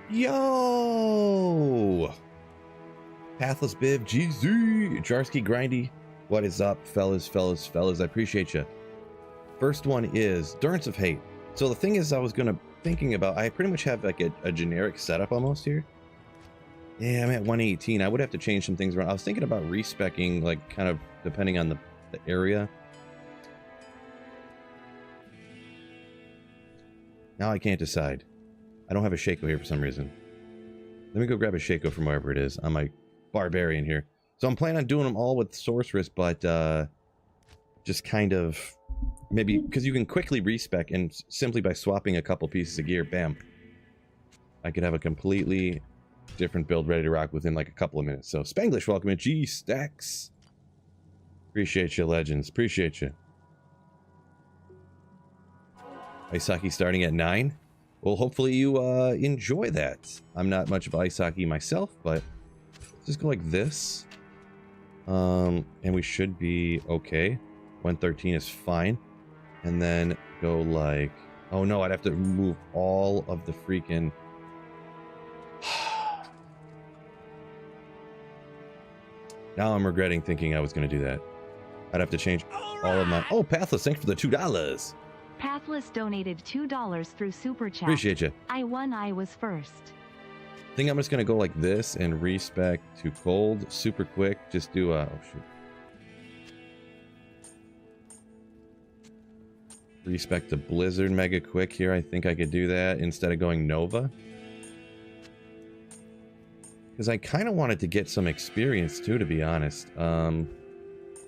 Yo! Pathless Biv, GZ, Jarsky Grindy. What is up, fellas? I appreciate you. First one is Durance of Hate. So the thing is, thinking about, I pretty much have like a generic setup almost here. Yeah, I'm at 118. I would have to change some things around. I was thinking about respecking, like, kind of depending on the area. Now I can't decide. I don't have a Shaco here for some reason. Let me go grab a Shaco from wherever it is on my barbarian here. So I'm planning on doing them all with sorceress, but just kind of maybe because you can quickly respec, and simply by swapping a couple pieces of gear, bam, I could have a completely different build ready to rock within like a couple of minutes. So Spanglish, welcome in. G Stacks, appreciate you, legends, appreciate you. Ice hockey starting at 9. Well, hopefully you enjoy that. I'm not much of ice hockey myself, but let's just go like this. And we should be okay. 113 is fine. And then go like, oh no, I'd have to remove all of the freaking... Now I'm regretting thinking I was going to do that. I'd have to change all of my... Oh, Pathless, thanks for the $2. Pathless donated $2 through Super Chat. Appreciate you. I won, I was first. I think I'm just going to go like this and respec to cold super quick. Just do oh shoot. Respec to blizzard mega quick here. I think I could do that instead of going Nova. Because I kind of wanted to get some experience too, to be honest.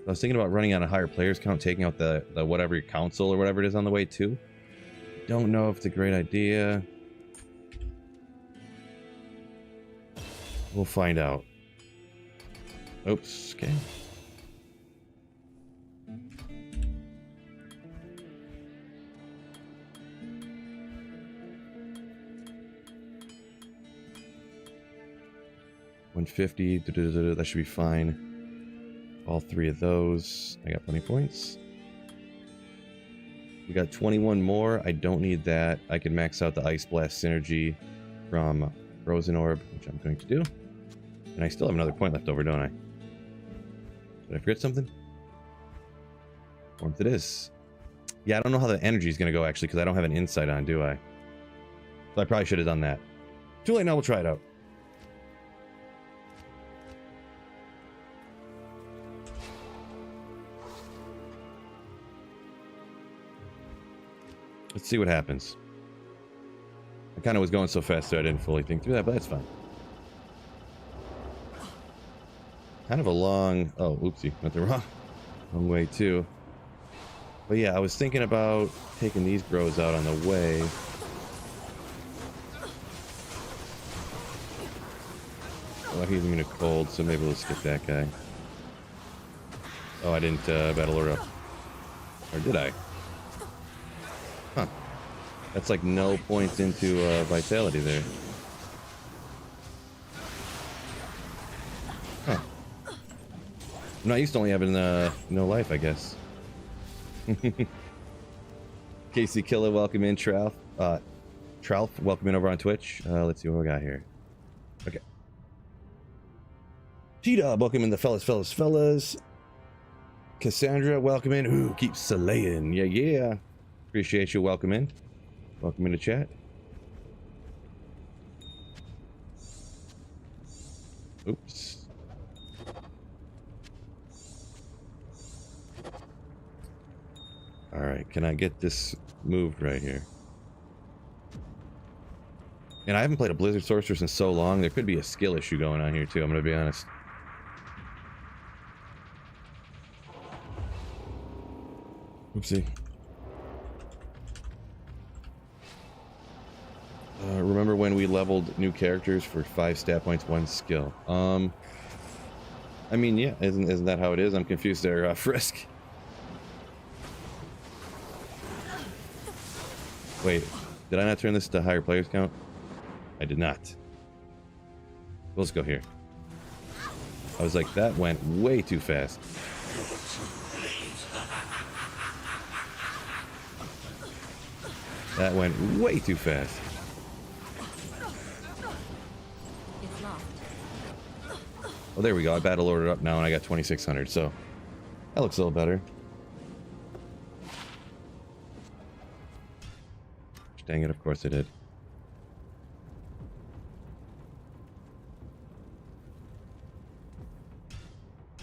I was thinking about running on a higher players count, taking out the whatever council or whatever it is on the way too. Don't know if it's a great idea. We'll find out. Oops, okay. $150, that should be fine. All 3 of those. I got plenty of points. We got 21 more. I don't need that. I can max out the Ice Blast synergy from Frozen Orb, which I'm going to do. And I still have another point left over, don't I? Did I forget something? Warmth it is. Yeah, I don't know how the energy is going to go, actually, because I don't have an insight on, do I? So I probably should have done that. Too late now, we'll try it out. Let's see what happens. I kind of was going so fast that I didn't fully think through that, but that's fine. Kind of a long... Oh, oopsie. Went the wrong way, too. But yeah, I was thinking about taking these bros out on the way. Oh, he's immune to cold, so maybe we'll skip that guy. Oh, I didn't battle her up. Or did I? Huh. That's like no points into vitality there. Huh. I'm not used to only having no life, I guess. Casey Killer, welcome in. Trout, welcome in over on Twitch. Let's see what we got here. Okay. T-Dub, welcome in the fellas. Cassandra, welcome in. Ooh, keep slaying. Yeah. Appreciate you. Welcome in. Welcome into chat. Oops. All right, can I get this moved right here? And I haven't played a Blizzard Sorceress in so long. There could be a skill issue going on here too. I'm gonna be honest. Oopsie. Remember when we leveled new characters for 5 stat points, 1 skill? I mean, yeah, isn't that how it is? I'm confused there, Frisk. Wait, did I not turn this to higher players count? I did not. Let's go here. I was like, that went way too fast. That went way too fast. Oh, there we go. I battle ordered up now and I got 2,600, so that looks a little better. Dang it, of course it did.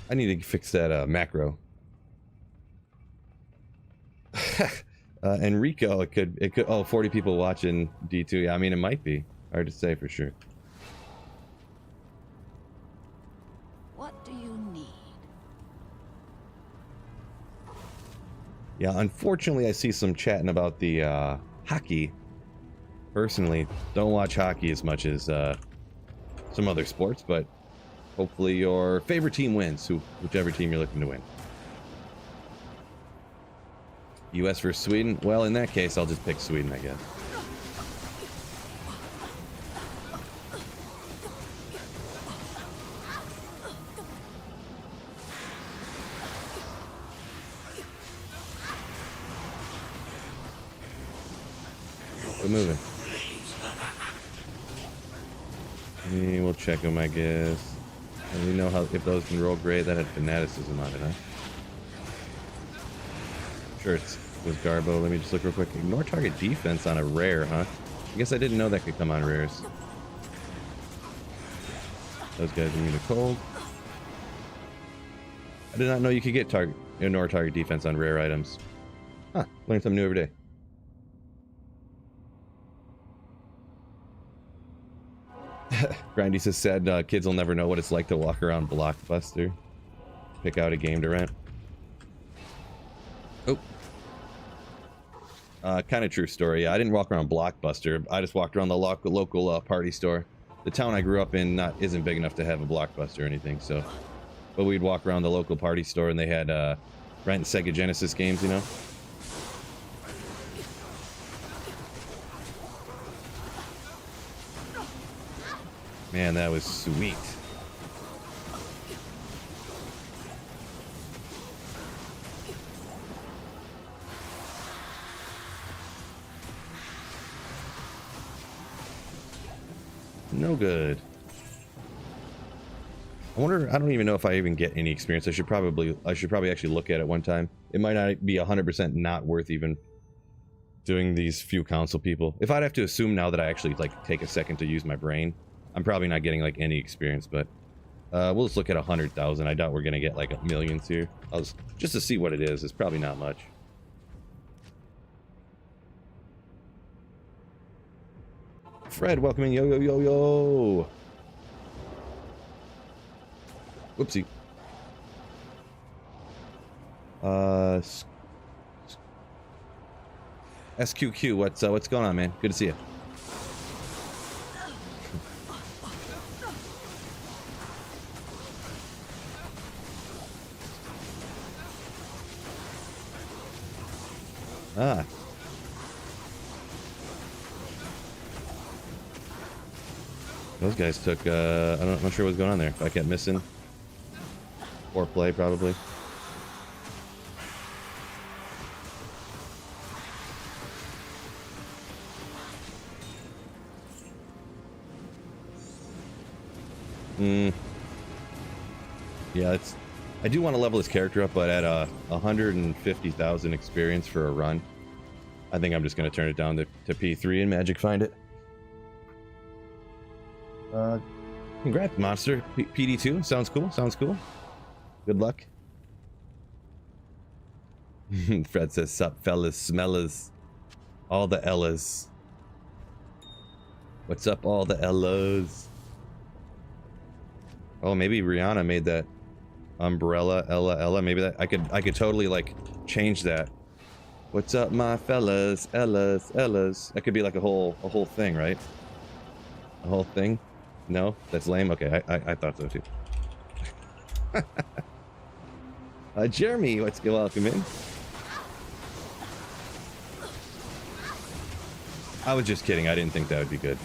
I need to fix that macro. Enrico, it could, oh, 40 people watching D2. Yeah, I mean, it might be. Hard to say for sure. What do you need? Yeah, unfortunately, I see some chatting about the hockey. Personally, don't watch hockey as much as some other sports, but hopefully your favorite team wins, whichever team you're looking to win. US versus Sweden? Well, in that case, I'll just pick Sweden, I guess. We're moving. We'll check them, I guess. And we know how if those can roll great. That had fanaticism on it, huh? Sure, it was Garbo. Let me just look real quick. Ignore target defense on a rare, huh? I guess I didn't know that could come on rares. Those guys immune to cold. I did not know you could get ignore target defense on rare items. Huh, learn something new every day. Grindy says sad kids will never know what it's like to walk around Blockbuster. Pick out a game to rent. Oh. Kind of true story. Yeah, I didn't walk around Blockbuster. I just walked around the local party store. The town I grew up in isn't big enough to have a Blockbuster or anything, so. But we'd walk around the local party store and they had rent Sega Genesis games, you know? Man, that was sweet. No good. I wonder, I don't even know if I even get any experience. I should probably actually look at it one time. It might not be 100% not worth even doing these few council people. If I'd have to assume now that I actually like take a second to use my brain, I'm probably not getting like any experience, but we'll just look at 100,000. I doubt we're gonna get like millions here. Just to see what it is. It's probably not much. Fred, welcoming yo yo yo yo. Whoopsie. SQQ, what's going on, man? Good to see you. Ah. Those guys took, I'm not sure what's going on there. If I kept missing. Poor play, probably. Yeah, I do want to level this character up, but at 150,000 experience for a run, I think I'm just going to turn it down to P3 and magic find it. Congrats, Monster. PD2, sounds cool, sounds cool. Good luck. Fred says, sup, fellas, smellers. All the Ellas. What's up, all the Ellas? Oh, maybe Rihanna made that umbrella, Ella. Maybe that I could totally like change that. What's up, my fellas, Ellas. That could be like a whole thing, right? A whole thing? No, that's lame. Okay, I thought so too. Jeremy, let's go welcome in. I was just kidding. I didn't think that would be good.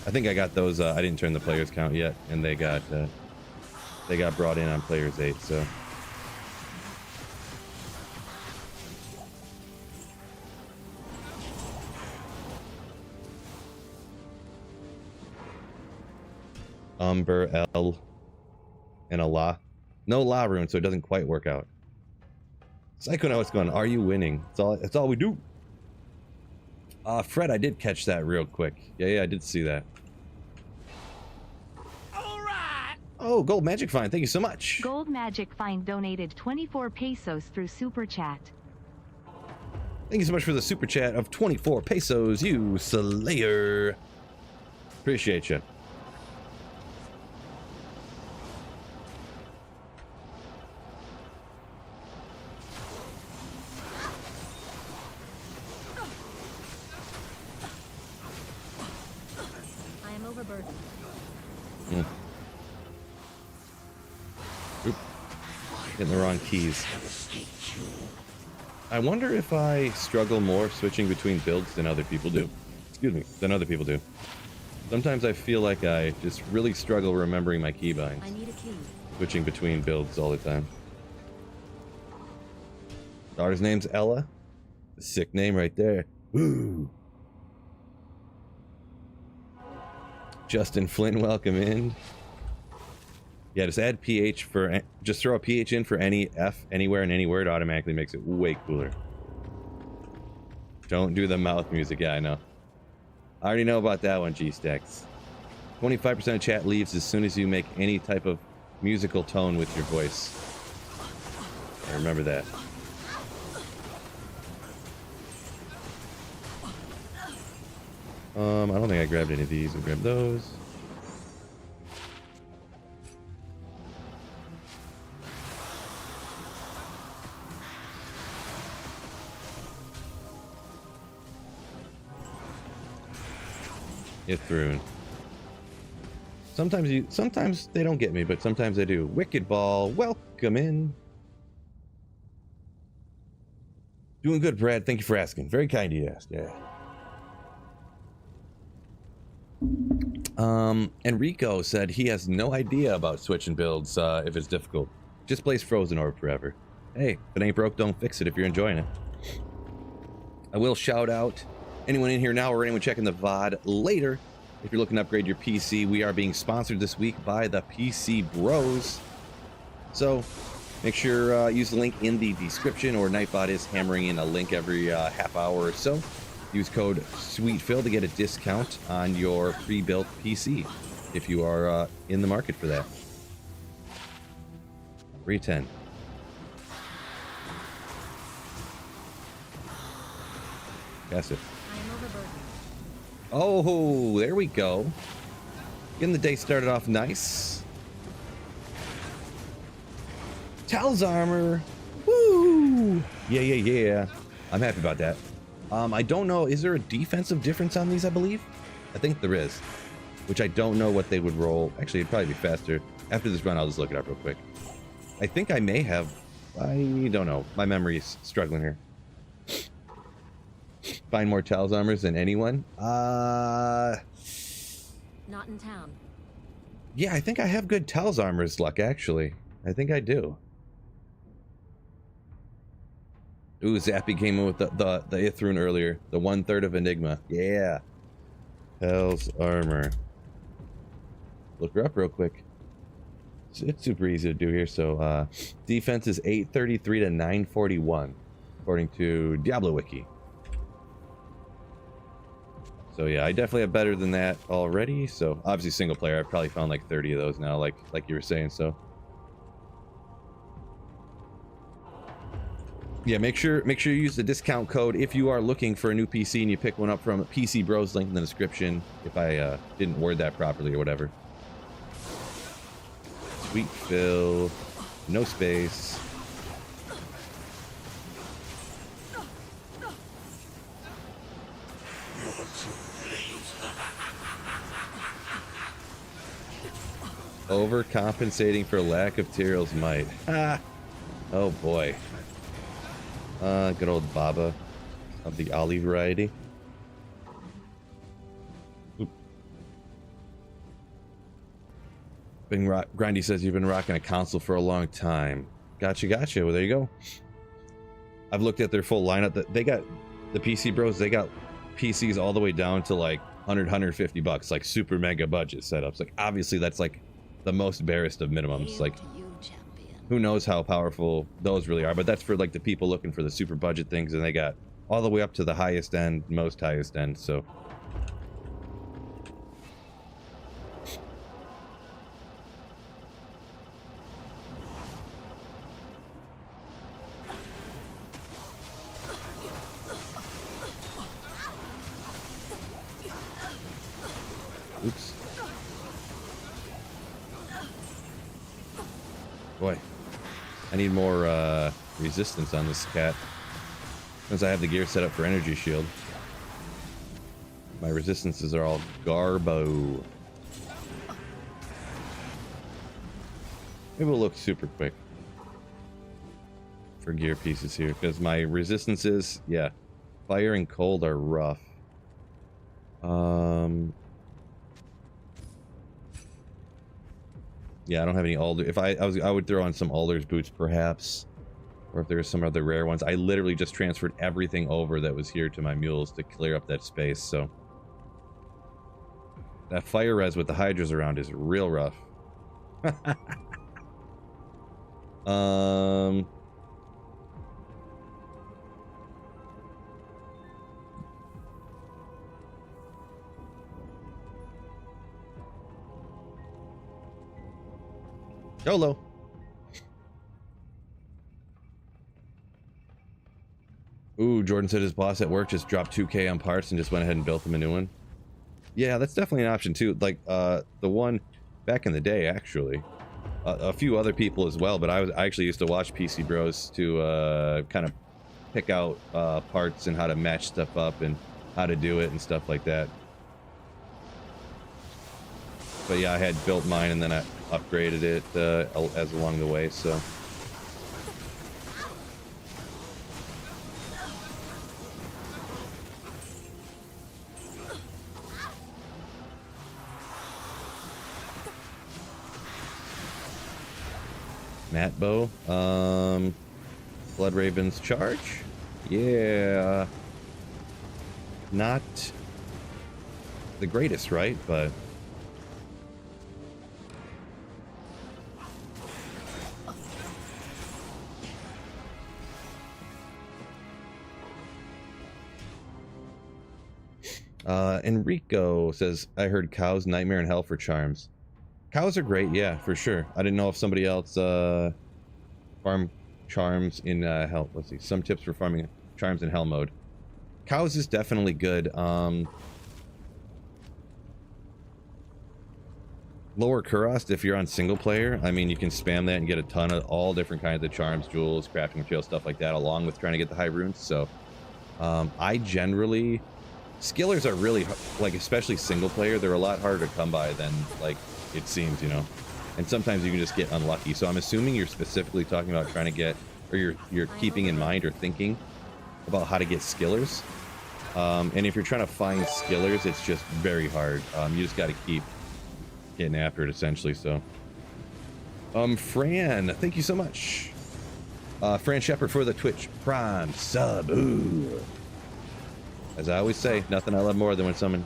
I think I got those. I didn't turn the players count yet, and they got brought in on players 8. So. Umber L and a La. No La rune, so it doesn't quite work out. Psycho now it's going, are you winning? That's all we do. Fred, I did catch that real quick. Yeah, I did see that. Alright! Oh, Gold Magic Find, thank you so much. Gold Magic Find donated 24 pesos through Super Chat. Thank you so much for the super chat of 24 pesos, you slayer. Appreciate you. I am overburdened. Oop. Getting the wrong keys. I wonder if I struggle more switching between builds than other people do. Excuse me, than other people do. Sometimes I feel like I just really struggle remembering my keybinds. I need a key. Switching between builds all the time. Daughter's name's Ella. A sick name right there. Woo! Justin Flynn, welcome in. Yeah, just add PH for, just throw a PH in for any F anywhere and any word, automatically makes it way cooler. Don't do the mouth music, yeah, I know. I already know about that one, G-Stacks. 25% of chat leaves as soon as you make any type of musical tone with your voice. I remember that. I don't think I grabbed any of these. I'll grab those. Ithroon. Sometimes they don't get me, but sometimes they do. Wicked Ball, welcome in. Doing good, Brad. Thank you for asking. Very kind of you to ask. Yeah. Enrico said he has no idea about switching builds if it's difficult. Just plays Frozen Orb forever. Hey, if it ain't broke, don't fix it if you're enjoying it. I will shout out anyone in here now or anyone checking the VOD later. If you're looking to upgrade your PC, we are being sponsored this week by the PC Bros. So make sure use the link in the description, or Nightbot is hammering in a link every half hour or so. Use code SweetPhil to get a discount on your pre-built PC if you are in the market for that. 310. That's it. I am overburdened. Oh, there we go. Getting the day started off nice. Tal's armor. Woo! Yeah. I'm happy about that. I don't know. Is there a defensive difference on these, I believe? I think there is. Which I don't know what they would roll. Actually, it'd probably be faster. After this run, I'll just look it up real quick. I think I may have. I don't know. My memory's struggling here. Find more Tal's armors than anyone? Not in town. Yeah, I think I have good Tal's armors luck, actually. I think I do. Ooh, Zappy came in with the Ithroon earlier. The 1/3 of Enigma. Yeah. Tal's armor. Look her up real quick. It's super easy to do here. So, defense is 833 to 941, according to Diablo Wiki. So yeah, I definitely have better than that already. So obviously single player, I've probably found like 30 of those now, like you were saying. So yeah, make sure you use the discount code if you are looking for a new PC and you pick one up from PC Bros, link in the description. If I didn't word that properly or whatever. SweetPhil, no space. Overcompensating for lack of Tyrell's might. Ah! Oh boy. Good old Baba of the Ollie variety. Oop. Grindy says you've been rocking a console for a long time. Gotcha. Well, there you go. I've looked at their full lineup. They got the PC Bros. They got PCs all the way down to like $150, like super mega budget setups. Like obviously that's like the most barest of minimums. Like who knows how powerful those really are, but that's for like the people looking for the super budget things, and they got all the way up to the highest end, most highest end. So oops. Boy, I need more resistance on this cat. Since I have the gear set up for energy shield. My resistances are all garbo. Maybe we'll look super quick for gear pieces here, because my resistances, yeah, fire and cold are rough. Yeah, I don't have any alder. If I would throw on some alder's boots perhaps, or if there's some other rare ones. I literally just transferred everything over that was here to my mules to clear up that space. So that fire res with the hydras around is real rough. YOLO. Ooh, Jordan said his boss at work just dropped 2K on parts and just went ahead and built him a new one. Yeah, that's definitely an option too. Like the one back in the day, actually, a few other people as well. But I actually used to watch PC Bros to kind of pick out parts and how to match stuff up and how to do it and stuff like that. But yeah, I had built mine and then I upgraded it as along the way. So. Matt Bow, Blood Raven's charge, yeah, not the greatest, right? But Enrico says, I heard cows, nightmare in hell for charms. Cows are great, yeah, for sure. I didn't know if somebody else farm charms in hell. Let's see, some tips for farming charms in hell mode. Cows is definitely good. Lower Kurost, if you're on single player, I mean, you can spam that and get a ton of all different kinds of charms, jewels, crafting materials, stuff like that, along with trying to get the high runes. So I generally, skillers are really, like, especially single player, they're a lot harder to come by than, like, it seems, you know, and sometimes you can just get unlucky. So I'm assuming you're specifically talking about trying to get, or you're keeping in mind or thinking about how to get skillers. And if you're trying to find skillers, it's just very hard. You just got to keep getting after it, essentially. So Fran, thank you so much. Fran Shepard for the Twitch Prime sub. Ooh. As I always say, nothing I love more than when someone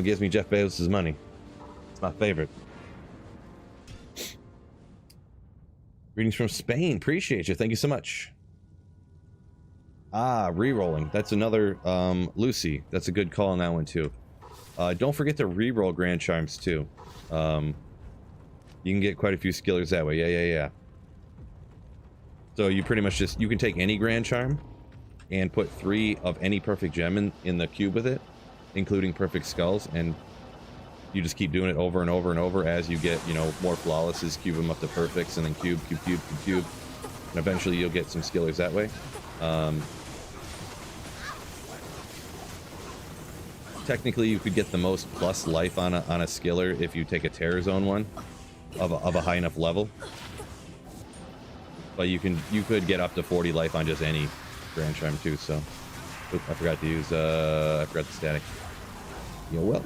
gives me Jeff Bezos' money. It's my favorite. Greetings from Spain. Appreciate you. Thank you so much. Ah, re-rolling. That's another Lucy. That's a good call on that one too. Don't forget to re-roll Grand Charms too. You can get quite a few skillers that way. Yeah. So you pretty much just, you can take any Grand Charm and put 3 of any perfect gem in the cube with it, including perfect skulls, and you just keep doing it over and over and over as you get, you know, more flawlesses, cube them up to perfects, and then cube, and eventually you'll get some skillers that way. Technically, you could get the most plus life on a skiller if you take a Terror Zone one of a high enough level. But you could get up to 40 life on just any Grand Charm too. So, oop, I forgot to use I forgot the static. Yo, well.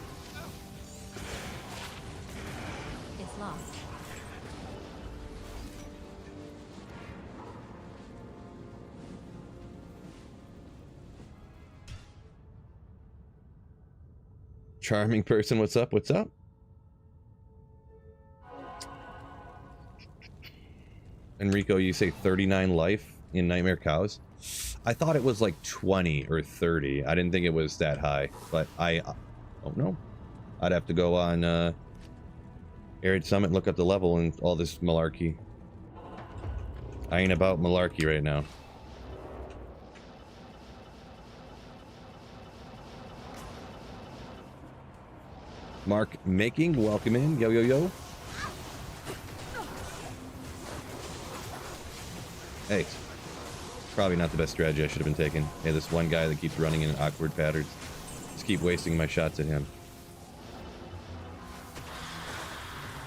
It's lost. Charming person, what's up? What's up? Enrico, you say 39 life in Nightmare Cows? I thought it was like 20 or 30. I didn't think it was that high, but I don't know. I'd have to go on Arid Summit and look up the level and all this malarkey. I ain't about malarkey right now. Mark Making, welcome in. Yo, yo, yo. Hey, probably not the best strategy I should have been taking. Hey, this one guy that keeps running in awkward patterns. Just keep wasting my shots at him.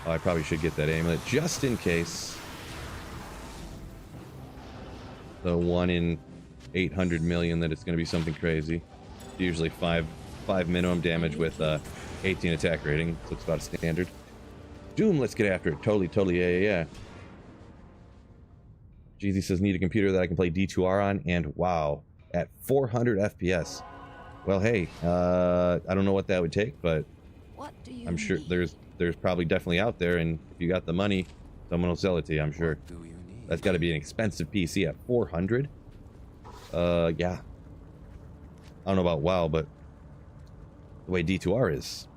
Oh, I probably should get that amulet just in case. The 1 in 800 million that it's going to be something crazy. Usually 5 minimum damage with 18 attack rating. So it's about standard. Doom, let's get after it. Totally, yeah. Jeezy says, need a computer that I can play D2R on, and wow, at 400 FPS. Well, hey, I don't know what that would take, but I'm sure there's probably definitely out there, and if you got the money, someone will sell it to you, I'm sure. That's got to be an expensive PC at 400. Yeah. I don't know about WoW, but the way D2R is.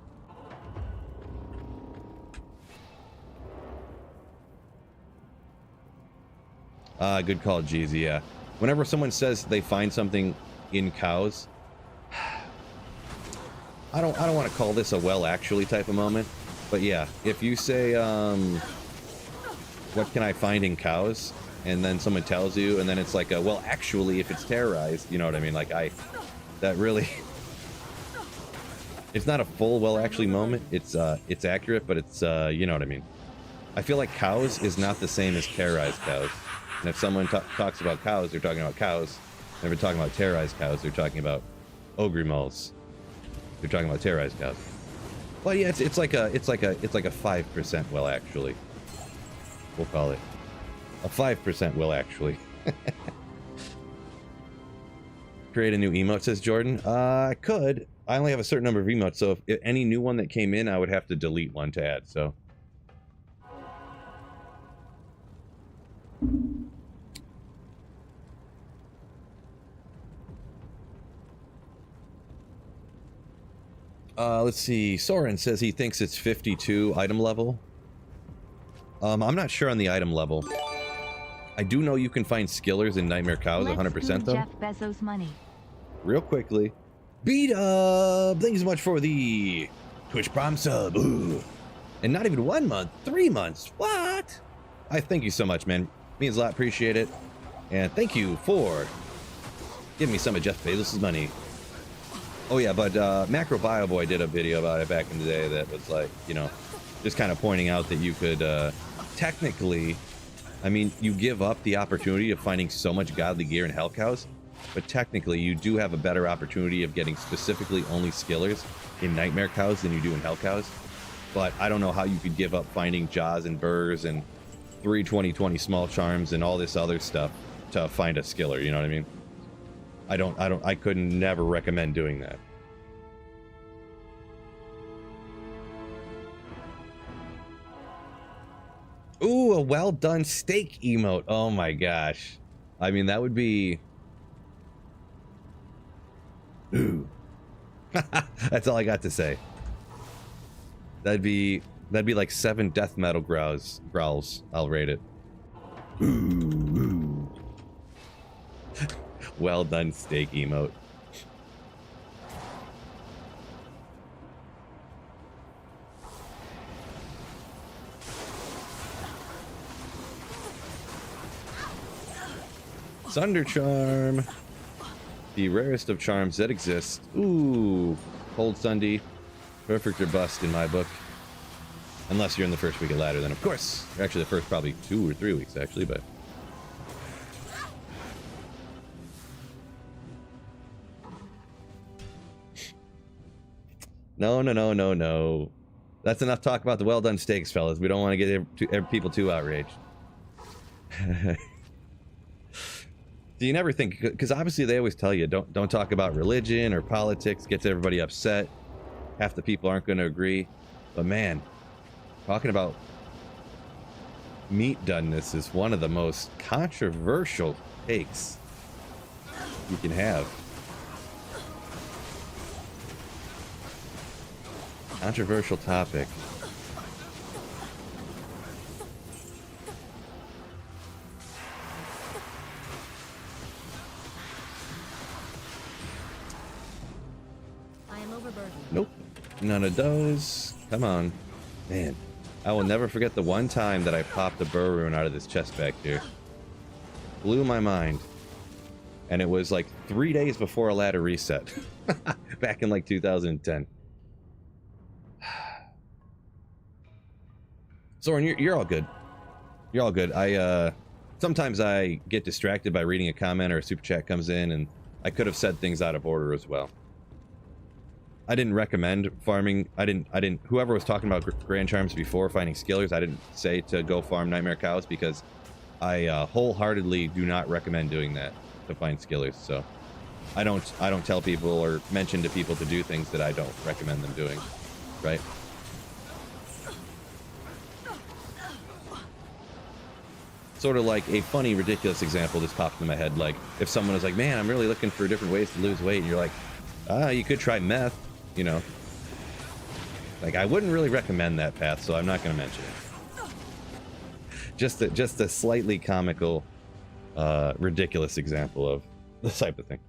Good call, Jeezy, yeah. Whenever someone says they find something in cows, I don't want to call this a well actually type of moment, but yeah, if you say what can I find in cows, and then someone tells you, and then it's like well actually if it's terrorized, you know what I mean, like that really it's not a full well actually moment. It's accurate, but it's you know what I mean. I feel like cows is not the same as terrorized cows. And if someone talks about cows, they're talking about cows. And if they're talking about terrorized cows, they're talking about ogre moles. They're talking about terrorized cows. Well, yeah, it's like a 5% well actually. We'll call it a 5% well actually. Create a new emote, says Jordan. I could. I only have a certain number of emotes, so if any new one that came in, I would have to delete one to add. So. Let's see. Soren says he thinks it's 52 item level. I'm not sure on the item level. I do know you can find skillers in Nightmare Cows 100% though. Jeff Bezos' money. Real quickly. Beat up! Thank you so much for the Twitch Prime sub. Ooh. And not even 1 month, 3 months. What? I thank you so much, man. Means a lot. Appreciate it. And thank you for giving me some of Jeff Bezos' money. Oh yeah, but Macro Bio Boy did a video about it back in the day that was like, you know, just kind of pointing out that you could technically, I mean, you give up the opportunity of finding so much godly gear in Hell Cows, but technically you do have a better opportunity of getting specifically only skillers in Nightmare Cows than you do in Hell Cows. But I don't know how you could give up finding Jaws and Burrs and 3/20/20 small charms and all this other stuff to find a skiller, you know what I mean? I couldn't never recommend doing that. Ooh, a well done steak emote. Oh my gosh. I mean, that would be... Ooh. That's all I got to say. That'd be like 7 death metal growls. I'll rate it. Ooh. Well done steak emote. Thunder Charm. The rarest of charms that exist. Ooh. Cold Sunday. Perfect or bust in my book. Unless you're in the first week of ladder, then of course. Actually, the first probably 2 or 3 weeks, actually, but... No. That's enough talk about the well done steaks, fellas. We don't want to get people too outraged. Do you never think, because obviously they always tell you don't talk about religion or politics, gets everybody upset. half the people aren't going to agree. But man, talking about meat doneness is one of the most controversial takes you can have. Controversial topic. I am overburdened. Nope. None of those. Come on. Man. I will never forget the one time that I popped a burr rune out of this chest back here. Blew my mind. And it was like 3 days before a ladder reset. Back in like 2010. Soren, you're all good. You're all good. Sometimes I get distracted by reading a comment or a super chat comes in, and I could have said things out of order as well. I didn't recommend farming. I didn't. Whoever was talking about Grand Charms before finding skillers, I didn't say to go farm Nightmare Cows because I wholeheartedly do not recommend doing that to find skillers. So I don't tell people or mention to people to do things that I don't recommend them doing. Right? Sort of like a funny, ridiculous example just popped in my head. Like if someone was like, "Man, I'm really looking for different ways to lose weight," and you're like, you could try meth. You know, like I wouldn't really recommend that path, so I'm not going to mention it. Just a slightly comical, ridiculous example of this type of thing.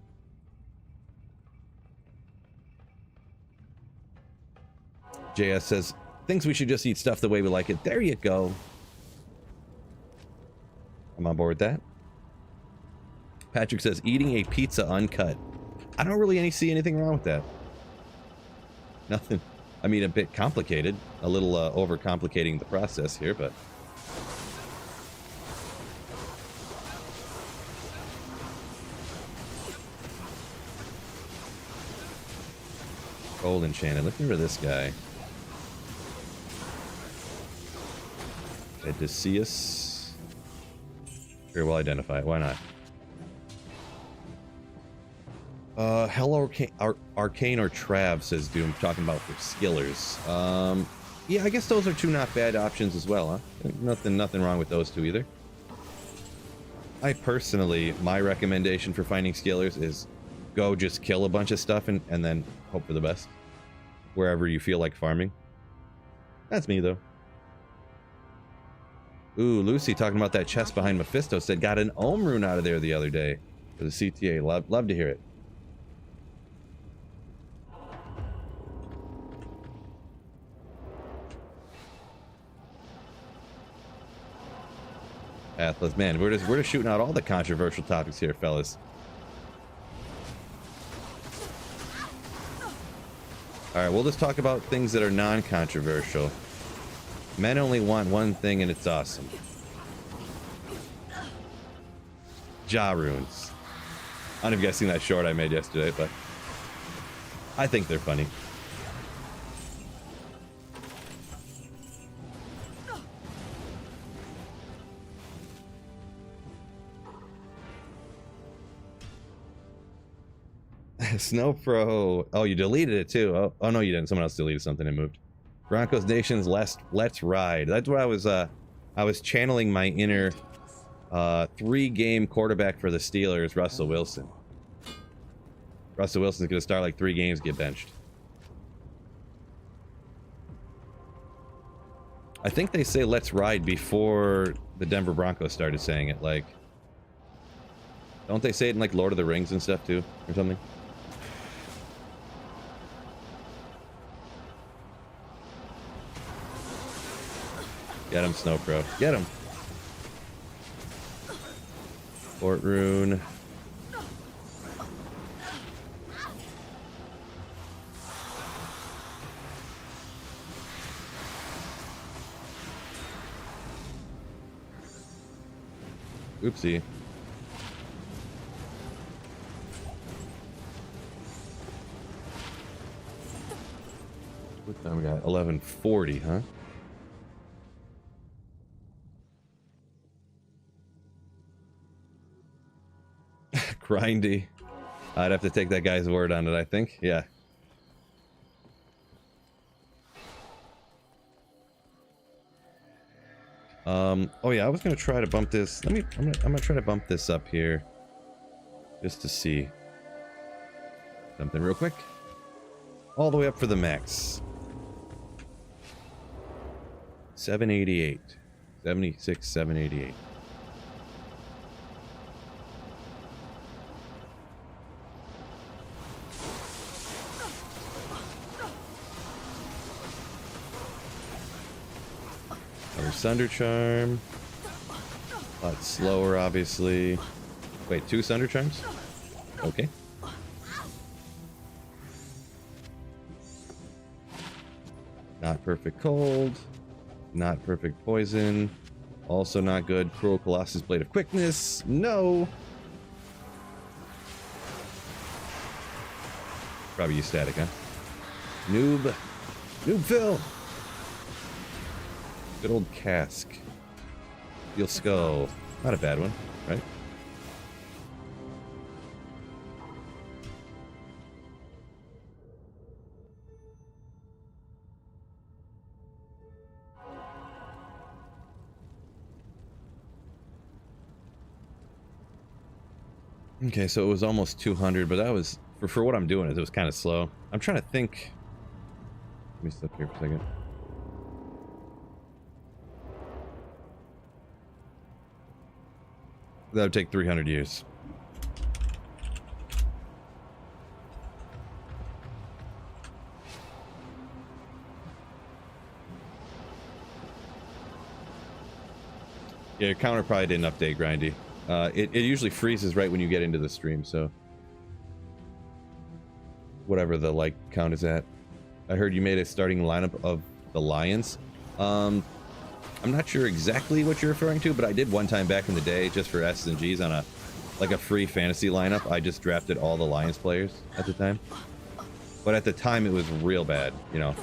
JS says, thinks we should just eat stuff the way we like it. There you go. I'm on board with that. Patrick says, eating a pizza uncut. I don't really see anything wrong with that. Nothing. I mean, a bit complicated. A little overcomplicating the process here, but... Gold enchanted. Looking for this guy. Odysseus. Here, we'll identify it. Why not? Hello, Arcane or Trav, says Doom, talking about for skillers. Yeah, I guess those are two not bad options as well, huh? Nothing wrong with those two either. I personally, my recommendation for finding skillers is go just kill a bunch of stuff and then hope for the best. Wherever you feel like farming. That's me, though. Ooh, Lucy talking about that chest behind Mephisto said got an Ohm rune out of there the other day for the CTA. Love to hear it. Atlas, man, we're just shooting out all the controversial topics here, fellas. All right, we'll just talk about things that are non-controversial. Men only want one thing, and it's awesome. Ja runes. I don't know if you guys seen that short I made yesterday, but I think they're funny. Snow Pro. Oh, you deleted it too. Oh no, you didn't. Someone else deleted something and moved. Broncos Nation's Let's Ride. That's what I was channeling my inner 3-game quarterback for the Steelers, Russell Wilson. Russell Wilson's gonna start like 3 games, get benched. I think they say Let's Ride before the Denver Broncos started saying it. Like, don't they say it in like Lord of the Rings and stuff too, or something? Get him, Snow Pro. Get him. Fort Rune. Oopsie. What time we got? 11:40, huh? Grindy. I'd have to take that guy's word on it, I think. Yeah. Oh yeah, I was gonna try to bump this. I'm gonna try to bump this up here, just to see something real quick. All the way up for the max. 788, 76, 788. Another Sunder Charm. A lot slower, obviously. Wait, 2 Sunder Charms? Okay. Not perfect cold. Not perfect poison. Also not good. Cruel Colossus Blade of Quickness. No! Probably use static, huh? Noob. Noob Phil! Good old Cask. Steel Skull. Not a bad one, right? Okay, so it was almost 200, but that was, for what I'm doing, it was kind of slow. I'm trying to think. Let me step here for a second. That would take 300 years. Yeah, your counter probably didn't update, Grindy. It usually freezes right when you get into the stream, so... Whatever the like count is at. I heard you made a starting lineup of the Lions. I'm not sure exactly what you're referring to, but I did one time back in the day, just for S and Gs on a free fantasy lineup. I just drafted all the Lions players at the time. But at the time, it was real bad, you know.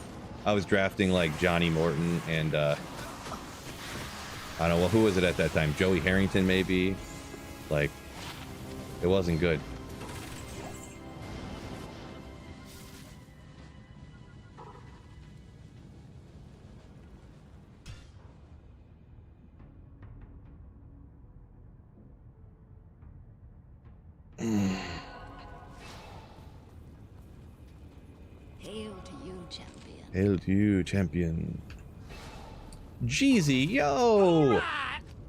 I was drafting like Johnny Morton and I don't know, well, who was it at that time? Joey Harrington, maybe. Like, it wasn't good. Hail to you, champion. Hail to you, champion. Jeezy, yo!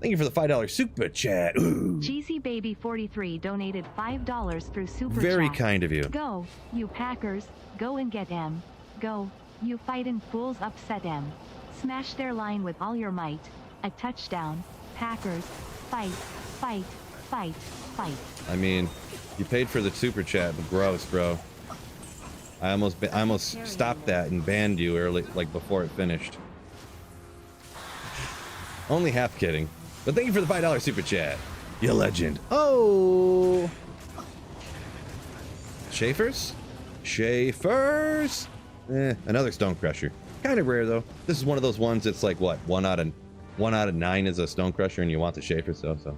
Thank you for the $5 super chat. Ooh. Cheesy Baby 43 donated $5 through super Very chat. kind of you. Go, you Packers. Go and get M. Go, you fightin' fools, upset M. Smash their line with all your might. A touchdown. Packers. Fight, fight, fight, fight. I mean, you paid for the super chat, but gross, bro. I almost stopped that and banned you early, like before it finished. Only half kidding. But thank you for the $5 super chat. You legend. Oh! Schaefer's? Schaefer's? Another Stone Crusher. Kind of rare though. This is one of those ones that's like what, one out of 9 is a Stone Crusher, and you want the Schaefer stuff, so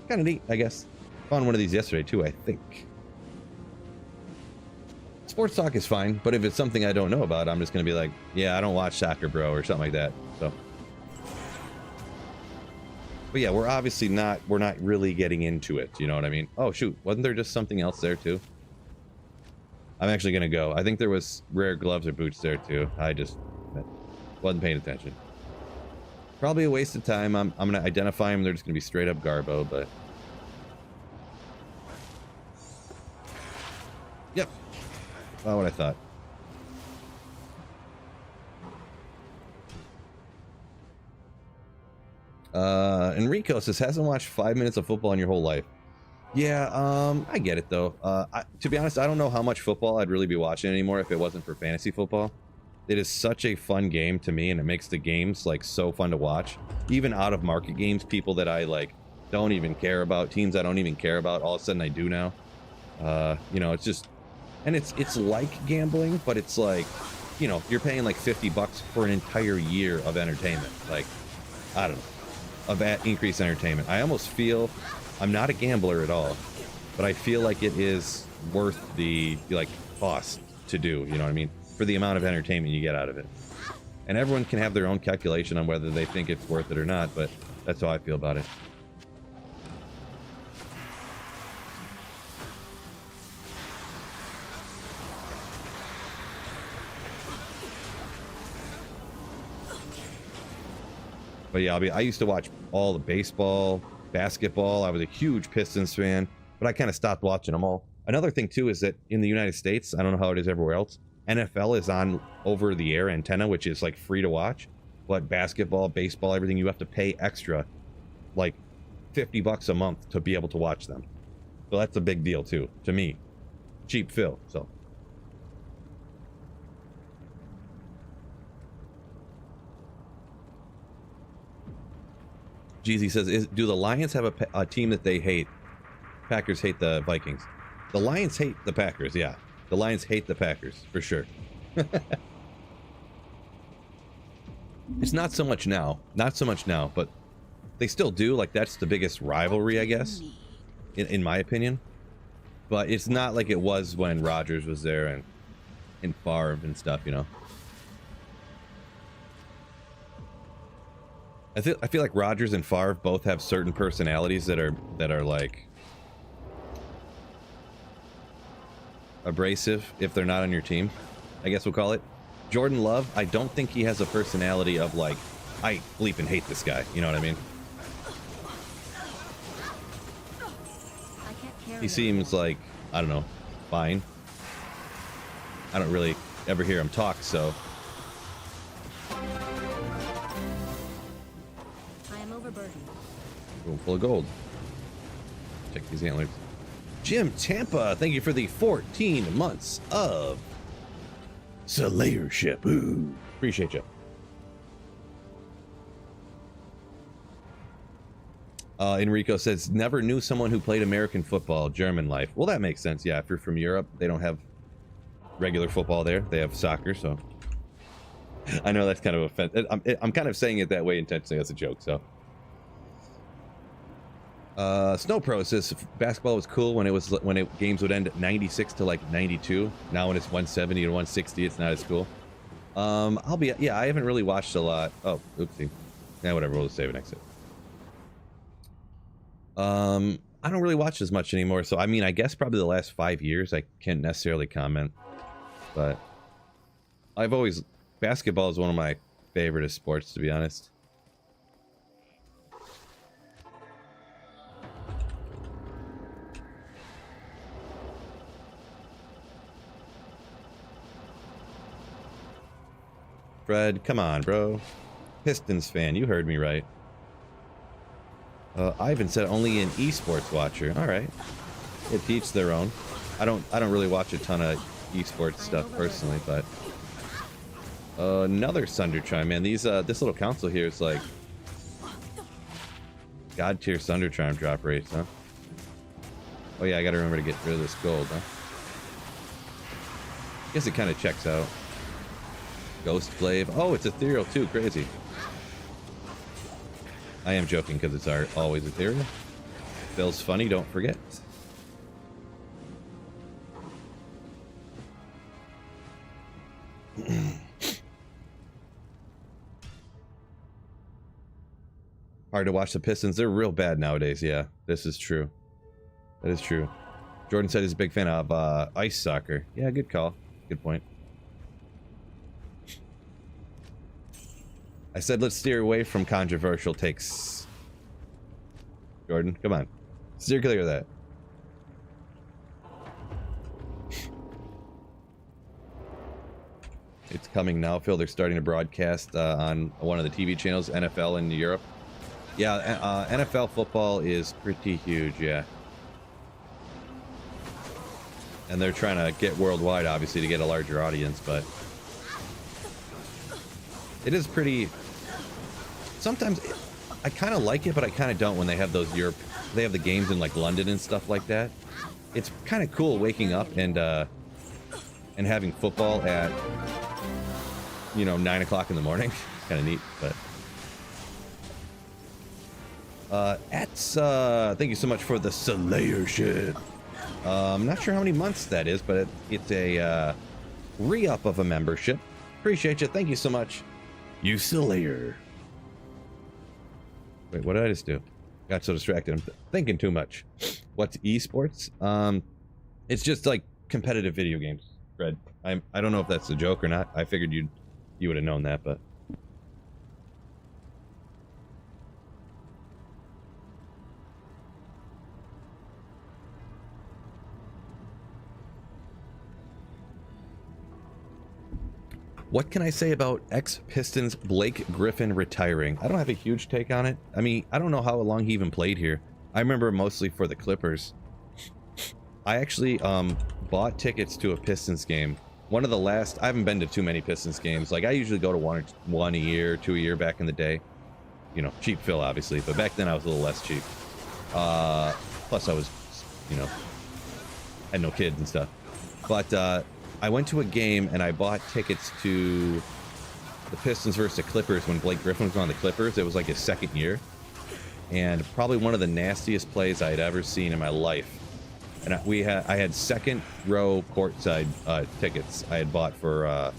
kind of neat, I guess. Found one of these yesterday too, I think. Sports talk is fine, but if it's something I don't know about, I'm just gonna be like, yeah, I don't watch soccer, bro, or something like that. So, but yeah, we're obviously not really getting into it. You know what I mean? Oh shoot, wasn't there just something else there too? I'm actually gonna go. I think there was rare gloves or boots there too. I just wasn't paying attention. Probably a waste of time. I'm gonna identify them. They're just gonna be straight up Garbo, but yep. Not what I thought. Enrico says, hasn't watched 5 minutes of football in your whole life. Yeah, I get it though. To be honest, I don't know how much football I'd really be watching anymore if it wasn't for fantasy football. It is such a fun game to me, and it makes the games like so fun to watch. Even out of market games, people that I like don't even care about, teams I don't even care about, all of a sudden I do now. You know, it's just, and it's like gambling, but it's like, you know, you're paying like $50 for an entire year of entertainment. Like, I don't know, of increased entertainment. I almost feel, I'm not a gambler at all, but I feel like it is worth the like cost to do. You know what I mean? For the amount of entertainment you get out of it. And everyone can have their own calculation on whether they think it's worth it or not, but that's how I feel about it. But yeah, I used to watch all the baseball, basketball. I was a huge Pistons fan, but I kind of stopped watching them all. Another thing too is that in the United States, I don't know how it is everywhere else, NFL is on over-the-air antenna, which is like free to watch. But basketball, baseball, everything, you have to pay extra, like $50 a month to be able to watch them. So that's a big deal too, to me. Cheap Phil, so. Jeezy says, do the Lions have a team that they hate? Packers hate the Vikings. The Lions hate the Packers, yeah. The Lions hate the Packers, for sure. It's not so much now. Not so much now, but they still do. Like, that's the biggest rivalry, I guess, in my opinion. But it's not like it was when Rodgers was there and Favre and stuff, you know. I feel like Rodgers and Favre both have certain personalities that are like abrasive if they're not on your team, I guess we'll call it. Jordan Love, I don't think he has a personality of like, I bleep and hate this guy, you know what I mean? He seems like, I don't know, fine. I don't really ever hear him talk, so. Room full of gold. Check these antlers. Jim Tampa, thank you for the 14 months of Slayership. Ooh, appreciate you. Enrico says, never knew someone who played American football, German life. Well, that makes sense. Yeah, if you're from Europe, they don't have regular football there. They have soccer, so. I know that's kind of offensive. I'm kind of saying it that way intentionally as a joke, so. Snow Pro says basketball was cool when games would end at 96 to like 92. Now when it's 170 to 160, it's not as cool. I haven't really watched a lot. Oh, oopsie. Yeah, whatever. We'll just save and exit. I don't really watch as much anymore. So I mean, I guess probably the last 5 years. I can't necessarily comment, but basketball is one of my favorite sports, to be honest. Fred, come on, bro. Pistons fan, you heard me right. Ivan said only an esports watcher. All right, it each their own. I don't really watch a ton of esports stuff personally, but another Sunder Chime, man. This little console here is like god tier Sunder Chime drop rates, huh? Oh yeah, I gotta remember to get rid of this gold, huh? Guess it kind of checks out. Ghost Glaive. Oh, it's ethereal too. Crazy. I am joking because it's always ethereal. Bill's funny, don't forget. Hard to watch the Pistons. They're real bad nowadays. Yeah, this is true. That is true. Jordan said he's a big fan of ice soccer. Yeah, good call. Good point. I said let's steer away from controversial takes. Jordan, come on. Steer clear of that. It's coming now, Phil. They're starting to broadcast on one of the TV channels, NFL in Europe. Yeah, NFL football is pretty huge, yeah. And they're trying to get worldwide, obviously, to get a larger audience, but it is pretty. Sometimes I kind of like it, but I kind of don't when they have those they have the games in like London and stuff like that. It's kind of cool waking up and having football at 9 o'clock in the morning. Kind of neat, but thank you so much for the Slayership. I'm not sure how many months that is, but it's a re-up of a membership. Appreciate you. Thank you so much. You Slayer. Wait, what did I just do? Got so distracted. I'm thinking too much. What's esports? It's just like competitive video games, Fred. I don't know if that's a joke or not. I figured you would have known that, but what can I say about ex-Pistons Blake Griffin retiring? I don't have a huge take on it. I mean, I don't know how long he even played here. I remember mostly for the Clippers. I actually bought tickets to a Pistons game. One of the last, I haven't been to too many Pistons games. Like I usually go to one a year, 2 a year back in the day. You know, cheap fill obviously, but back then I was a little less cheap. Plus I was, you know, had no kids and stuff. But I went to a game and I bought tickets to the Pistons versus the Clippers when Blake Griffin was on the Clippers. It was like his second year. And probably one of the nastiest plays I had ever seen in my life. And I had second row courtside tickets I had bought for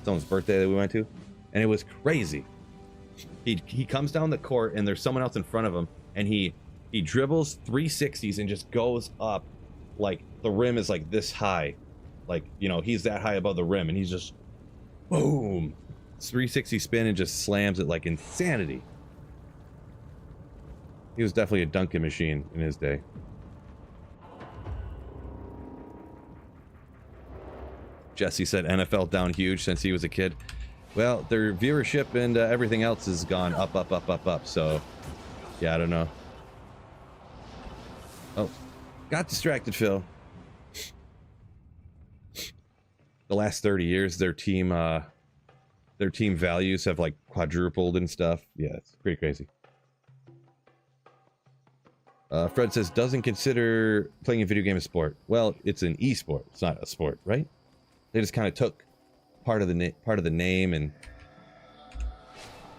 someone's birthday that we went to. And it was crazy. He comes down the court and there's someone else in front of him. And he dribbles 360s and just goes up like the rim is like this high. Like, you know, he's that high above the rim and he's just boom, 360 spin and just slams it like insanity. He was definitely a dunking machine in his day. Jesse said NFL down huge since he was a kid. Well, their viewership and everything else has gone up, up, up, up, up. So, yeah, I don't know. Oh, got distracted, Phil. The last 30 years, their team values have like quadrupled and stuff. Yeah, it's pretty crazy. Fred says doesn't consider playing a video game a sport. Well, it's an e-sport. It's not a sport, right? They just kind of took part of the name, and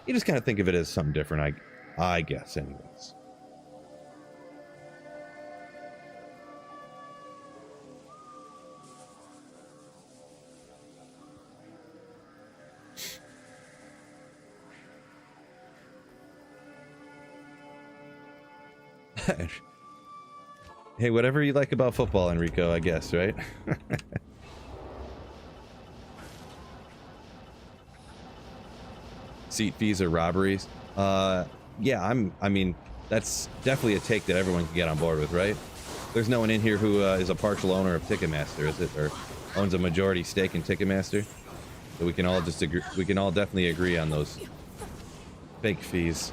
you just kind of think of it as something different. I guess, anyways. Hey, whatever you like about football, Enrico, I guess, right? Seat fees or robberies. Yeah, I mean, that's definitely a take that everyone can get on board with, right? There's no one in here who is a partial owner of Ticketmaster, is it? Or owns a majority stake in Ticketmaster? So we can all just agree, we can all definitely agree on those fake fees.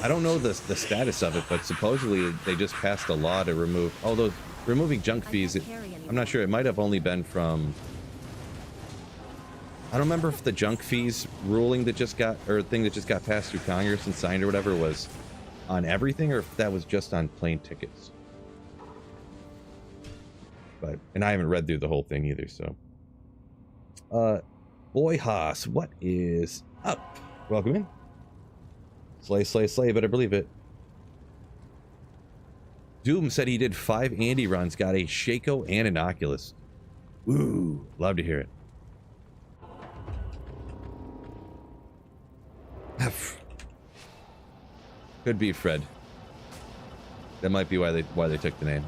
I don't know the status of it, but supposedly they just passed a law to remove all those removing junk fees. I'm not sure. It might have only been from. I don't remember if the junk fees ruling that just got, or thing that just got passed through Congress and signed or whatever was on everything, or if that was just on plane tickets. But, and I haven't read through the whole thing either, so. Boy Haas, what is up? Welcome in. Slay, slay, slay, better believe it. Doom said he did 5 Andy runs, got a Shaco and an Oculus. Ooh, love to hear it. Could be Fred. That might be why they took the name.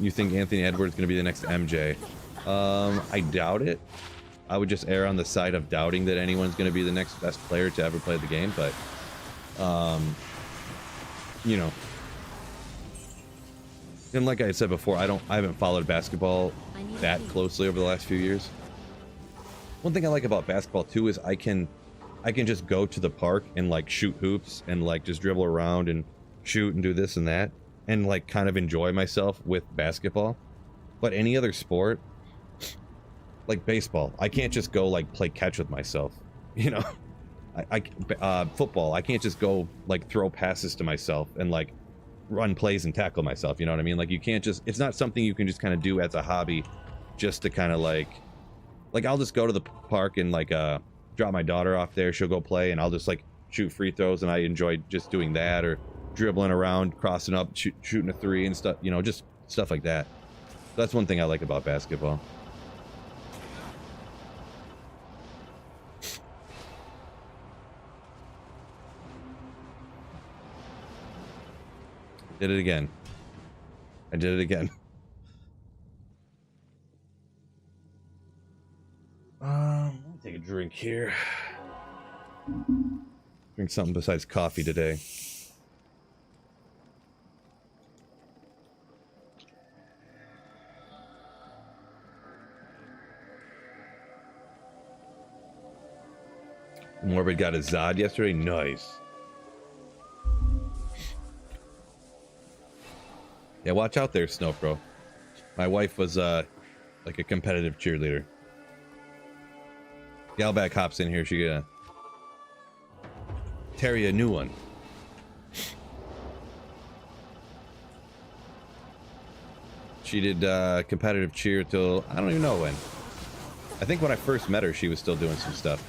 You think Anthony Edwards is going to be the next MJ? I doubt it. I would just err on the side of doubting that anyone's going to be the next best player to ever play the game, but you know, and like I said before, I haven't followed basketball that closely over the last few years. One thing I like about basketball too is I can just go to the park and like shoot hoops and like just dribble around and shoot and do this and that and like kind of enjoy myself with basketball. But any other sport, like baseball, I can't just go like play catch with myself, you know. Football, I can't just go like throw passes to myself and like run plays and tackle myself, you know what I mean? Like you can't just, it's not something you can just kind of do as a hobby just to kind of like I'll just go to the park and like drop my daughter off there, she'll go play and I'll just like shoot free throws and I enjoy just doing that. Or dribbling around, crossing up, shooting a three and stuff, you know, just stuff like that. That's one thing I like about basketball. Did it again. I did it again. Let me take a drink here. Drink something besides coffee today. Morbid got a Zod yesterday. Nice. Yeah, watch out there, Snowpro. My wife was like a competitive cheerleader. Galback hops in here. She gonna tear you a new one. She did competitive cheer till I don't even know when. I think when I first met her, she was still doing some stuff.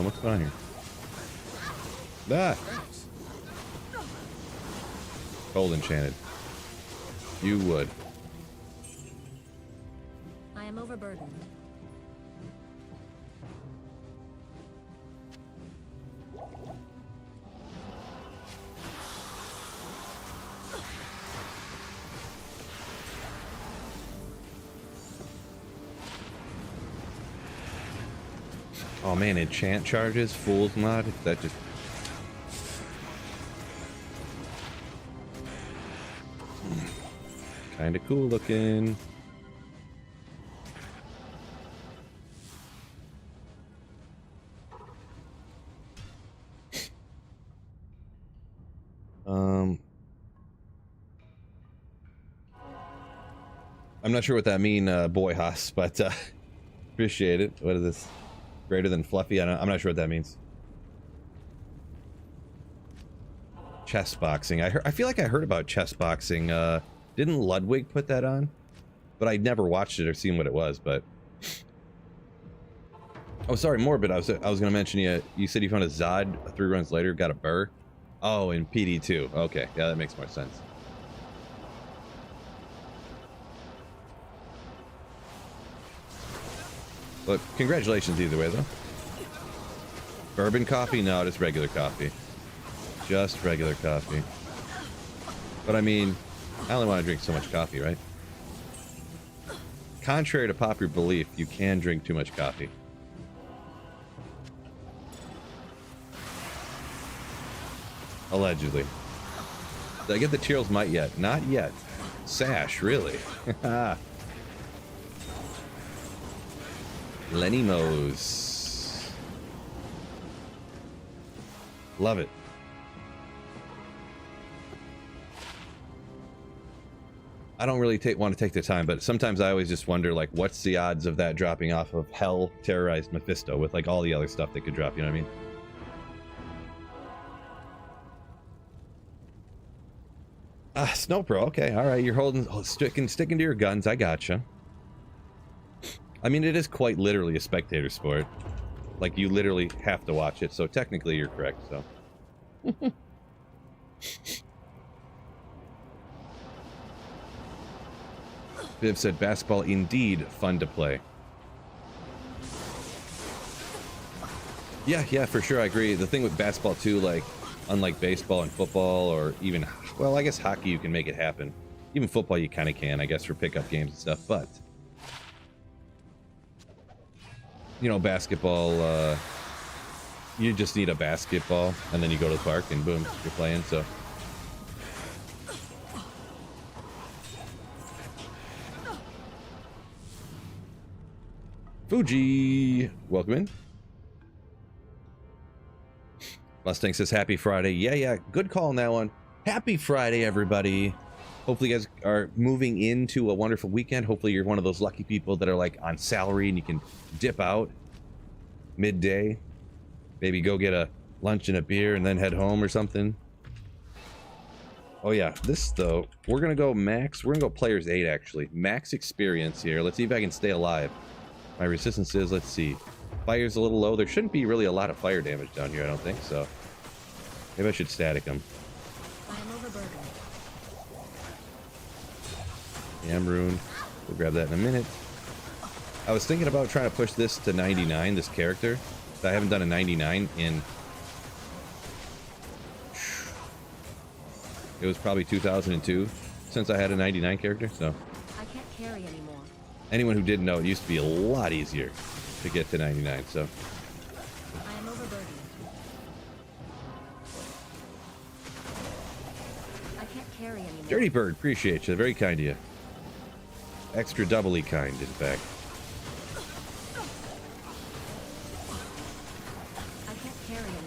What's going on here? Ah! Cold enchanted. You would. I am overburdened. Oh man, enchant charges, Fool's Mod, that just... Kinda cool looking. I'm not sure what that mean, boy Haas, but appreciate it. What is this? Greater than fluffy? I'm not sure what that means. Chess boxing. I feel like I heard about chess boxing. Didn't Ludwig put that on? But I'd never watched it or seen what it was, but... Oh, sorry, Morbid. I was gonna mention you said you found a Zod 3 runs later, got a burr. Oh, in PD2. Okay, yeah, that makes more sense. But congratulations either way, though. Bourbon coffee? No, just regular coffee. Just regular coffee. But I mean, I only want to drink so much coffee, right? Contrary to popular belief, you can drink too much coffee. Allegedly. Did I get the Cheerles Might yet? Not yet. Sash, really? Lenny Mose. Love it. I don't really want to take the time, but sometimes I always just wonder, like, what's the odds of that dropping off of Hell Terrorized Mephisto with, like, all the other stuff that could drop, you know what I mean? Snowpro, okay, alright, you're sticking to your guns, I gotcha. I mean, it is quite literally a spectator sport. Like, you literally have to watch it, so technically you're correct, so. Viv said, basketball indeed fun to play. Yeah, for sure, I agree. The thing with basketball, too, like, unlike baseball and football, or even, well, I guess hockey, you can make it happen. Even football, you kind of can, I guess, for pickup games and stuff, but... You know, basketball, you just need a basketball, and then you go to the park, and boom, you're playing, so... Fuji! Welcome in. Mustang says, happy Friday. Yeah, good call on that one. Happy Friday, everybody. Hopefully you guys are moving into a wonderful weekend. Hopefully you're one of those lucky people that are like on salary and you can dip out midday. Maybe go get a lunch and a beer and then head home or something. Oh yeah, this though, we're gonna go max. We're gonna go players 8 actually. Max experience here. Let's see if I can stay alive. My resistance is, let's see, Fire's a little low. There shouldn't be really a lot of fire damage down here, I don't think, so maybe I should static him. I am overburdened. Yam rune. We'll grab that in a minute. I was thinking about trying to push this to 99, this character. I haven't done a 99 in... It was probably 2002 since I had a 99 character, so... I can't carry anymore. Anyone who didn't know, it used to be a lot easier to get to 99, so... I am overburdened. I can't carry anymore. Dirty Bird, appreciate you. Very kind of you. Extra doubly kind, in fact. I can't carry anymore.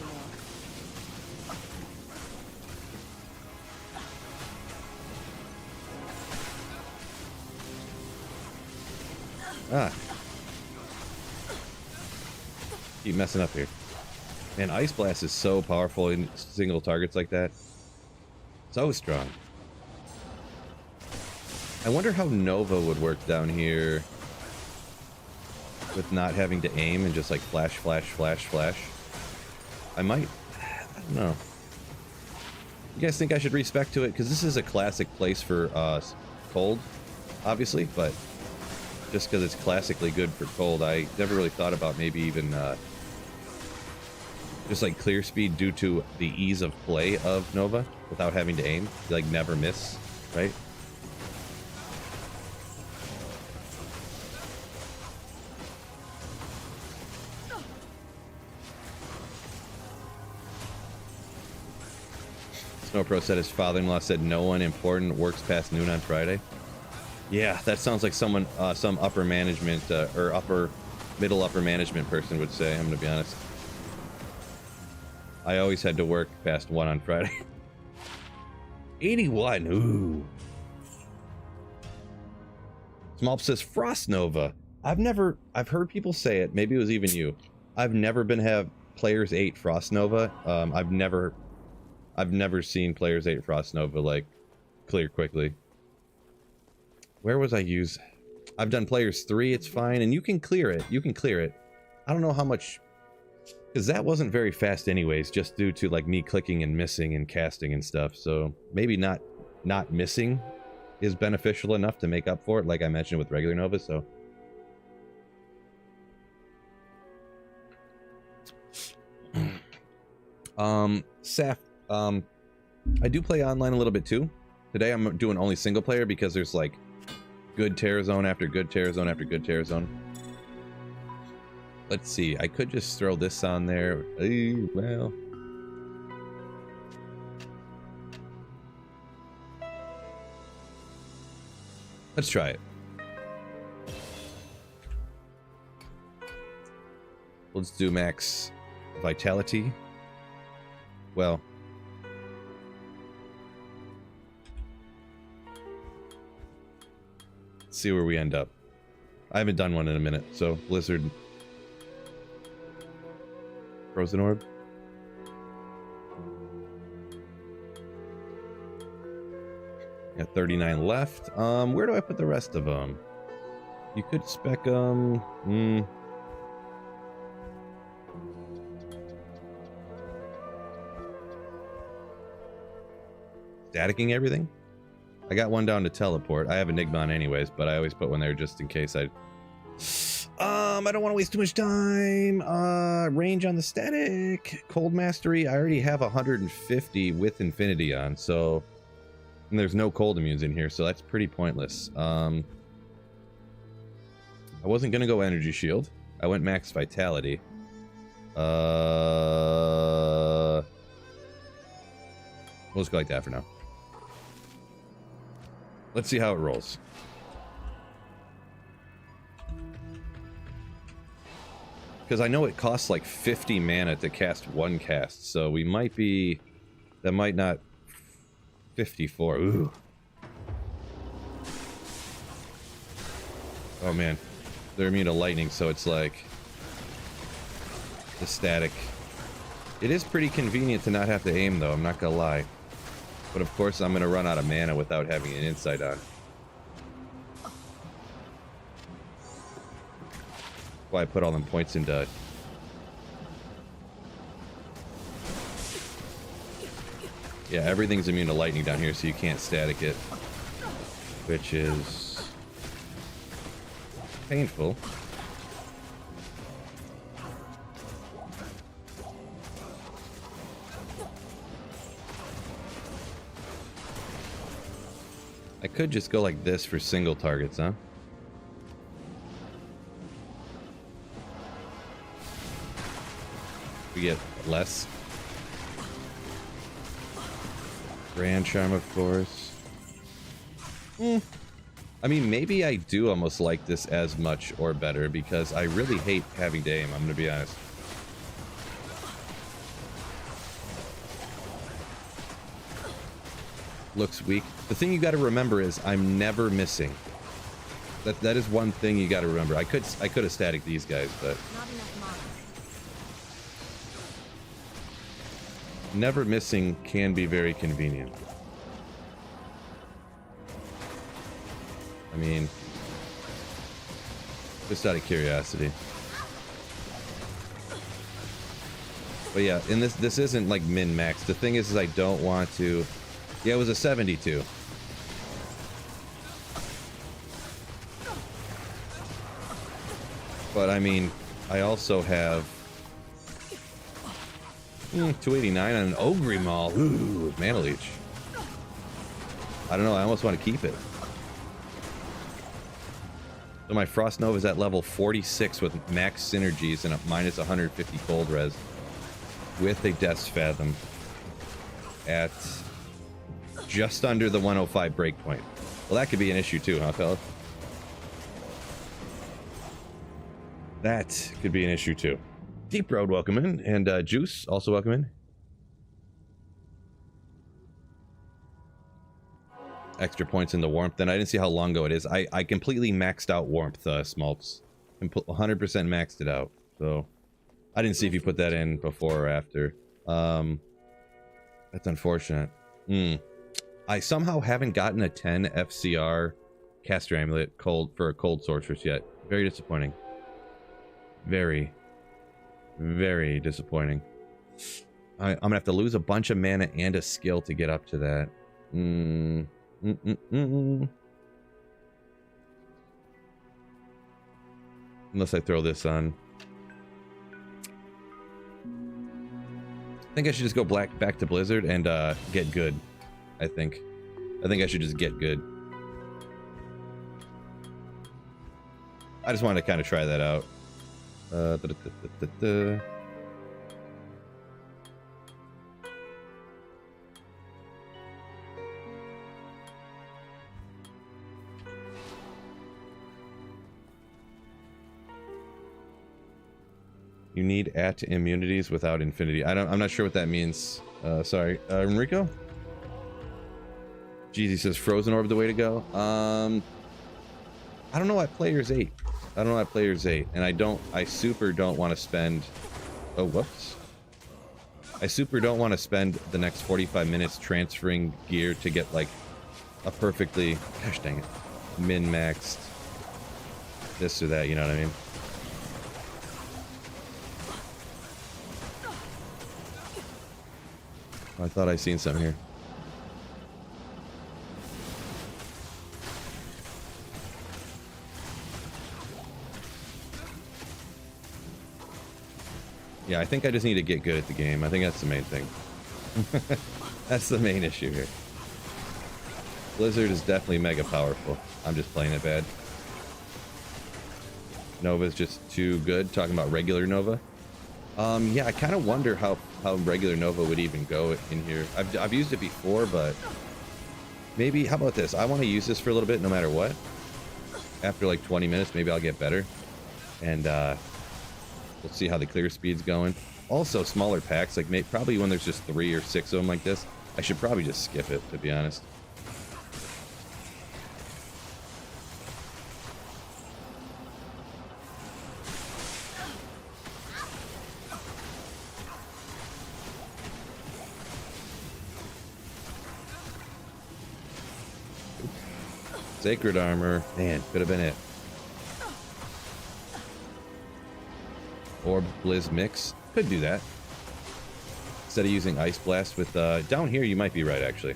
Ah. Keep messing up here. Man, Ice Blast is so powerful in single targets like that. So strong. I wonder how Nova would work down here with not having to aim and just like flash, flash, flash, flash. I might. I don't know. You guys think I should respec to it? Because this is a classic place for cold, obviously, but just because it's classically good for cold, I never really thought about maybe even just like clear speed due to the ease of play of Nova without having to aim. You, like, never miss, right? Snowpro said his father-in-law said no one important works past noon on Friday. Yeah, that sounds like someone, some upper management, or middle upper management person would say, I'm gonna be honest. I always had to work past 1 on Friday. 81, ooh. Smolp says Frost Nova. I've heard people say it, maybe it was even you. I've never been have players 8 Frost Nova. I've never seen players 8 Frost Nova, like, clear quickly. Where was I use? I've done players 3, it's fine, and you can clear it. You can clear it. I don't know how much, because that wasn't very fast anyways, just due to like me clicking and missing and casting and stuff. So maybe not missing is beneficial enough to make up for it, like I mentioned with regular Nova. So Saf, I do play online a little bit too. Today I'm doing only single player because there's like good Terror Zone after good Terror Zone after good Terror Zone. Let's see, I could just throw this on there. Well. Let's try it. Let's do max vitality. Well. Let's see where we end up. I haven't done one in a minute, so Blizzard. Frozen Orb. Got 39 left. Where do I put the rest of them? You could spec staticking everything? I got one down to teleport. I have a Nightbot anyways, but I always put one there just in case I don't want to waste too much time. Range on the static. Cold Mastery. I already have 150 with Infinity on, so and there's no cold immunes in here, so that's pretty pointless. I wasn't gonna go Energy Shield. I went max Vitality. We'll just go like that for now. Let's see how it rolls. Because I know it costs like 50 mana to cast one cast, so we might be... That might not... 54, ooh. Oh man. They're immune to lightning, so it's like... the static. It is pretty convenient to not have to aim though, I'm not gonna lie. But of course I'm gonna run out of mana without having an insight on. Why I put all them points into Yeah, everything's immune to lightning down here, so you can't static it. Which is painful. I could just go like this for single targets, huh? We get less. Grand Charm, of course. I mean, maybe I do almost like this as much or better because I really hate having to aim, I'm gonna be honest. Looks weak. The thing you got to remember is I'm never missing. That is one thing you got to remember. I could have static these guys, but Not enough mana. never missing can be very convenient. I mean, just out of curiosity. But yeah, and this isn't like min-max. The thing is I don't want to. Yeah, it was a 72. But I mean, I also have 289 on an Ogre Maul. Ooh, Mana Leech. I don't know, I almost want to keep it. So my Frost Nova is at level 46 with max synergies and a minus 150 cold res. With a Death's Fathom. At just under the 105 breakpoint. Well, that could be an issue too, huh, fella? That could be an issue too. Deep Road, welcome in. And Juice, also welcome in. Extra points in the warmth. Then I didn't see how long ago it is. I completely maxed out warmth, Smoltz. 100% maxed it out. So I didn't see if you put that in before or after. That's unfortunate. I somehow haven't gotten a 10 FCR caster amulet for a cold sorceress yet. Very disappointing. Very, very disappointing. I'm gonna have to lose a bunch of mana and a skill to get up to that. Unless I throw this on. I think I should just go back to Blizzard and get good. I think I should just get good. I just wanted to kind of try that out. You need at immunities without infinity. I'm not sure what that means. Sorry, Enrico. Jeezy says Frozen Orb the way to go. I don't know at Players 8. I don't know at Players 8, and I super don't want to spend. Oh, whoops. I super don't want to spend the next 45 minutes transferring gear to get like a perfectly, gosh dang it, min-maxed this or that. You know what I mean? I thought I seen something here. Yeah, I think I just need to get good at the game. I think that's the main thing. That's the main issue here. Blizzard is definitely mega powerful. I'm just playing it bad. Nova's just too good. Talking about regular Nova. Yeah, I kind of wonder how regular Nova would even go in here. I've used it before, but maybe, how about this? I want to use this for a little bit no matter what. After like 20 minutes, maybe I'll get better. And we'll see how the clear speed's going. Also, smaller packs, like probably when there's just 3 or 6 of them like this, I should probably just skip it, to be honest. Sacred Armor. Man, could have been it. Orb Blizz Mix. Could do that. instead of using Ice Blast with, down here you might be right, actually.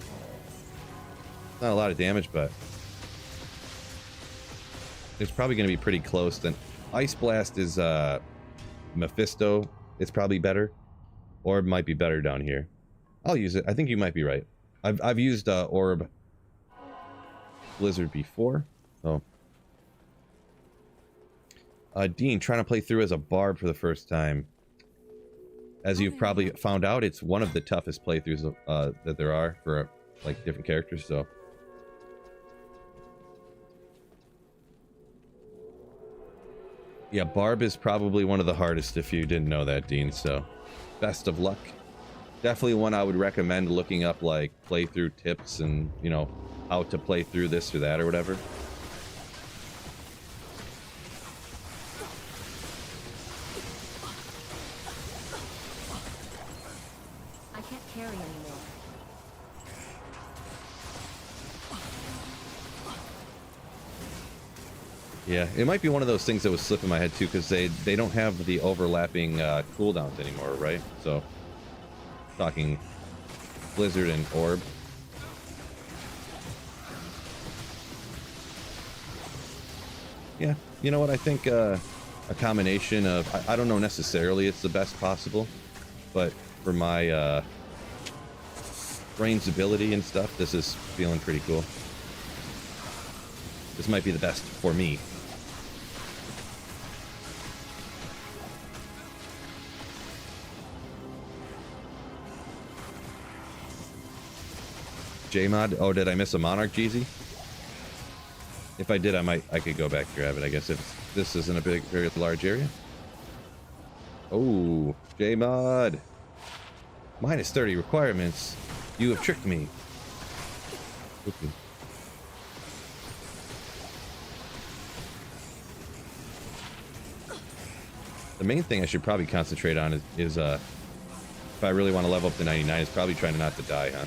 Not a lot of damage, but it's probably going to be pretty close. Then Ice Blast is, Mephisto. It's probably better. Orb might be better down here. I'll use it. I think you might be right. I've used, Orb Blizzard before, so. Dean, trying to play through as a barb for the first time. As you've probably found out, it's one of the toughest playthroughs that there are for, like, different characters, so. Yeah, barb is probably one of the hardest if you didn't know that, Dean, so. Best of luck. Definitely one I would recommend looking up, like, playthrough tips and, you know, how to play through this or that or whatever. I can't carry anymore. Yeah, it might be one of those things that was slipping my head too, because they don't have the overlapping cooldowns anymore, right? So, talking Blizzard and Orb. Yeah, you know what? I think a combination of I don't know necessarily it's the best possible, but for my brain's ability and stuff, this is feeling pretty cool. This might be the best for me. JMod, oh, did I miss a Monarch, Jeezy? If I did, I could go back and grab it, I guess, if this isn't a very large area. Oh, JMod. Minus 30 requirements. You have tricked me. Okay. The main thing I should probably concentrate on is if I really want to level up to 99, is probably trying not to die, huh?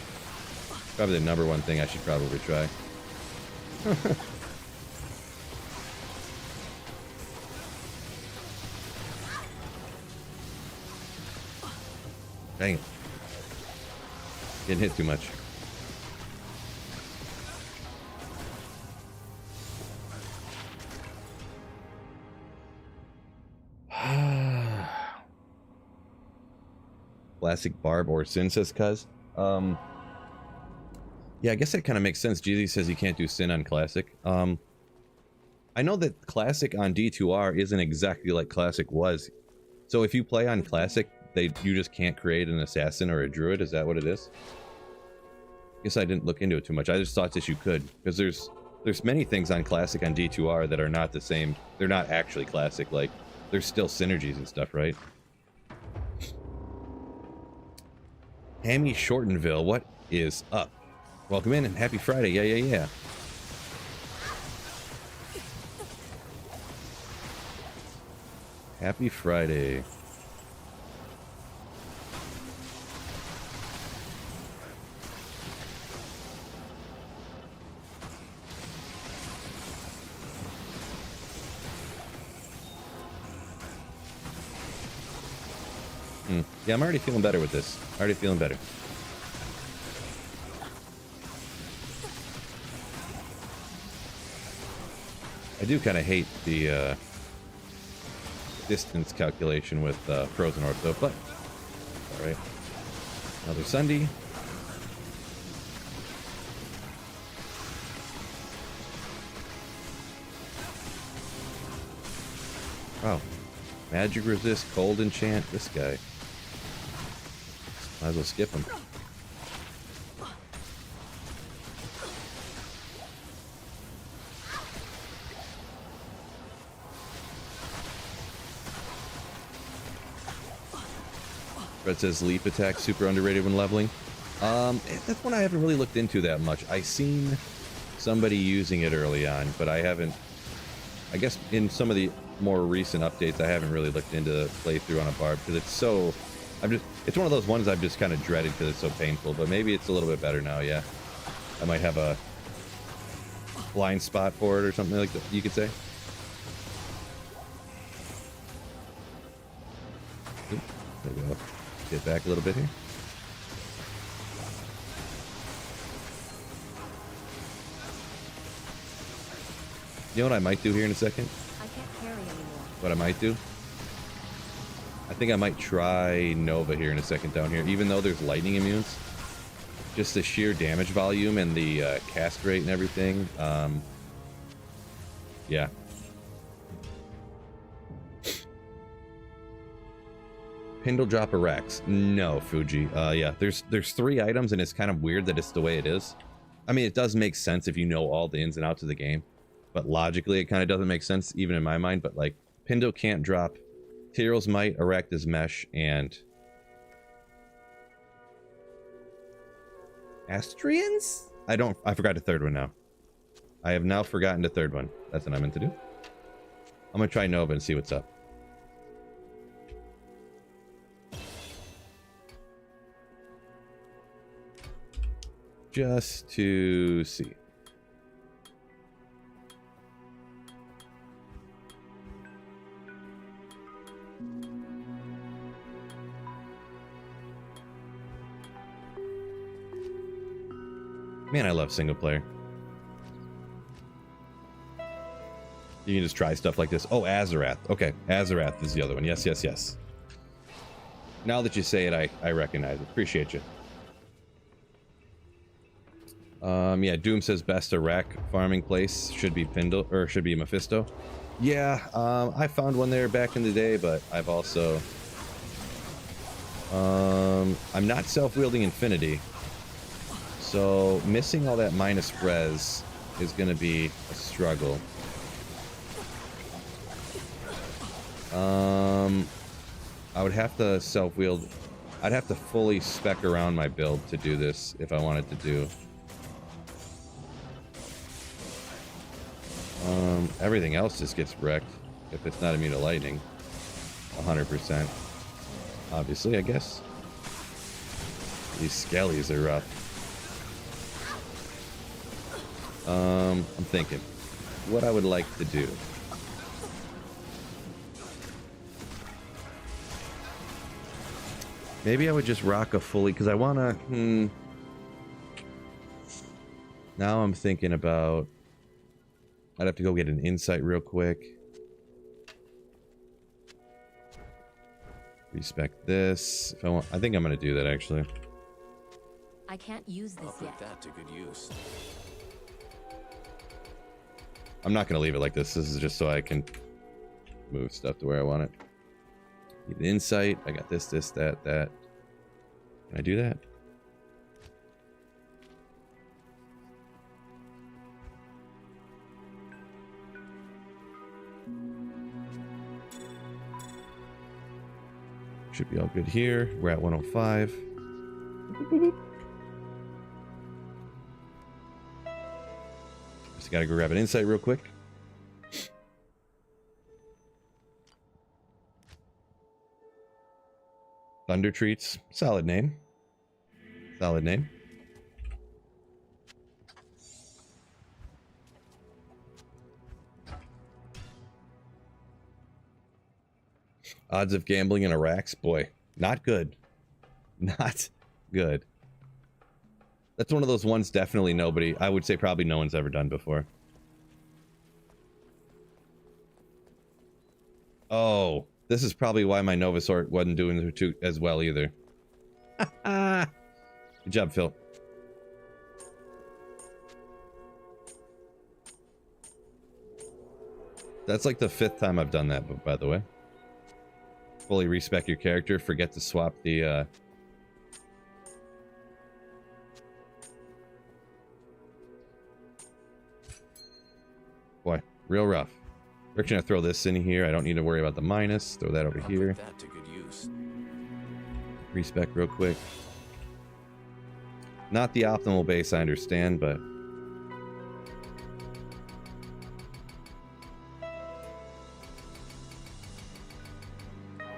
Probably the #1 thing I should probably try. Dang it. Getting hit too much. Classic Barb or Sin, says Cuz. Yeah, I guess that kind of makes sense. Jeezy says you can't do Sin on Classic. I know that Classic on D2R isn't exactly like Classic was. So if you play on Classic, you just can't create an Assassin or a Druid? Is that what it is? I guess I didn't look into it too much. I just thought that you could. Because there's many things on Classic on D2R that are not the same. They're not actually Classic. Like, there's still synergies and stuff, right? Hammy Shortenville, what is up? Welcome in and happy Friday. Yeah. Happy Friday. Yeah, I'm already feeling better with this. Already feeling better. I do kind of hate the distance calculation with Frozen Orb, though, but alright. Another Sunday. Wow. Magic resist, cold enchant, this guy. Might as well skip him. Fred says leap attack super underrated when leveling. That's one I haven't really looked into that much. I seen somebody using it early on, but I haven't. I guess in some of the more recent updates, I haven't really looked into the playthrough on a barb because it's so. It's one of those ones I've just kind of dreaded because it's so painful. But maybe it's a little bit better now. Yeah, I might have a blind spot for it or something like that. You could say. Oop, there we go. Get back a little bit here. You know what I might do here in a second? I can't carry anymore. What I might do? I think I might try Nova here in a second down here, even though there's lightning immunes. Just the sheer damage volume and the cast rate and everything. Yeah. Pindle drop a Rex. No, Fuji. Yeah, there's 3 items, and it's kind of weird that it's the way it is. I mean, it does make sense if you know all the ins and outs of the game, but logically, it kind of doesn't make sense, even in my mind. But like, Pindle can't drop Tyrell's Might, Erecta's Mesh, and Astrians? I forgot the third one now. I have now forgotten the third one. That's what I meant to do. I'm gonna try Nova and see what's up. Just to see. Man, I love single player. You can just try stuff like this. Oh, Azarath. Okay, Azarath is the other one. Yes, yes, yes. Now that you say it, I recognize it. Appreciate you. Yeah, Doom says best Iraq farming place should be Pindle, or should be Mephisto. Yeah, I found one there back in the day, but I've also I'm not self-wielding Infinity, so missing all that minus res is gonna be a struggle. I would have to self-wield. I'd have to fully spec around my build to do this if I wanted to do. Everything else just gets wrecked if it's not immune to lightning. 100%. Obviously, I guess. These skellies are rough. I'm thinking what I would like to do. Maybe I would just rock a fully, because I want to... Now I'm thinking about... I'd have to go get an insight real quick. Respect this. If I want, I think I'm going to do that, actually. I can't use this I'll yet. put that to good use. I'm not going to leave it like this. This is just so I can move stuff to where I want it. Need an insight. I got this, that. Can I do that? Should be all good here. We're at 105. Just gotta go grab an insight real quick. Thunder Treats. Solid name. Solid name. Odds of gambling in Iraq's, boy, not good. Not good. That's one of those ones definitely nobody, I would say probably no one's ever done before. Oh, this is probably why my Novasort wasn't doing too as well either. Good job, Phil. That's like the 5th time I've done that, by the way. Fully respec your character, forget to swap the boy, real rough. We're gonna throw this in here. I don't need to worry about the minus. Throw that over here. Put that to good use. Respec real quick. Not the optimal base, I understand, but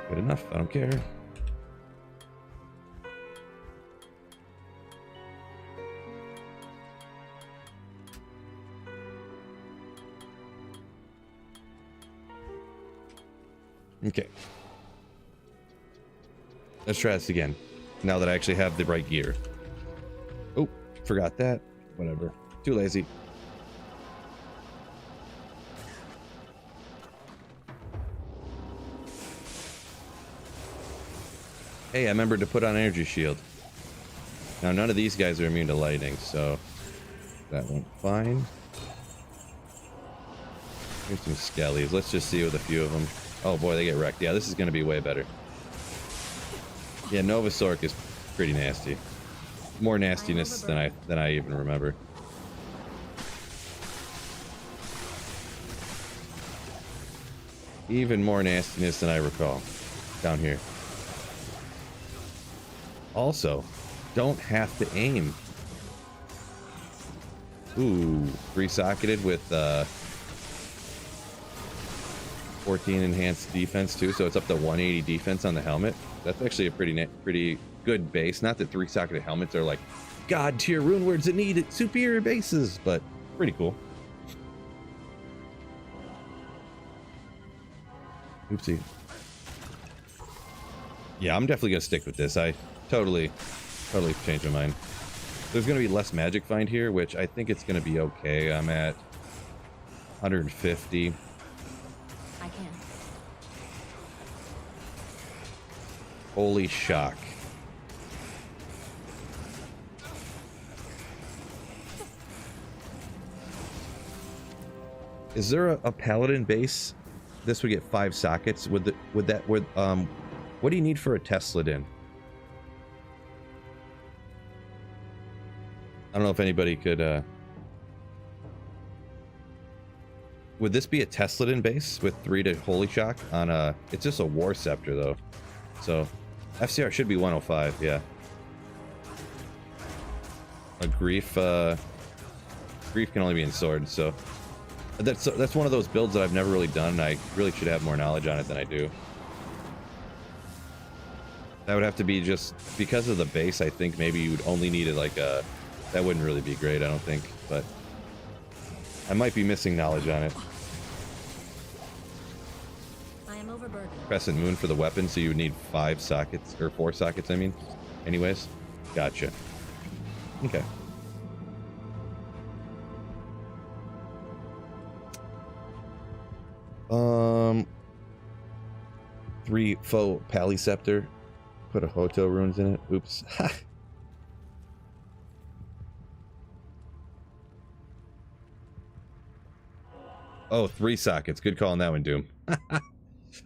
good enough. I don't care. Okay. Let's try this again. Now that I actually have the right gear. Oh, forgot that. Whatever. Too lazy. Hey, I remembered to put on energy shield. Now, none of these guys are immune to lightning, so that went fine. Here's some skellies. Let's just see with a few of them. Oh boy, they get wrecked. Yeah, this is going to be way better. Yeah, Novasork is pretty nasty. More nastiness than I even remember. Even more nastiness than I recall. Down here. Also, don't have to aim. Ooh, 3-socketed with 14 enhanced defense too, so it's up to 180 defense on the helmet. That's actually a pretty good base. Not that 3-socketed helmets are like god tier rune words that need superior bases, but pretty cool. Oopsie. Yeah, I'm definitely gonna stick with this. I totally changed my mind. There's gonna be less magic find here, which I think it's gonna be okay. I'm at 150. I can. Holy shock. Is there a paladin base? This would get 5 sockets. What do you need for a Tesladin? I don't know if anybody could would this be a Tesladin base with 3 to Holy Shock on a... It's just a War Scepter though. So FCR should be 105, yeah. A Grief Grief can only be in Sword, so that's one of those builds that I've never really done, and I really should have more knowledge on it than I do. That would have to be just because of the base. I think maybe you would only need it like a... That wouldn't really be great, I don't think, but I might be missing knowledge on it. I am overburdened. Crescent Moon for the weapon, so you would need 5 sockets, or 4 sockets, I mean. Anyways, gotcha. Okay. Um, 3 faux Paliceptor. Put a Hoto runes in it. Oops. Oh, 3 sockets. Good call on that one, Doom.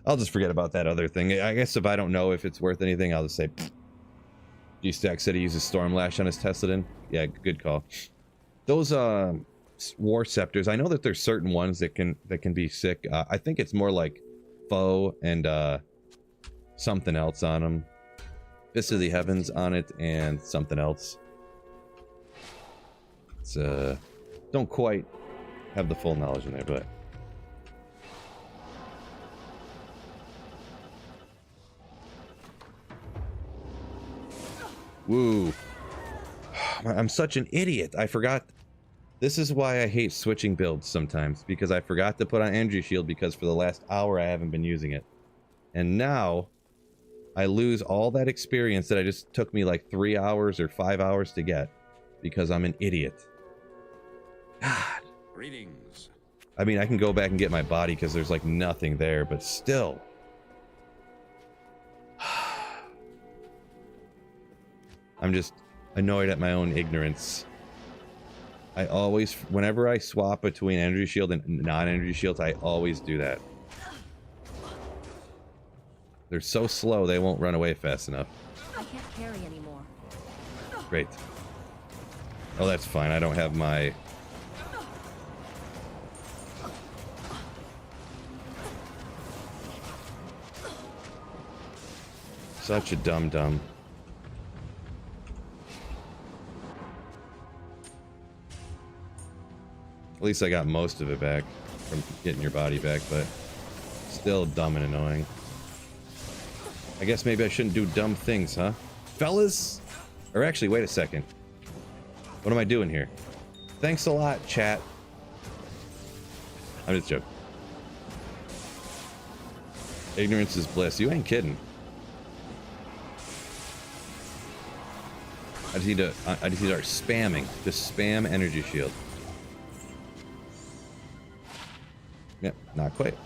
I'll just forget about that other thing. I guess if I don't know if it's worth anything, I'll just say... G-Stack said he uses Stormlash on his Tesladin. Yeah, good call. Those War Scepters, I know that there's certain ones that can be sick. I think it's more like Foe and something else on them. Fist of the Heavens on it and something else. It's don't quite have the full knowledge in there, but woo. I'm such an idiot. I forgot. This is why I hate switching builds sometimes, because I forgot to put on Energy Shield because for the last hour I haven't been using it. And now I lose all that experience that I just took me like 3 hours or 5 hours to get because I'm an idiot. God. Greetings. I mean, I can go back and get my body because there's like nothing there, but still. I'm just annoyed at my own ignorance. I always, whenever I swap between Energy Shield and non-Energy Shields, I always do that. They're so slow, they won't run away fast enough. I can't carry anymore. Great. Oh, that's fine. I don't have my... Such a dum-dum. At least I got most of it back from getting your body back, but still dumb and annoying. I guess maybe I shouldn't do dumb things, huh? Fellas? Or actually, wait a second. What am I doing here? Thanks a lot, chat. I'm just joking. Ignorance is bliss. You ain't kidding. I just need to start spamming. Just spam Energy Shield. Yep, not quite.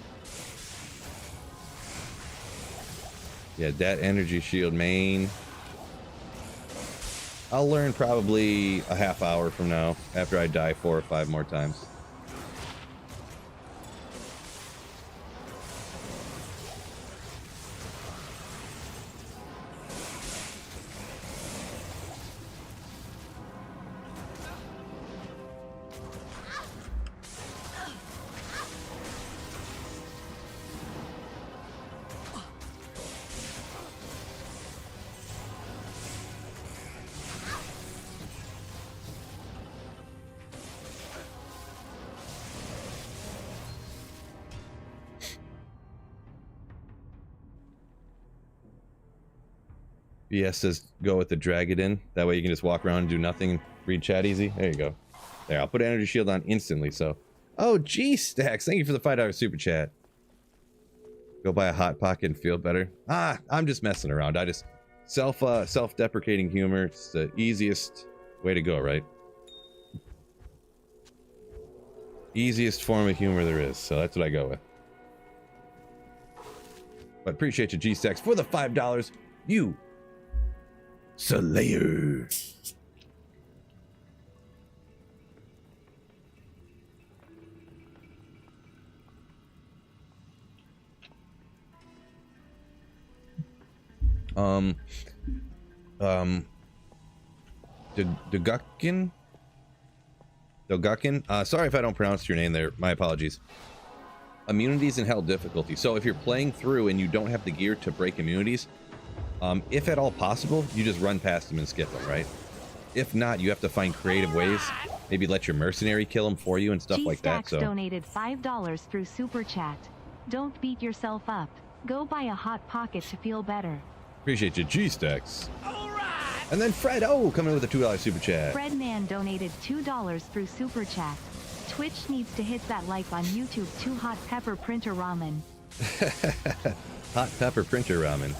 Yeah, that energy shield main. I'll learn probably a half hour from now after I die 4 or 5 more times. BS says go with the Dragadin. That way you can just walk around and do nothing and read chat easy. There you go. There, I'll put energy shield on instantly, so. Oh, G-Stacks, thank you for the $5 super chat. Go buy a Hot Pocket and feel better. Ah, I'm just messing around. I just self-deprecating humor. It's the easiest way to go, right? Easiest form of humor there is, so that's what I go with. But appreciate you, G-Stacks, for the $5. You Slayer. Dogukin? Sorry if I don't pronounce your name there. My apologies. Immunities and hell difficulty. So if you're playing through and you don't have the gear to break immunities, if at all possible, you just run past them and skip them, right? If not, you have to find creative ways. Maybe let your mercenary kill them for you and stuff like that. So donated $5 through Super Chat. Don't beat yourself up. Go buy a Hot Pocket to feel better. Appreciate you, G-Stacks. And then Fred, oh, coming in with a $2 super chat. Fredman donated $2 through Super Chat. Twitch needs to hit that like on YouTube to Hot Pepper Printer Ramen. Hot Pepper Printer Ramen.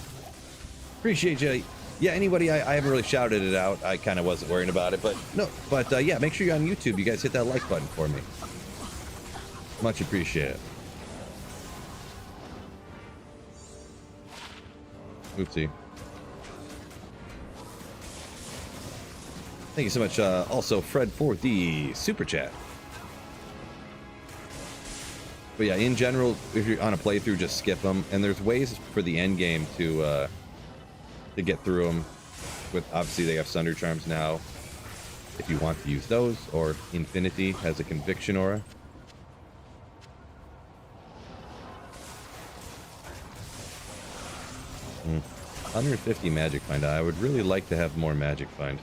Appreciate you. Yeah, anybody, I haven't really shouted it out. I kind of wasn't worrying about it, but no. But yeah, make sure you're on YouTube. You guys hit that like button for me. Much appreciated. Oopsie. Thank you so much, also, Fred, for the super chat. But yeah, in general, if you're on a playthrough, just skip them. And there's ways for the end game to get through them. With obviously they have Sunder Charms now, if you want to use those, or Infinity has a Conviction Aura. Hmm. 150 Magic Find. I would really like to have more Magic Find.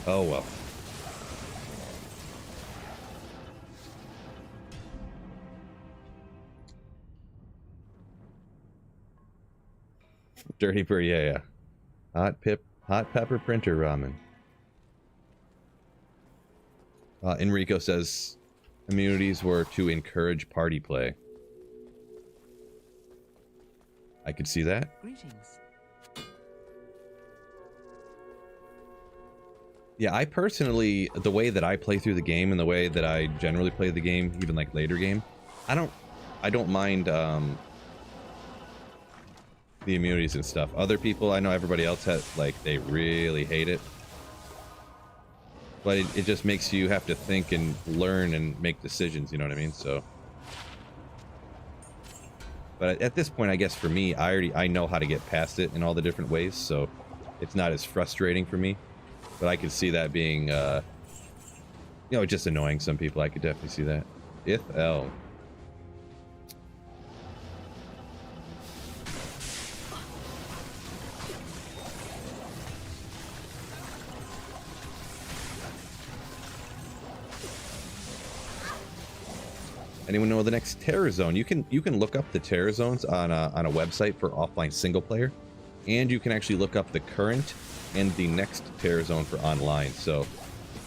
Oh well. Dirty Bird, yeah. Hot Pepper Printer Ramen. Enrico says immunities were to encourage party play. I could see that. Greetings. Yeah, I personally, the way that I play through the game and the way that I generally play the game, even like later game, I don't mind the immunities and stuff. Other people, I know everybody else has, like, they really hate it. But it just makes you have to think and learn and make decisions, you know what I mean? So, but at this point, I guess for me, I know how to get past it in all the different ways, so it's not as frustrating for me. But I could see that being, you know, just annoying some people. I could definitely see that. If L. Anyone know the next terror zone? You can look up the terror zones on a website for offline single player, and you can actually look up the current and the next terror zone for online. So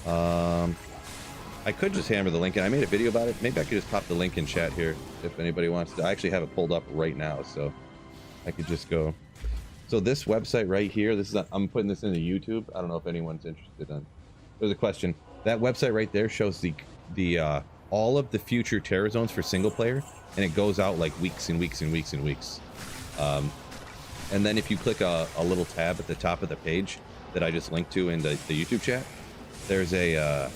I could just hammer the link, and I made a video about it. Maybe I could just pop the link in chat here if anybody wants to. I actually have it pulled up right now, so I could just go. So this website right here, this is I'm putting this into YouTube. I don't know if anyone's interested in. There's a question. That website right there shows the all of the future terror zones for single player, and it goes out like weeks and weeks and weeks and weeks. And then if you click a little tab at the top of the page that I just linked to in the YouTube chat, there's a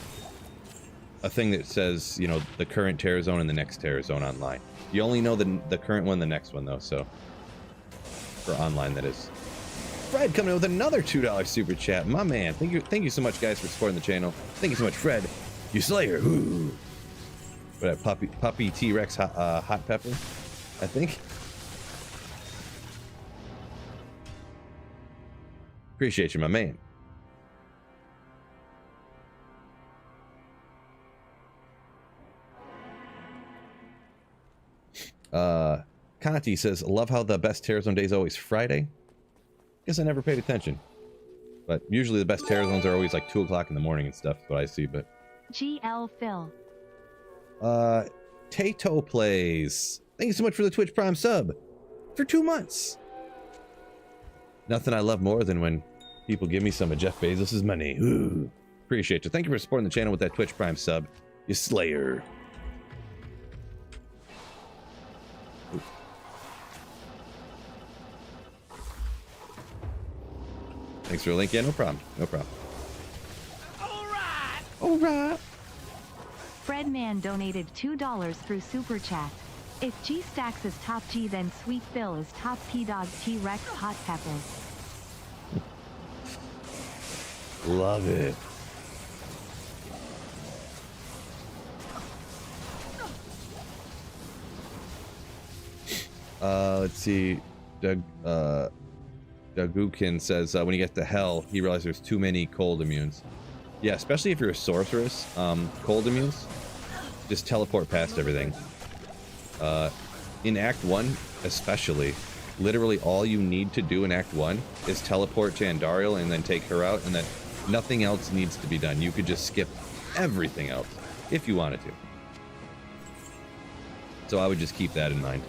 thing that says, you know, the current Terror Zone and the next Terror Zone online. You only know the current one, the next one, though, so... For online, that is. Fred coming in with another $2 super chat. My man. Thank you so much, guys, for supporting the channel. Thank you so much, Fred. You slayer. Ooh. What, Puppy T-Rex hot pepper, I think. Appreciate you, my man. Conti says, love how the best Terror Zone day is always Friday. Guess I never paid attention. But usually the best Terror Zones are always like 2 o'clock in the morning and stuff, what I see, but... GL Phil. Tato Plays. Thank you so much for the Twitch Prime sub. For 2 months. Nothing I love more than when people give me some of Jeff Bezos' money. Ooh. Appreciate you. Thank you for supporting the channel with that Twitch Prime sub. You slayer. Ooh. Thanks for the link. Yeah, no problem. No problem. All right. Fredman donated $2 through Super Chat. If G Stacks is top G, then Sweet Phil is top P Dog T-Rex Hot Pepper. Love it. Let's see. Dagukin says when you get to hell, he realizes there's too many cold immunes. Yeah, especially if you're a sorceress. Cold immunes just teleport past everything. In Act 1, especially, literally all you need to do in Act 1 is teleport to Andariel and then take her out, and then nothing else needs to be done. You could just skip everything else if you wanted to. So I would just keep that in mind.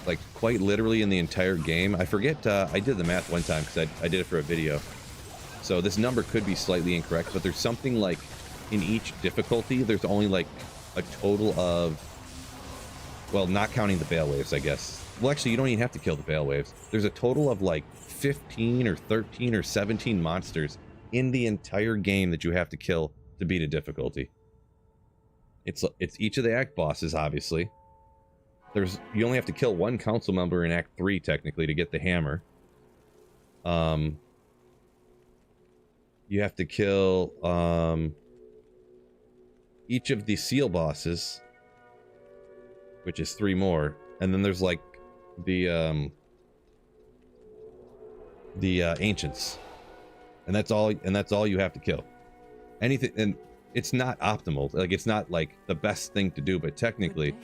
Like, quite literally in the entire game. I forget, I did the math one time because I did it for a video. So this number could be slightly incorrect, but there's something like, in each difficulty, there's only like a total of, well, not counting the Bale Waves, I guess. Well, actually, you don't even have to kill the Bale Waves. There's a total of like 15 or 13 or 17 monsters in the entire game that you have to kill to beat a difficulty. It's each of the act bosses, obviously. You only have to kill one council member in Act 3, technically, to get the hammer. You have to kill each of the seal bosses, which is 3 more, and then there's like the ancients, and that's all you have to kill. Anything, and it's not optimal. Like, it's not like the best thing to do, but technically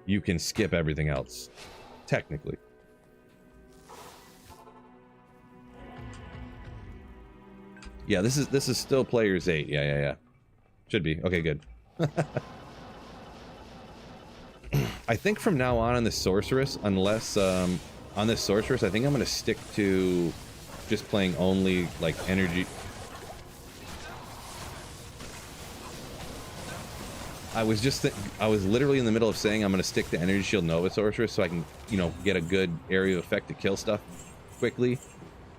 you can skip everything else. Technically. Yeah, this is still players 8. Yeah. Should be. Okay, good. I think from now on this sorceress, unless on this sorceress, I think I'm going to stick to just playing only like energy. I was literally in the middle of saying I'm going to stick to Energy Shield Nova Sorceress so I can, you know, get a good area of effect to kill stuff quickly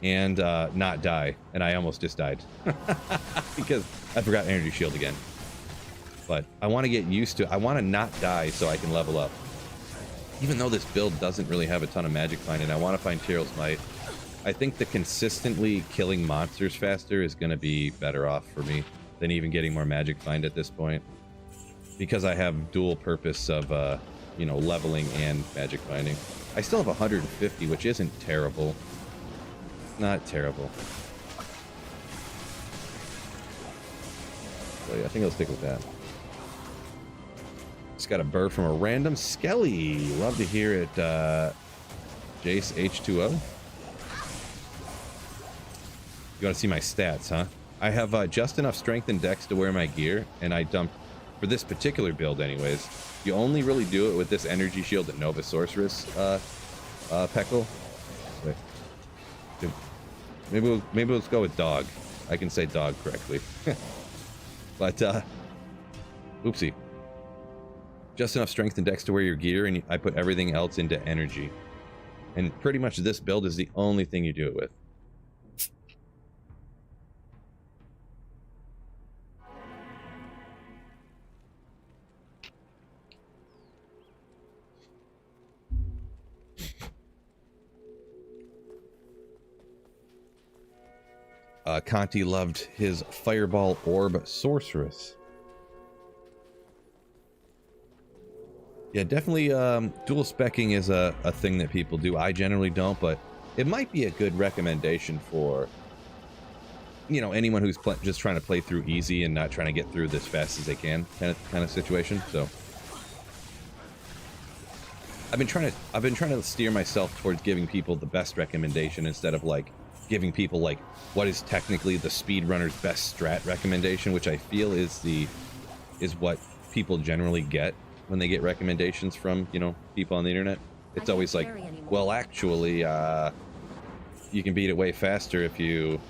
and not die. And I almost just died because I forgot Energy Shield again. But I want to get used to it. I want to not die so I can level up. Even though this build doesn't really have a ton of magic find, and I want to find Tyrell's Might, I think the consistently killing monsters faster is going to be better off for me than even getting more magic find at this point. Because I have dual purpose of, you know, leveling and magic finding. I still have 150, which isn't terrible. Not terrible. So yeah, I think I'll stick with that. Just got a burr from a random Skelly. Love to hear it, Jace H2O. You want to see my stats, huh? I have just enough strength and dex to wear my gear, and I dumped, for this particular build anyways, you only really do it with this Energy Shield and Nova Sorceress Peckle. Wait. Maybe let's go with dog. I can say dog correctly. But, oopsie. just enough strength and dex to wear your gear, and I put everything else into energy. And pretty much this build is the only thing you do it with. Conti loved his Fireball Orb Sorceress. Yeah, definitely dual specking is a thing that people do. I generally don't, but it might be a good recommendation for, you know, anyone who's just trying to play through easy and not trying to get through this fast as they can kind of situation. So I've been trying to steer myself towards giving people the best recommendation instead of like giving people like what is technically the speedrunner's best strat recommendation, which I feel is what people generally get when they get recommendations from, you know, people on the internet. It's always like, well, actually, you can beat it way faster if you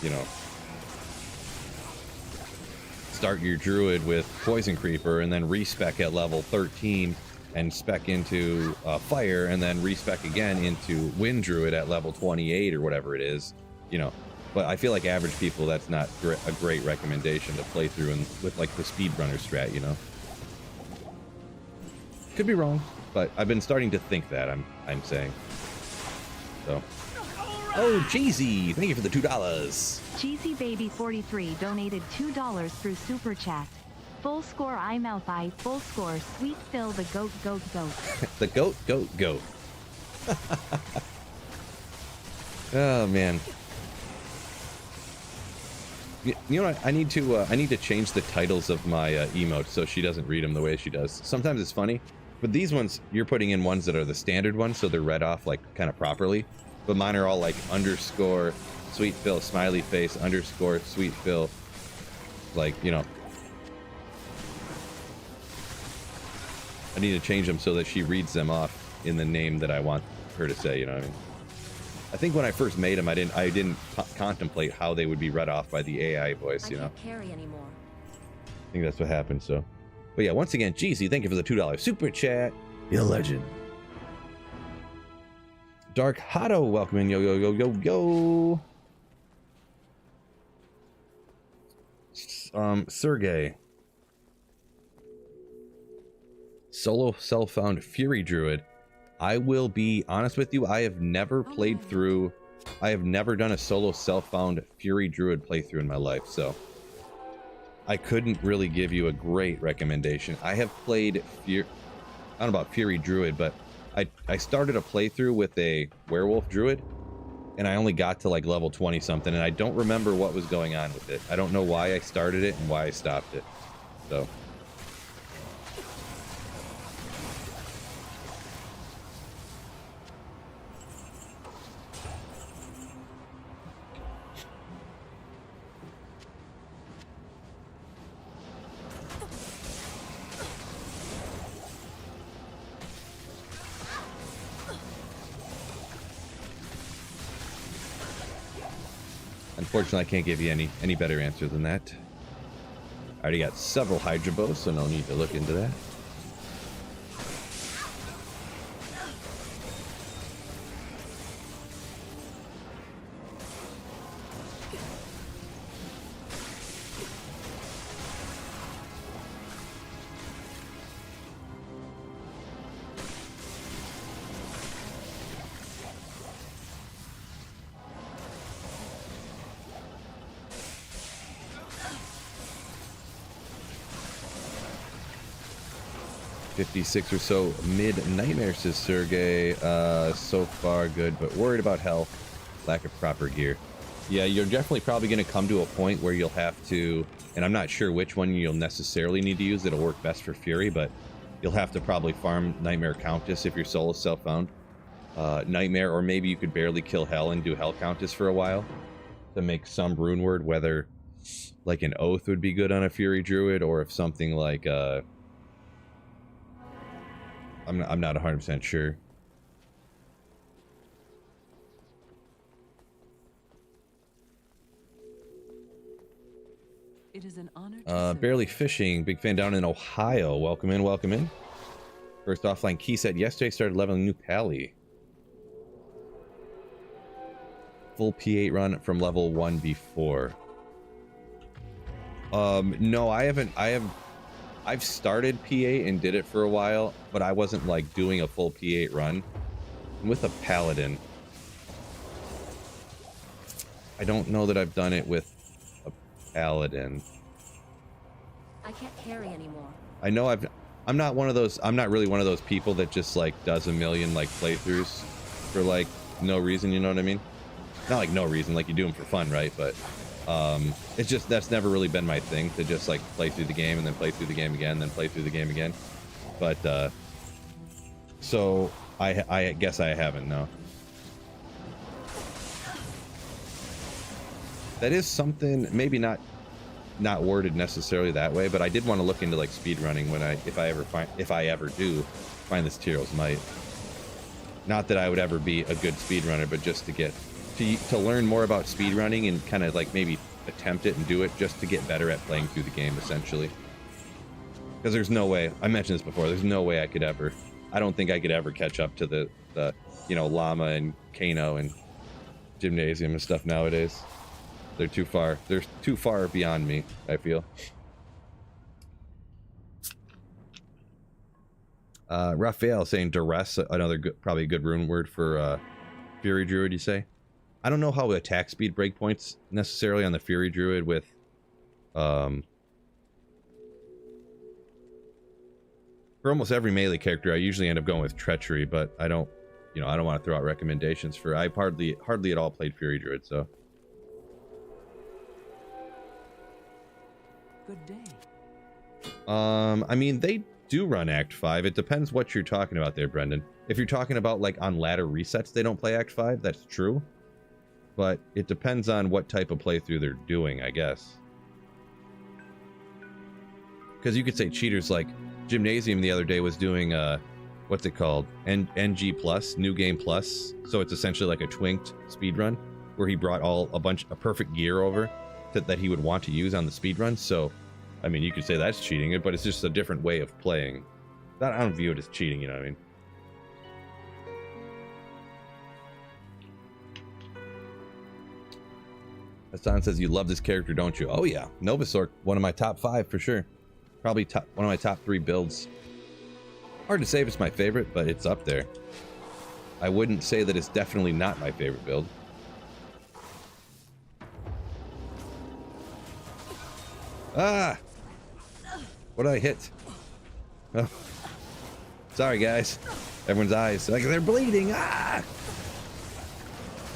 know, start your druid with Poison Creeper and then respec at level 13 and spec into fire and then respec again into Wind Druid at level 28 or whatever it is, you know. But I feel like average people, that's not a great recommendation to play through and with like the speedrunner strat, you know. Could be wrong, but I've been starting to think that, I'm saying. So. Oh, Jeezy, thank you for the $2. Jeezy Baby 43 donated $2 through Super Chat. Full score I mouth I, full score Sweet Phil the goat. The goat. Oh man. You know what? I need to change the titles of my emotes so she doesn't read them the way she does. Sometimes it's funny, but these ones you're putting in ones that are the standard ones, so they're read off like kind of properly. But mine are all like underscore Sweet Phil smiley face underscore Sweet Phil, like, you know. I need to change them so that she reads them off in the name that I want her to say, you know what I mean? I think when I first made them, I didn't contemplate how they would be read off by the AI voice, you know? I can't carry anymore. I think that's what happened, so. But yeah, once again, Jeezy, thank you for the $2 super chat. You're a legend. Dark Hotto, welcome in. Yo. Sergey. Solo self-found Fury Druid. I will be honest with you, I have never played through, I have never done a solo self-found Fury Druid playthrough in my life, so I couldn't really give you a great recommendation. I have played I don't know about Fury Druid, but I started a playthrough with a Werewolf Druid, and I only got to like level 20 something, and I don't remember what was going on with it. I don't know why I started it and why I stopped it, so. Unfortunately, I can't give you any better answer than that. I already got several Hydra bows, so no need to look into that. .56 or so mid-nightmare, says Sergey. So far good, but worried about health, lack of proper gear. Yeah, you're definitely probably going to come to a point where you'll have to, and I'm not sure which one you'll necessarily need to use that'll work best for Fury, but you'll have to probably farm Nightmare Countess if your soul is self-found. Nightmare, or maybe you could barely kill Hell and do Hell Countess for a while to make some rune word, whether like an Oath would be good on a Fury Druid, or if something like I'm not 100% sure. It is an honor to Barely Fishing, big fan down in Ohio. Welcome in, welcome in. First offline key set yesterday. Started leveling new pally. Full P8 run from level 1 before. No, I haven't. I've started P8 and did it for a while, but I wasn't like doing a full P8 run. With a paladin, I don't know that I've done it with a paladin. I can't carry anymore. I know I'm not one of those. I'm not really one of those people that just like does a million like playthroughs for like no reason. You know what I mean? Not like no reason, like you do them for fun, right? But it's just that's never really been my thing to just like play through the game and then play through the game again, then play through the game again. But so I guess I haven't. No. That is something maybe not worded necessarily that way, but I did want to look into like speed running when if I ever do find this Tyrael's Might. Not that I would ever be a good speed runner, but just to get to learn more about speed running and kind of like maybe attempt it and do it just to get better at playing through the game essentially. Because there's no way, I mentioned this before, there's no way I don't think I could ever catch up to the you know, Llama and Kano and Gymnasium and stuff nowadays. They're too far beyond me, I feel. Raphael saying duress, another good, probably a good rune word for Fury Druid, you say? I don't know how attack speed breakpoints necessarily on the Fury Druid with for almost every melee character I usually end up going with treachery, but I don't want to throw out recommendations for I've hardly at all played Fury Druid, so Good day. I mean, they do run Act 5. It depends what you're talking about there, Brendan. If you're talking about like on ladder resets, they don't play Act 5. That's true. But it depends on what type of playthrough they're doing, I guess. Because you could say cheaters like Gymnasium the other day was doing, what's it called? NG Plus, New Game Plus. So it's essentially like a twinked speedrun where he brought a perfect gear over that he would want to use on the speedrun. So, I mean, you could say that's cheating it, but it's just a different way of playing. I don't view it as cheating, you know what I mean? Hassan says, you love this character, don't you? Oh yeah, Novasork, one of my top 5 for sure. Probably one of my top 3 builds. Hard to say if it's my favorite, but it's up there. I wouldn't say that it's definitely not my favorite build. Ah! What did I hit? Oh. Sorry, guys. Everyone's eyes. Like, they're bleeding. Ah!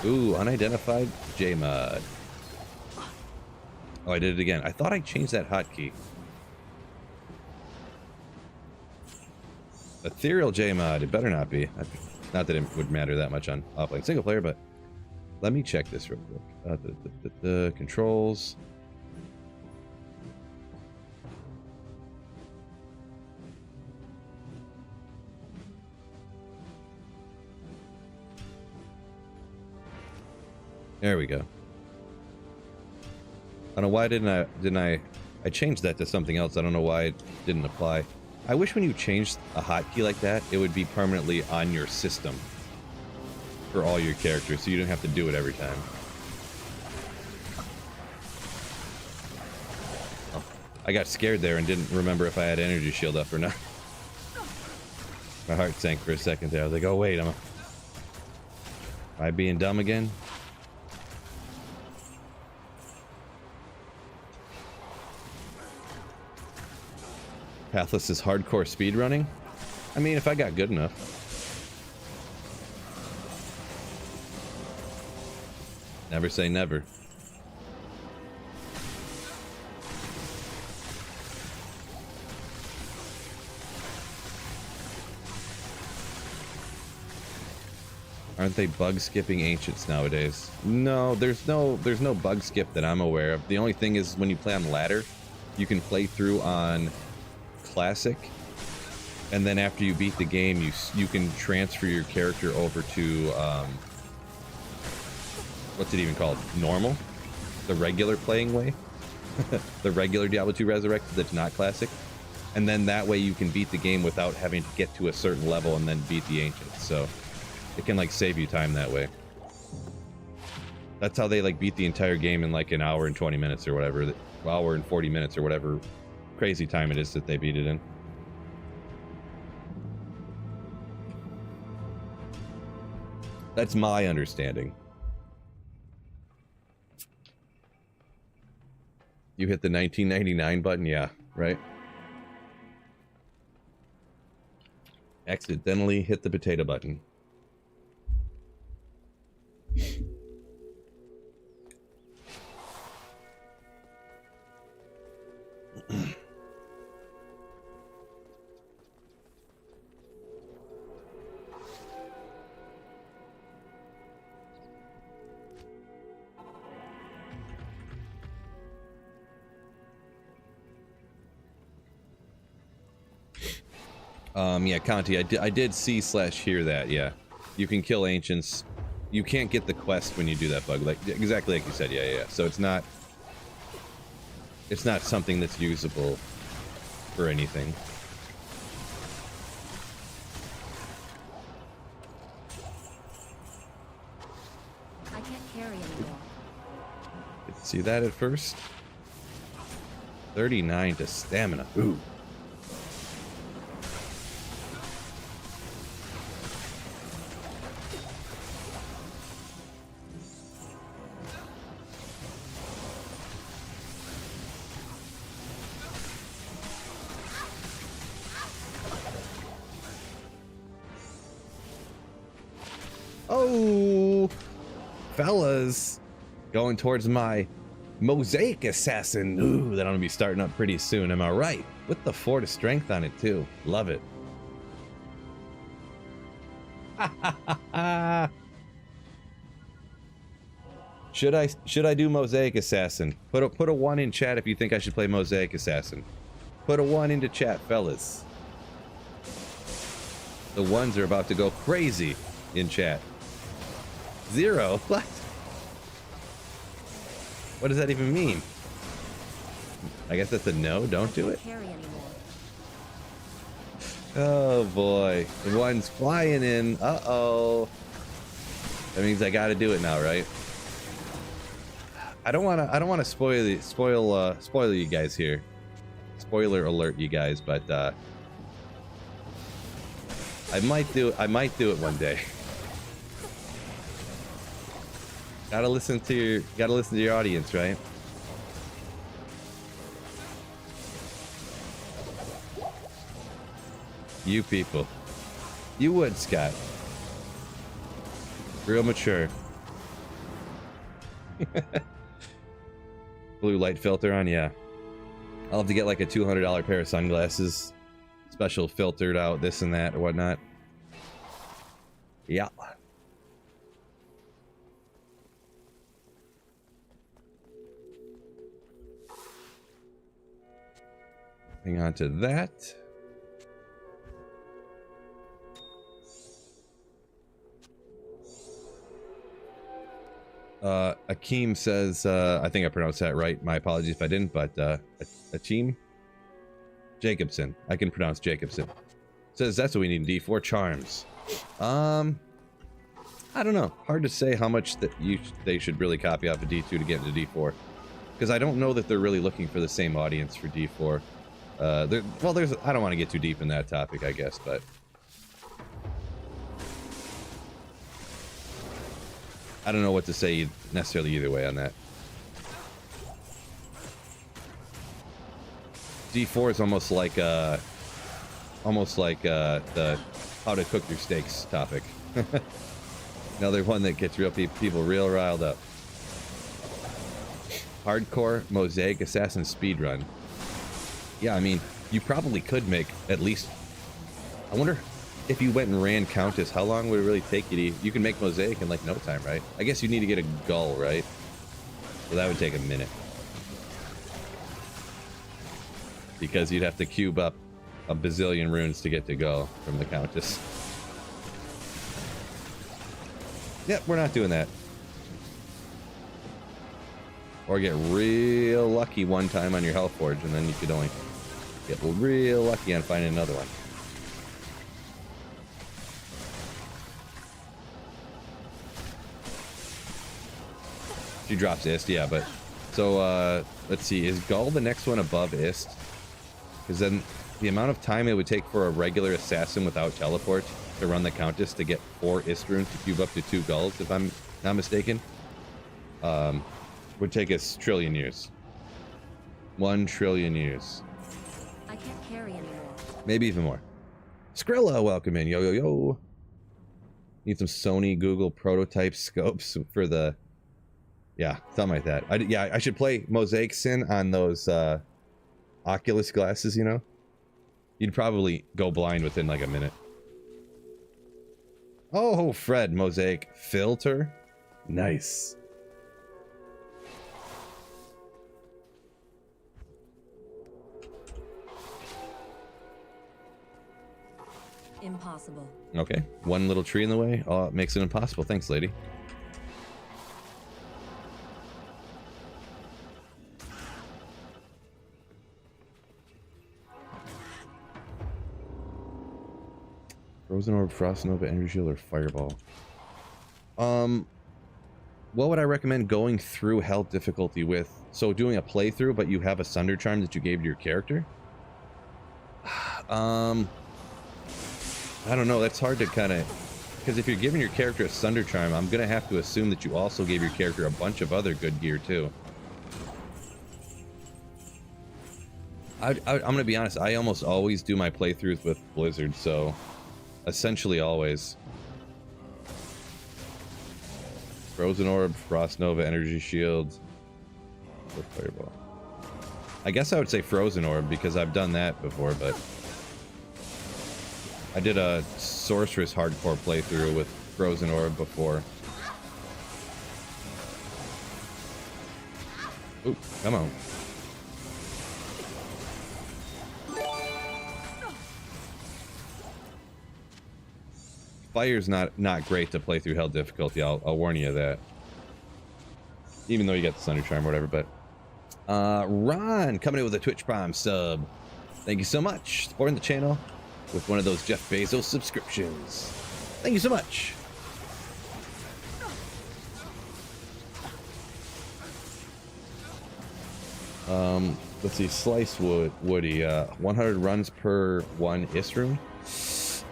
Ooh, unidentified J-Mod. Oh, I did it again. I thought I changed that hotkey. Ethereal J-Mod. It better not be. Not that it would matter that much on offline single player, but let me check this real quick. The controls. There we go. I don't know why didn't I changed that to something else. I don't know why it didn't apply. I wish when you changed a hotkey like that, it would be permanently on your system for all your characters, so you don't have to do it every time. Oh, I got scared there and didn't remember if I had energy shield up or not. My heart sank for a second there. I was like, oh wait, am I being dumb again? Pathless is hardcore speedrunning? I mean, if I got good enough. Never say never. Aren't they bug skipping ancients nowadays? No, there's no bug skip that I'm aware of. The only thing is when you play on ladder, you can play through on classic, and then after you beat the game, you can transfer your character over to what's it even called? Normal, the regular playing way, the regular Diablo 2 Resurrected that's not classic. And then that way you can beat the game without having to get to a certain level and then beat the ancients. So it can like save you time that way. That's how they like beat the entire game in like an hour and 20 minutes or whatever. Hour and 40 minutes or whatever crazy time it is that they beat it in. That's my understanding. You hit the 1999 button? Yeah, right? Accidentally hit the potato button. Yeah, Conti, I did see/hear that, yeah. You can kill ancients. You can't get the quest when you do that bug, like exactly like you said, yeah. So it's not something that's usable for anything. I can't carry anymore. See that at first? 39 to stamina. Ooh. Oh, fellas, going towards my mosaic assassin. Ooh, that I'm gonna be starting up pretty soon. Am I right? With the 4 to strength on it too. Love it. Should I do mosaic assassin? Put a 1 in chat if you think I should play mosaic assassin. Put a 1 into chat, fellas. The ones are about to go crazy in chat. 0? What? What does that even mean? I guess that's a no, don't do it. Carry anymore. Oh boy. The one's flying in. Uh-oh. That means I gotta do it now, right? I don't wanna spoil you guys here. Spoiler alert, you guys, but I might do it one day. Gotta listen to your audience, right? You people. You would, Scott. Real mature. Blue light filter on, yeah. I'll have to get like a $200 pair of sunglasses. Special filtered out this and that or whatnot. Yeah. Hang on to that. Akeem says, I think I pronounced that right. My apologies if I didn't, but Akeem Jacobson. I can pronounce Jacobson. Says that's what we need in D4 charms. I don't know. Hard to say how much that they should really copy off of D2 to get into D4, because I don't know that they're really looking for the same audience for D4. I don't want to get too deep in that topic, I guess, but I don't know what to say necessarily either way on that. D4 is almost like the how to cook your steaks topic. Another one that gets people real riled up. Hardcore Mosaic Assassin speedrun. Yeah, I mean, you probably could make at least... I wonder if you went and ran Countess, how long would it really take you to... You can make Mosaic in, like, no time, right? I guess you need to get a gull, right? So that would take a minute. Because you'd have to cube up a bazillion runes to get to go from the Countess. Yep, we're not doing that. Or get real lucky one time on your Health Forge, and then you could only Get real lucky on finding another one. She drops Ist, yeah, but... So, let's see. Is Gull the next one above Ist? Because then the amount of time it would take for a regular assassin without teleport to run the Countess to get 4 Ist runes to cube up to 2 Gulls, if I'm not mistaken, would take us trillion years. 1 trillion years. I can't carry anymore. Maybe even more. Skrilla, welcome in. Yo, yo, yo. Need some Sony Google prototype scopes for the... Yeah, something like that. I should play Mosaic Sin on those Oculus glasses, you know? You'd probably go blind within like a minute. Oh, Fred, Mosaic filter. Nice. Impossible. Okay, one little tree in the way. Oh, it makes it impossible. Thanks, lady. Frozen Orb, Frost Nova, Energy Shield, or Fireball? What would I recommend going through Hell difficulty with? So doing a playthrough, but you have a Sunder Charm that you gave to your character? I don't know. That's hard to kind of... Because if you're giving your character a Sunder Charm, I'm going to have to assume that you also gave your character a bunch of other good gear, too. I'm going to be honest. I almost always do my playthroughs with Blizzard, so... Essentially always. Frozen Orb, Frost Nova, Energy Shield, or Fireball. I guess I would say Frozen Orb because I've done that before, but I did a Sorceress hardcore playthrough with Frozen Orb before. Ooh, come on. Fire's not great to play through Hell difficulty. I'll warn you of that. Even though you got the Sunder Charm or whatever, but Ron coming in with a Twitch Prime sub. Thank you so much. Supporting the channel with one of those Jeff Bezos subscriptions. Thank you so much. Let's see. Slice Woody. 100 runs per 1 Ist rune.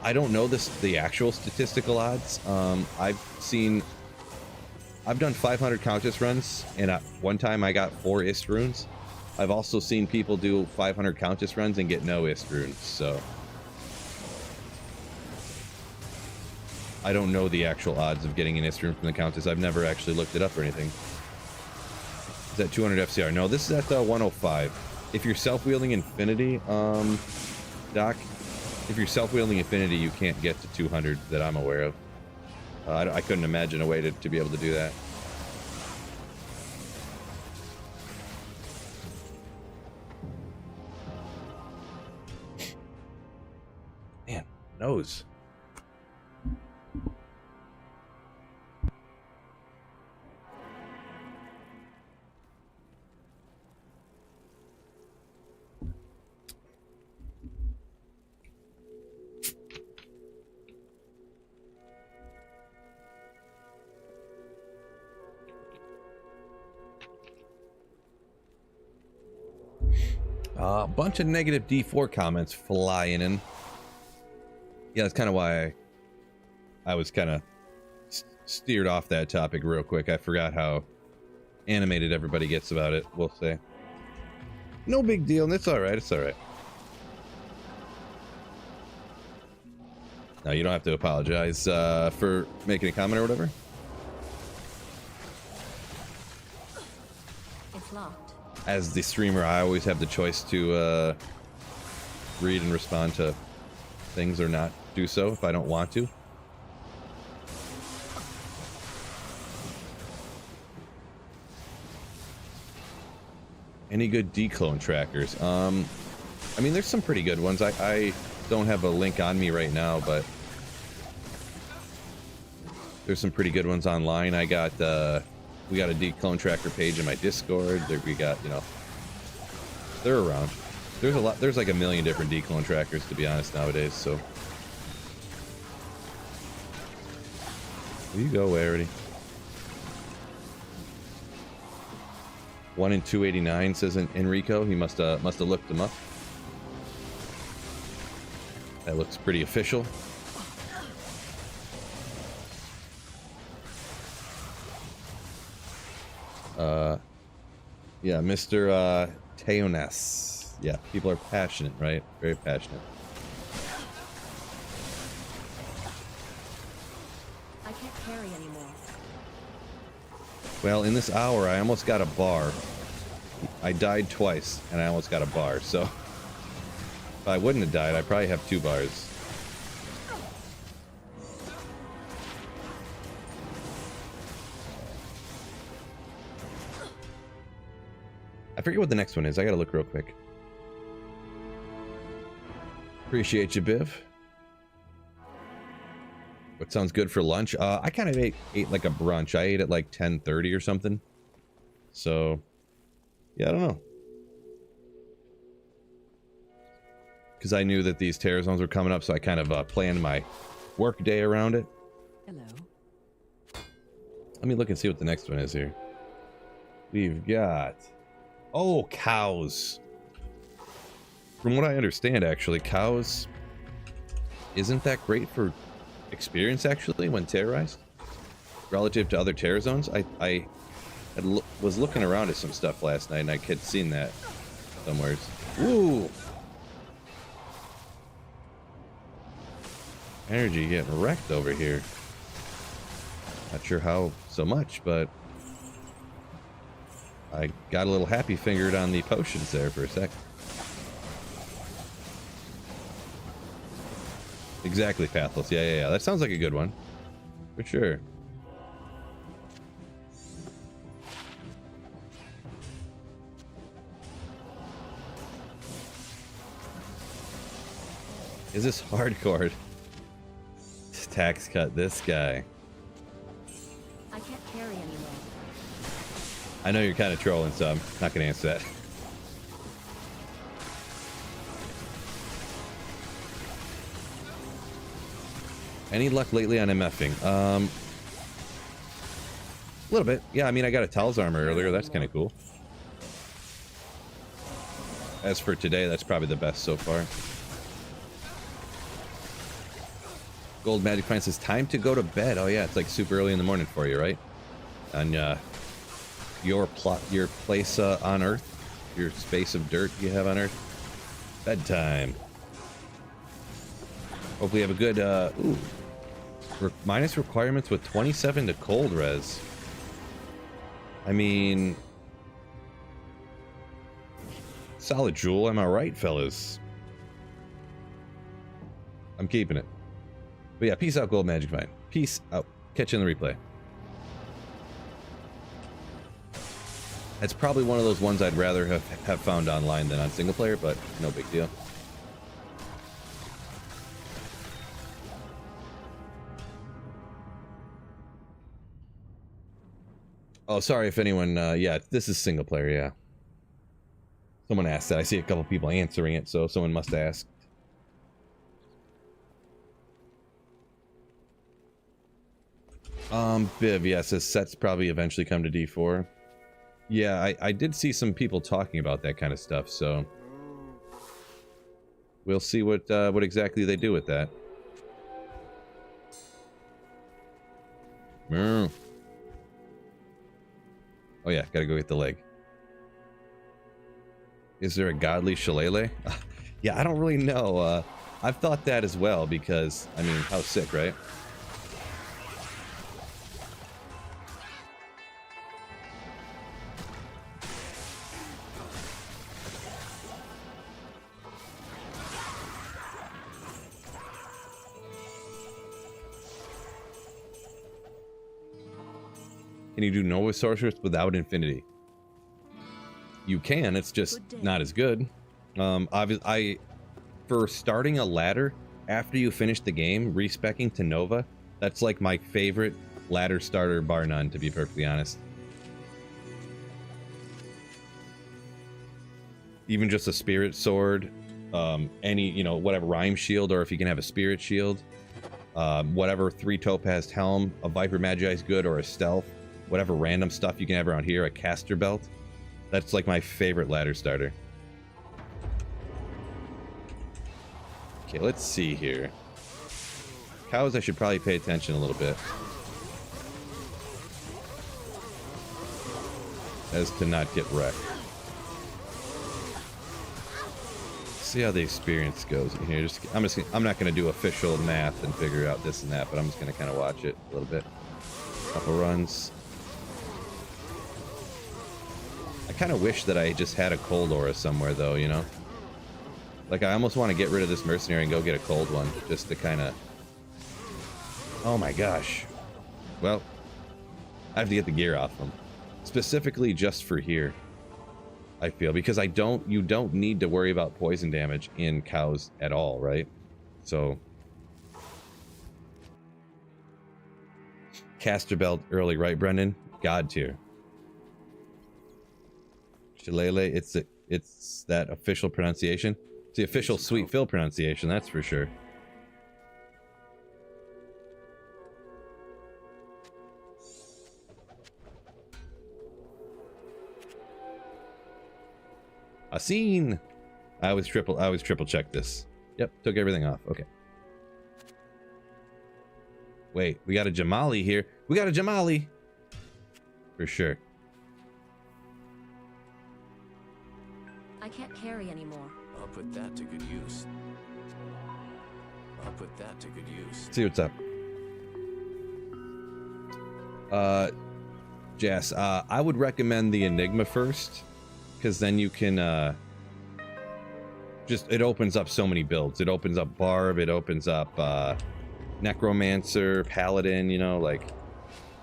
I don't know the actual statistical odds. I've done 500 Countess runs, and at one time I got 4 Ist runes. I've also seen people do 500 Countess runs and get no Ist runes, so I don't know the actual odds of getting an Ist rune from the Countess. I've never actually looked it up or anything. Is that 200 FCR? No, this is at 105. If you're self-wielding Infinity, Doc, if you're self-wielding Infinity, you can't get to 200 that I'm aware of. I couldn't imagine a way to be able to do that. Man, nose. A bunch of negative D4 comments flying in. Yeah, that's kind of why I was kind of steered off that topic real quick. I forgot how animated everybody gets about it, we'll say. No big deal, and it's alright, it's alright. No, you don't have to apologize for making a comment or whatever. It's locked. As the streamer, I always have the choice to read and respond to things or not do so if I don't want to. Any good declone trackers? I mean, there's some pretty good ones. I don't have a link on me right now, but there's some pretty good ones online. I got we got a declone tracker page in my Discord. We got, you know, they're around. There's a lot. There's like a million different declone trackers, to be honest, nowadays. So. There you go, Arity. 1 in 289 says Enrico. He must have looked them up. That looks pretty official. Yeah, Mr. Teonas. Yeah, people are passionate, right? Very passionate. I can't carry anymore. Well, in this hour, I almost got a bar. I died twice, and I almost got a bar, so... If I wouldn't have died, I'd probably have 2 bars. I forget what the next one is. I gotta look real quick. Appreciate you, Biv. What sounds good for lunch? I kind of ate like a brunch. I ate at like 10:30 or something. So, yeah, I don't know. Because I knew that these terror zones were coming up, so I kind of planned my work day around it. Hello. Let me look and see what the next one is here. We've got... Oh, cows. From what I understand, actually, cows isn't that great for experience, actually, when terrorized. Relative to other terror zones. I was looking around at some stuff last night, and I had seen that somewhere. Woo! Energy getting wrecked over here. Not sure how so much, but I got a little happy fingered on the potions there for a sec. Exactly, Pathless. Yeah. That sounds like a good one. For sure. Is this hardcore? Tax cut this guy. I can't carry anymore. I know you're kind of trolling, so I'm not going to answer that. Any luck lately on MFing? A little bit. Yeah, I mean, I got a Tal's armor earlier. That's kind of cool. As for today, that's probably the best so far. Gold Magic Find says, time to go to bed. Oh yeah, it's like super early in the morning for you, right? On your place on Earth, your space of dirt you have on Earth. Bedtime. Hopefully you have a good, minus requirements with 27 to cold res. I mean, solid jewel, am I right, fellas? I'm keeping it. But yeah, peace out, Gold Magic Vine. Peace out. Catch you in the replay. That's probably one of those ones I'd rather have found online than on single player, but no big deal. Oh, sorry if anyone, yeah, this is single player, yeah. Someone asked that. I see a couple people answering it, so someone must ask. Biv, yeah, says sets probably eventually come to D4. Yeah, I did see some people talking about that kind of stuff, so we'll see what exactly they do with that. Oh yeah, gotta go get the leg. Is there a godly shillelagh? Yeah, I don't really know. I've thought that as well because, I mean, how sick, right? Can you do Nova Sorceress without Infinity? You can, it's just not as good. Obviously, for starting a ladder, after you finish the game, respecking to Nova, that's like my favorite ladder starter bar none, to be perfectly honest. even just a spirit sword, any, you know, whatever, rhyme shield, or if you can have a spirit shield, whatever 3 topaz helm, a viper magi's good, or a stealth, whatever random stuff you can have around here, a caster belt. That's like my favorite ladder starter. Okay, let's see here. Cows, I should probably pay attention a little bit, as to not get wrecked. See how the experience goes in here. I'm not going to do official math and figure out this and that, but I'm just going to kind of watch it a little bit. Couple runs. I kind of wish that I just had a cold aura somewhere, though, you know? Like, I almost want to get rid of this mercenary and go get a cold one, just to kind of... Oh my gosh. Well, I have to get the gear off them. Specifically just for here, I feel, because you don't need to worry about poison damage in cows at all, right? So... Caster belt early, right, Brendan? God tier. Shillelagh, it's that official pronunciation. It's the official Sweet Phil pronunciation, that's for sure. A scene. I always triple check this. Yep, took everything off. Okay. Wait, we got a Jamali here. We got a Jamali. For sure. I can't carry anymore. I'll put that to good use. I'll put that to good use. See what's up. Jess, I would recommend the Enigma first, because then you can it opens up so many builds. It opens up Barb, it opens up Necromancer, Paladin, you know, like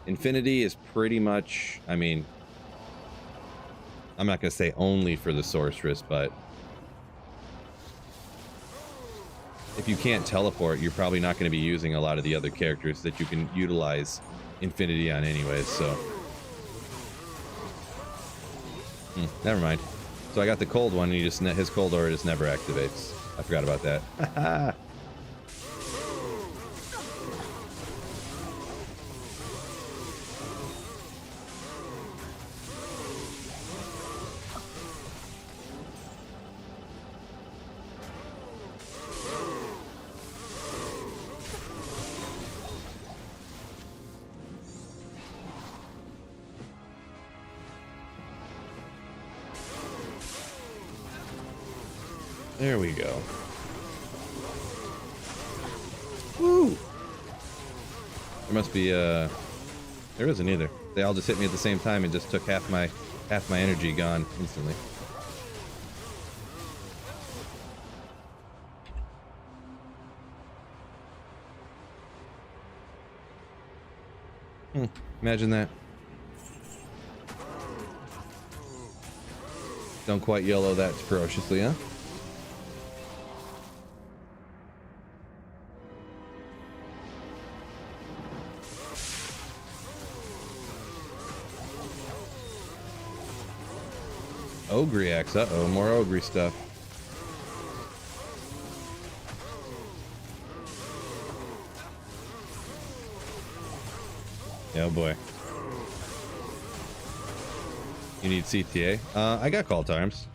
Infinity is pretty much, I mean, I'm not gonna say only for the sorceress, but if you can't teleport, you're probably not going to be using a lot of the other characters that you can utilize Infinity on anyways, so... never mind. So I got the cold one, and his cold aura just never activates. I forgot about that. There we go. Woo! There must be there isn't either. They all just hit me at the same time and just took half my energy gone instantly. Imagine that. Don't quite yellow that ferociously, huh? Ogre axe, uh-oh, more ogre stuff. Oh boy. You need CTA? I got call times.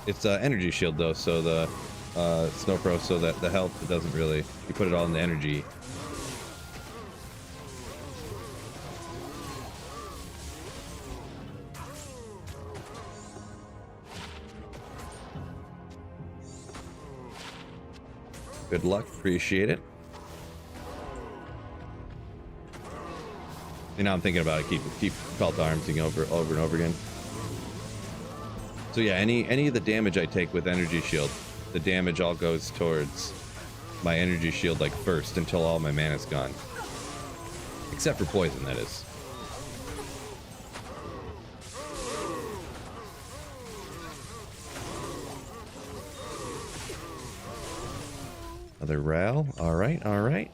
It's energy shield though, so the Snow Pro, so that the health, it doesn't really, you put it all in the energy. Good luck, appreciate it. You know, I'm thinking about it. Keep call to arms over and over again. So yeah, any of the damage I take with energy shield, the damage all goes towards my energy shield like first until all my mana's gone, except for poison, that is. Another Ral. All right, all right.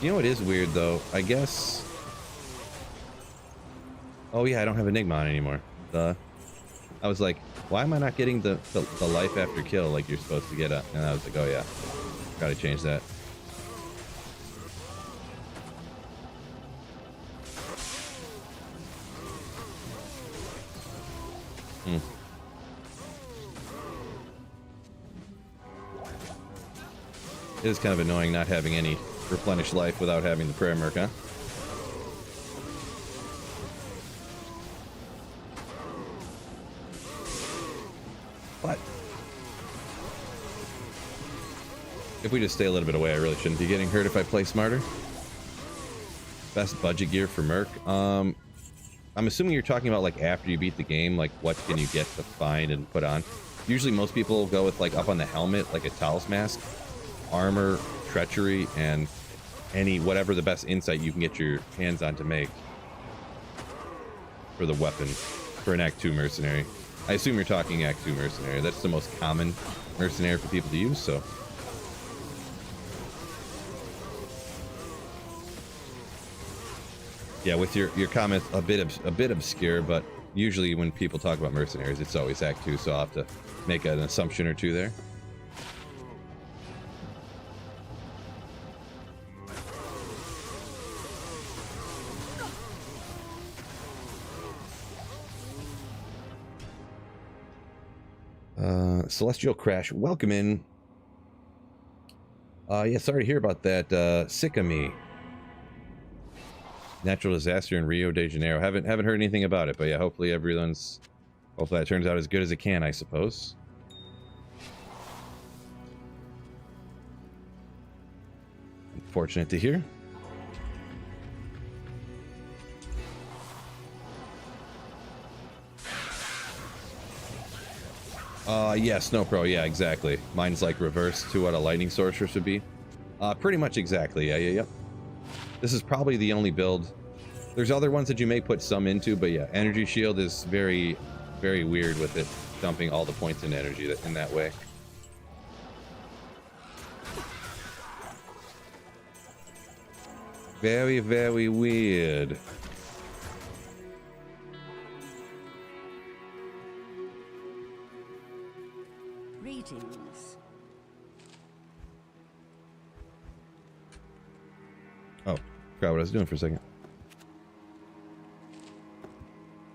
You know what is weird though? I guess. Oh yeah, I don't have Enigma on anymore. I was like, why am I not getting the life after kill like you're supposed to get? And I was like, oh yeah, gotta change that. It is kind of annoying not having any replenished life without having the prayer merc, huh? But if we just stay a little bit away, I really shouldn't be getting hurt if I play smarter. Best budget gear for merc. I'm assuming you're talking about like after you beat the game, like what can you get to find and put on. Usually most people go with like up on the helmet, like a Talos mask, armor, treachery, and any whatever the best insight you can get your hands on to make for the weapon for an Act 2 mercenary. I assume you're talking Act 2 mercenary. That's the most common mercenary for people to use, so. Yeah, with your comment a bit obscure, but usually when people talk about mercenaries, it's always Act 2, so I'll have to make an assumption or two there. Celestial Crash, welcome in. Yeah, sorry to hear about that. Sick of me. Natural disaster in Rio de Janeiro. Haven't heard anything about it, but yeah, hopefully that turns out as good as it can, I suppose. Fortunate to hear. Yeah, Snow Pro, yeah, exactly. Mine's like reverse to what a lightning sorceress would be. Pretty much exactly, yeah. This is probably the only build. There's other ones that you may put some into, but yeah, Energy Shield is very, very weird with it dumping all the points in energy in that way. Very, very weird. Greetings. Oh, forgot what I was doing for a second.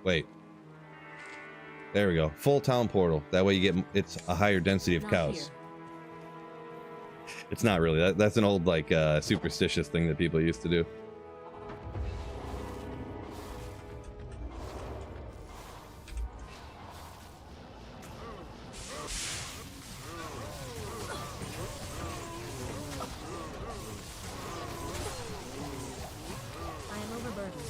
Wait. There we go. Full town portal. That way you get, it's a higher density of Not cows. here. It's not really. That's an old, like, superstitious thing that people used to do. I am overburdened.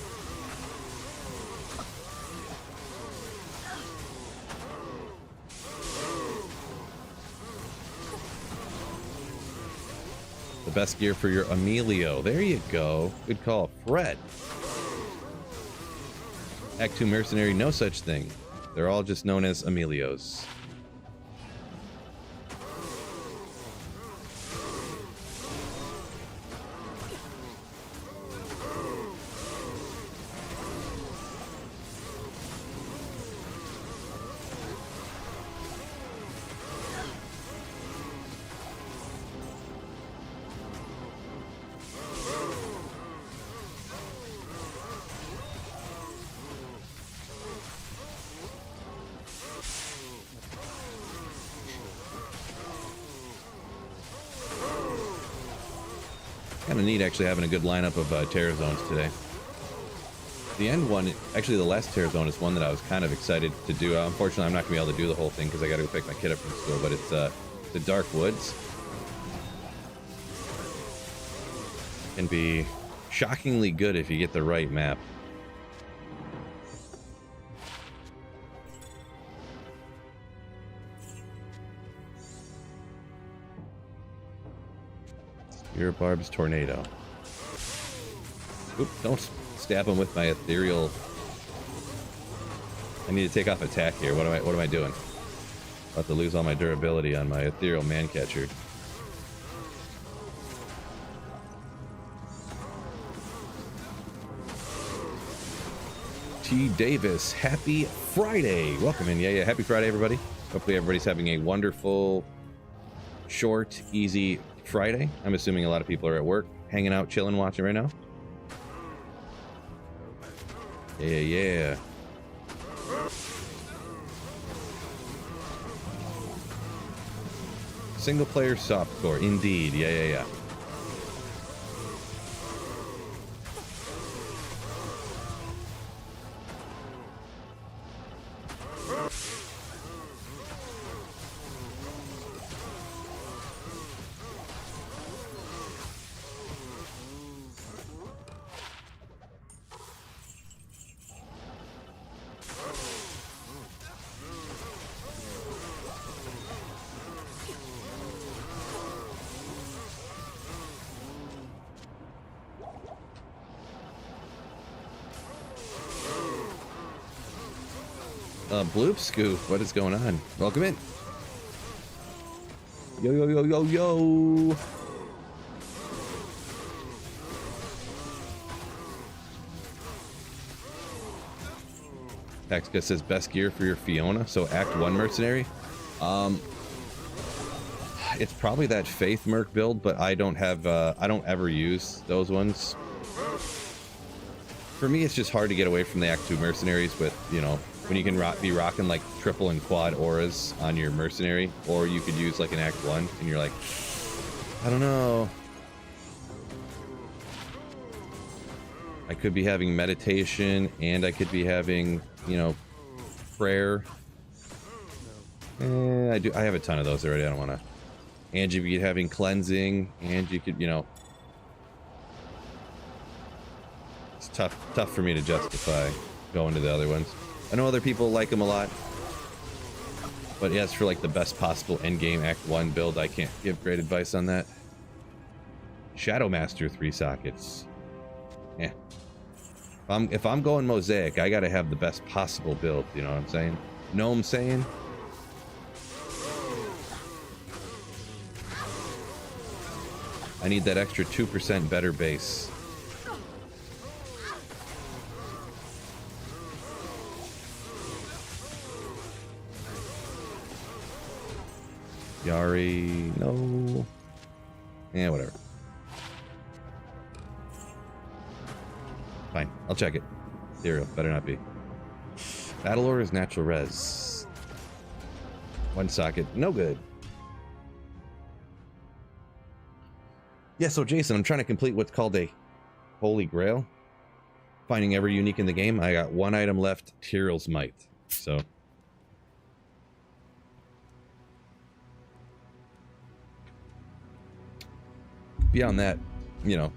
The best gear for your Emilio. There you go. Good call. Fred. Act 2 Mercenary, no such thing. They're all just known as Emilios. Kind of neat actually having a good lineup of Terror Zones today. The end one, actually the last Terror Zone is one that I was kind of excited to do. Unfortunately, I'm not going to be able to do the whole thing because I got to go pick my kid up from school, but it's the Dark Woods. Can be shockingly good if you get the right map. Your Barb's Tornado. Oop, don't stab him with my ethereal. I need to take off attack here. What am I doing? About to lose all my durability on my ethereal man catcher. T. Davis, happy Friday. Welcome in. Yeah, happy Friday, everybody. Hopefully everybody's having a wonderful, short, easy Friday. I'm assuming a lot of people are at work, hanging out, chilling, watching right now. Yeah. Single player softcore, indeed. Yeah. Bloop Scoop, what is going on? Welcome in. Yo. Taxka says best gear for your Fiona. So Act 1 mercenary. It's probably that Faith Merc build, but I don't have I don't ever use those ones. For me, it's just hard to get away from the Act 2 mercenaries with, you know, when you can be rocking like triple and quad auras on your mercenary, or you could use like an Act 1 and you're like, I don't know. I could be having meditation and I could be having, you know, prayer. I have a ton of those already. I don't want to. And you could be having cleansing, and you could, you know, it's tough for me to justify going to the other ones. I know other people like them a lot, but yeah, it's for like the best possible endgame Act 1 build. I can't give great advice on that. Shadow Master 3 sockets. Yeah. If I'm going Mosaic, I gotta have the best possible build, you know what I'm saying? Know what I'm saying? I need that extra 2% better base. Yari, no. Yeah, whatever. Fine, I'll check it. Zero, better not be. Battle order is natural res. 1 socket, no good. Yeah, so Jason, I'm trying to complete what's called a Holy Grail. Finding every unique in the game. I got 1 item left, Tyrell's Might. So beyond that, you know,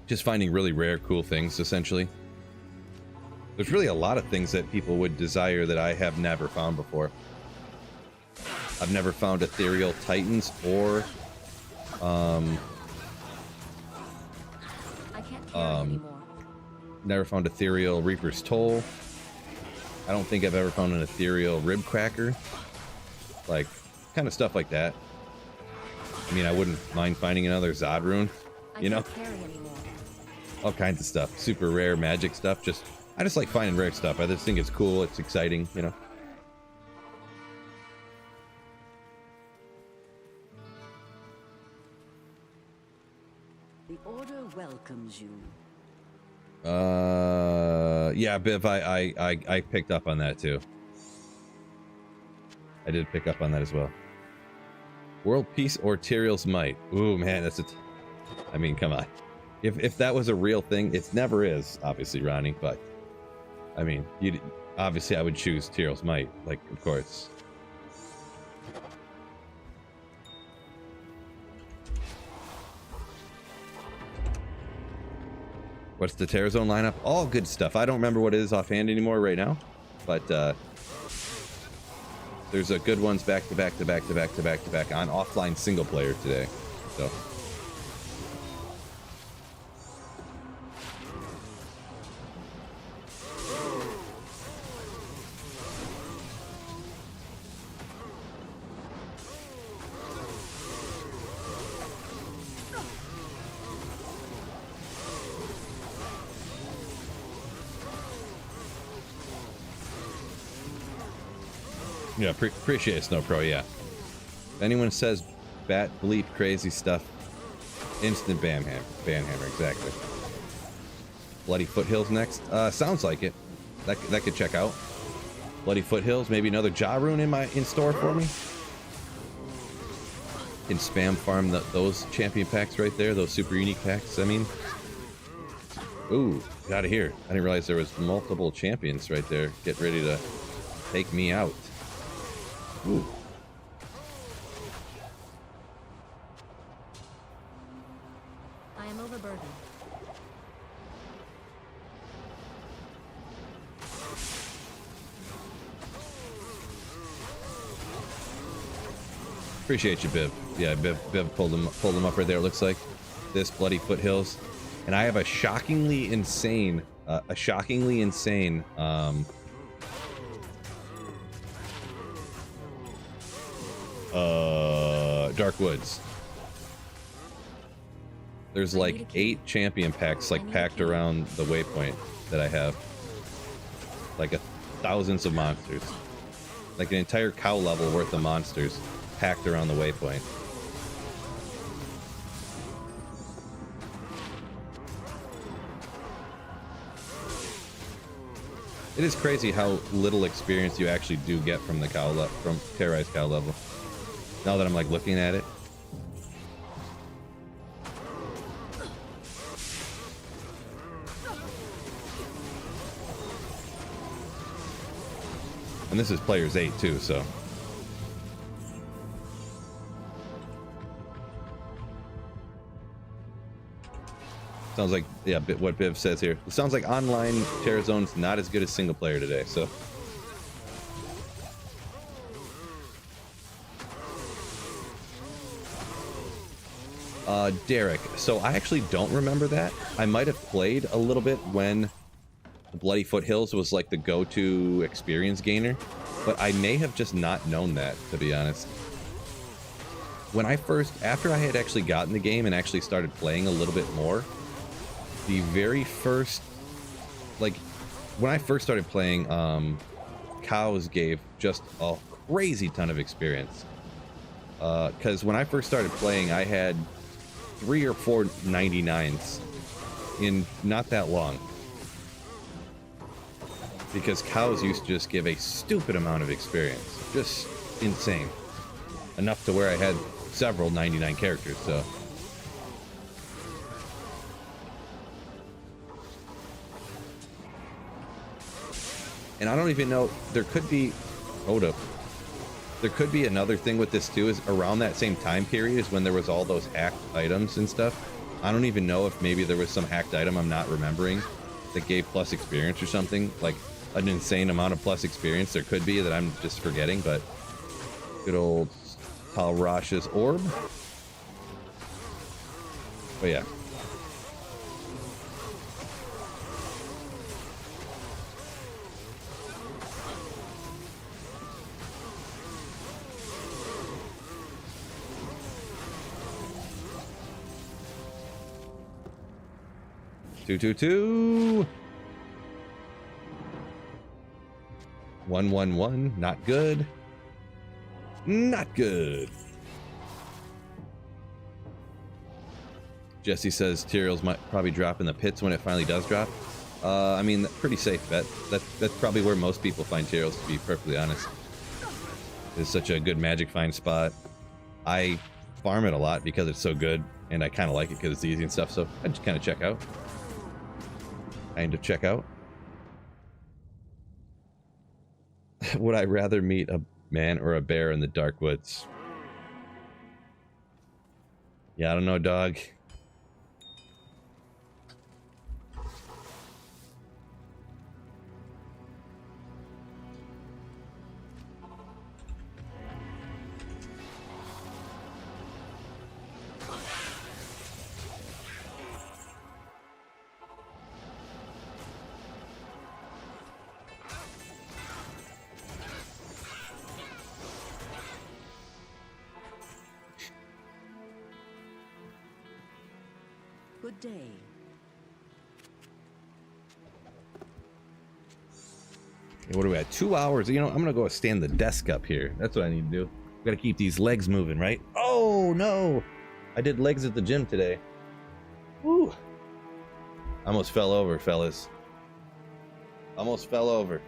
just finding really rare, cool things, essentially. There's really a lot of things that people would desire that I have never found before. I've never found Ethereal Titans or never found Ethereal Reaper's Toll. I don't think I've ever found an Ethereal Rib Cracker. Like, kind of stuff like that. I mean, I wouldn't mind finding another Zod rune, you know? All kinds of stuff. Super rare magic stuff. I just like finding rare stuff. I just think it's cool, it's exciting, you know? The order welcomes you. Yeah, Biv, I picked up on that too. I did pick up on that as well. World Peace or Tyrell's Might. Ooh, man, that's I mean, come on. If that was a real thing, it never is, obviously, Ronnie, but I mean, obviously I would choose Tyrell's Might, like, of course. What's the Terror Zone lineup? All good stuff. I don't remember what it is offhand anymore right now, but there's a good ones back to back on offline single player today. So Yeah, appreciate it, Snow Pro, yeah. If anyone says bat bleep crazy stuff, instant banhammer, exactly. Bloody Foothills next. Sounds like it. That could check out. Bloody Foothills, maybe another Ja rune in store for me. Can spam farm those champion packs right there, those super unique packs, I mean. Ooh, get out of here. I didn't realize there was multiple champions right there. Get ready to take me out. Ooh. I am overburdened. Appreciate you, Biv. Yeah, Biv pulled them up right there. It looks like this Bloody Foothills, and I have a shockingly insane Dark Woods. There's like 8 champion packs like packed around the waypoint that I have. Like thousands of monsters. Like an entire cow level worth of monsters packed around the waypoint. It is crazy how little experience you actually do get from the from terrorized cow level. Now that I'm like looking at it. And this is players 8 too, so. Sounds like, yeah, what Biv says here. It sounds like online Terrazone's not as good as single player today, so. Derek, so I actually don't remember that. I might have played a little bit when the Bloody Foothills was like the go-to experience gainer, but I may have just not known that, to be honest. When after I had actually gotten the game and actually started playing a little bit more, the very first, like, when I first started playing, cows gave just a crazy ton of experience. Because when I first started playing, I had 3 or 4 99s in not that long. Because cows used to just give a stupid amount of experience. Just insane. Enough to where I had several 99 characters, so. And I don't even know, there could be, hold up. There could be another thing with this too, is around that same time period is when there was all those hacked items and stuff. I don't even know if maybe there was some hacked item I'm not remembering that gave plus experience or something, like an insane amount of plus experience. There could be that I'm just forgetting, but good old Palrash's orb. But yeah. Two. 111. Not good. Not good. Jesse says Tyrael's might probably drop in the pits when it finally does drop. I mean, pretty safe bet. That's probably where most people find Tyrael's, to be perfectly honest. It's such a good magic find spot. I farm it a lot because it's so good, and I kind of like it because it's easy and stuff, so I just kind of check out. Would I rather meet a man or a bear in the dark woods? Yeah, I don't know, dog. Good day. Okay, what are we at? 2 hours. You know, I'm gonna go stand the desk up here. That's what I need to do. Gotta keep these legs moving, right? Oh no! I did legs at the gym today. Woo! Almost fell over, fellas. Almost fell over.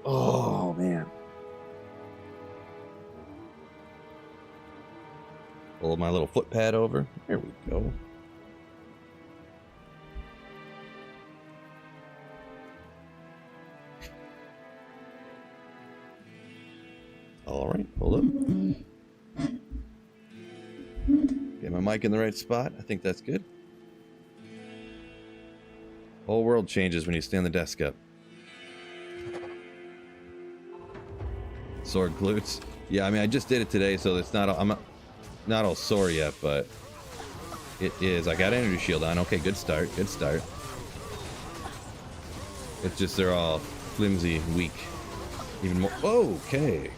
Oh man. Pull my little foot pad over. There we go. All right, hold up. Get my mic in the right spot. I think that's good. Whole world changes when you stand the desk up. Sore glutes. Yeah, I mean, I just did it today, so it's not. I'm not all sore yet, but it is. I got energy shield on. Okay, good start. Good start. It's just they're all flimsy and weak. Even more. Oh, okay.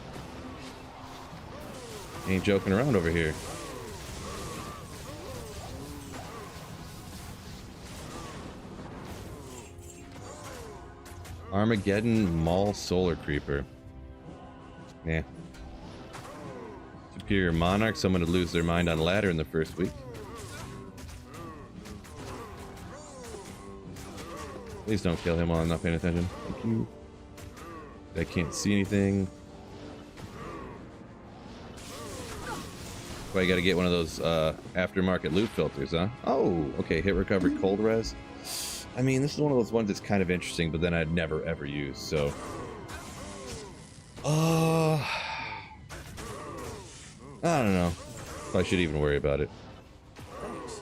Ain't joking around over here. Armageddon Mall Solar Creeper. Yeah. Superior Monarch, someone to lose their mind on ladder in the first week. Please don't kill him while I'm not paying attention. Thank you. I can't see anything. But I gotta get one of those aftermarket loot filters, huh? Oh, okay. Hit recovery cold res. I mean, this is one of those ones that's kind of interesting, but then I'd never ever use, so. I don't know if I should even worry about it. Thanks.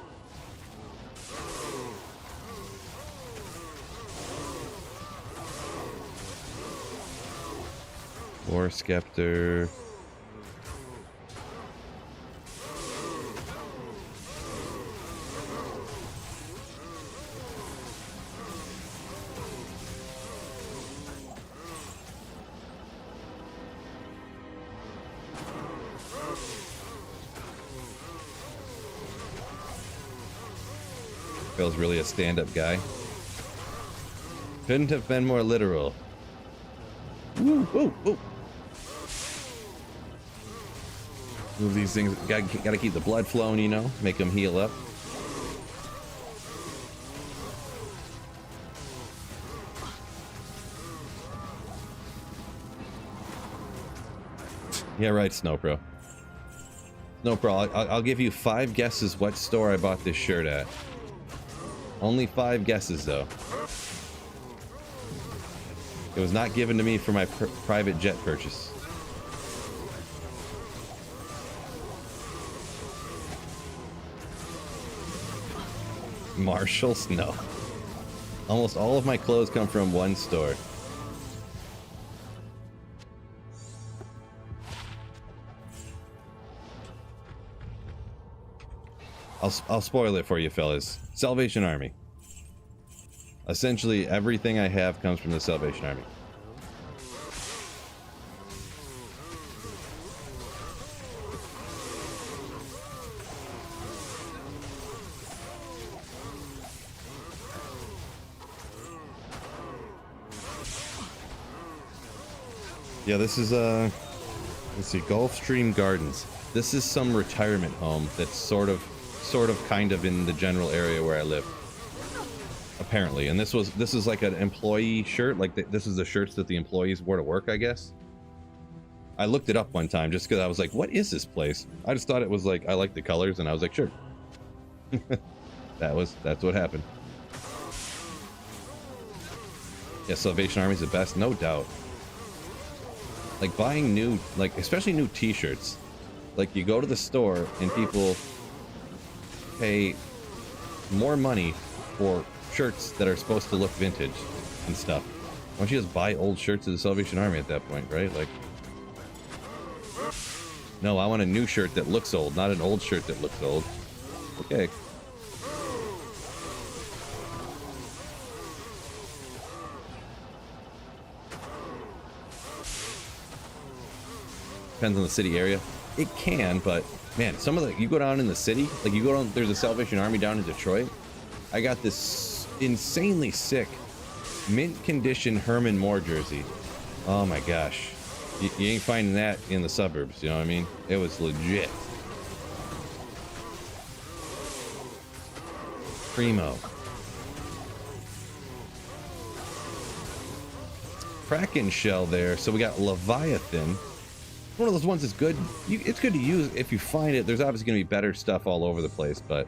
War Scepter. Phil's really a stand-up guy. Couldn't have been more literal. Woo, woo, woo. Move these things. Gotta keep the blood flowing, you know. Make them heal up. Yeah, right, Snowpro. Snowpro, I'll give you 5 guesses what store I bought this shirt at. Only 5 guesses, though. It was not given to me for my private jet purchase. Marshalls? No. Almost all of my clothes come from one store. I'll spoil it for you, fellas. Salvation Army. Essentially, everything I have comes from the Salvation Army. Yeah, this is let's see, Gulfstream Gardens. This is some retirement home that's sort of kind of in the general area where I live. Apparently, and this is like an employee shirt. Like this is the shirts that the employees wore to work, I guess. I looked it up one time just because I was like, "What is this place?" I just thought it was like I like the colors, and I was like, "Sure." That's what happened. Yeah, Salvation Army's the best, no doubt. Like buying new, like especially new T-shirts. Like you go to the store and people pay more money for shirts that are supposed to look vintage and stuff. Why don't you just buy old shirts of the Salvation Army at that point, right? Like, no, I want a new shirt that looks old, not an old shirt that looks old. Okay. Depends on the city area. It can, but man, some of the, you go down in the city, like you go down, there's a Salvation Army down in Detroit. I got this insanely sick mint condition Herman Moore jersey. Oh my gosh. You ain't finding that in the suburbs, you know what I mean? It was legit. Primo. Kraken shell there. So we got Leviathan. One of those ones that's good. It's good to use if you find it. There's obviously going to be better stuff all over the place, but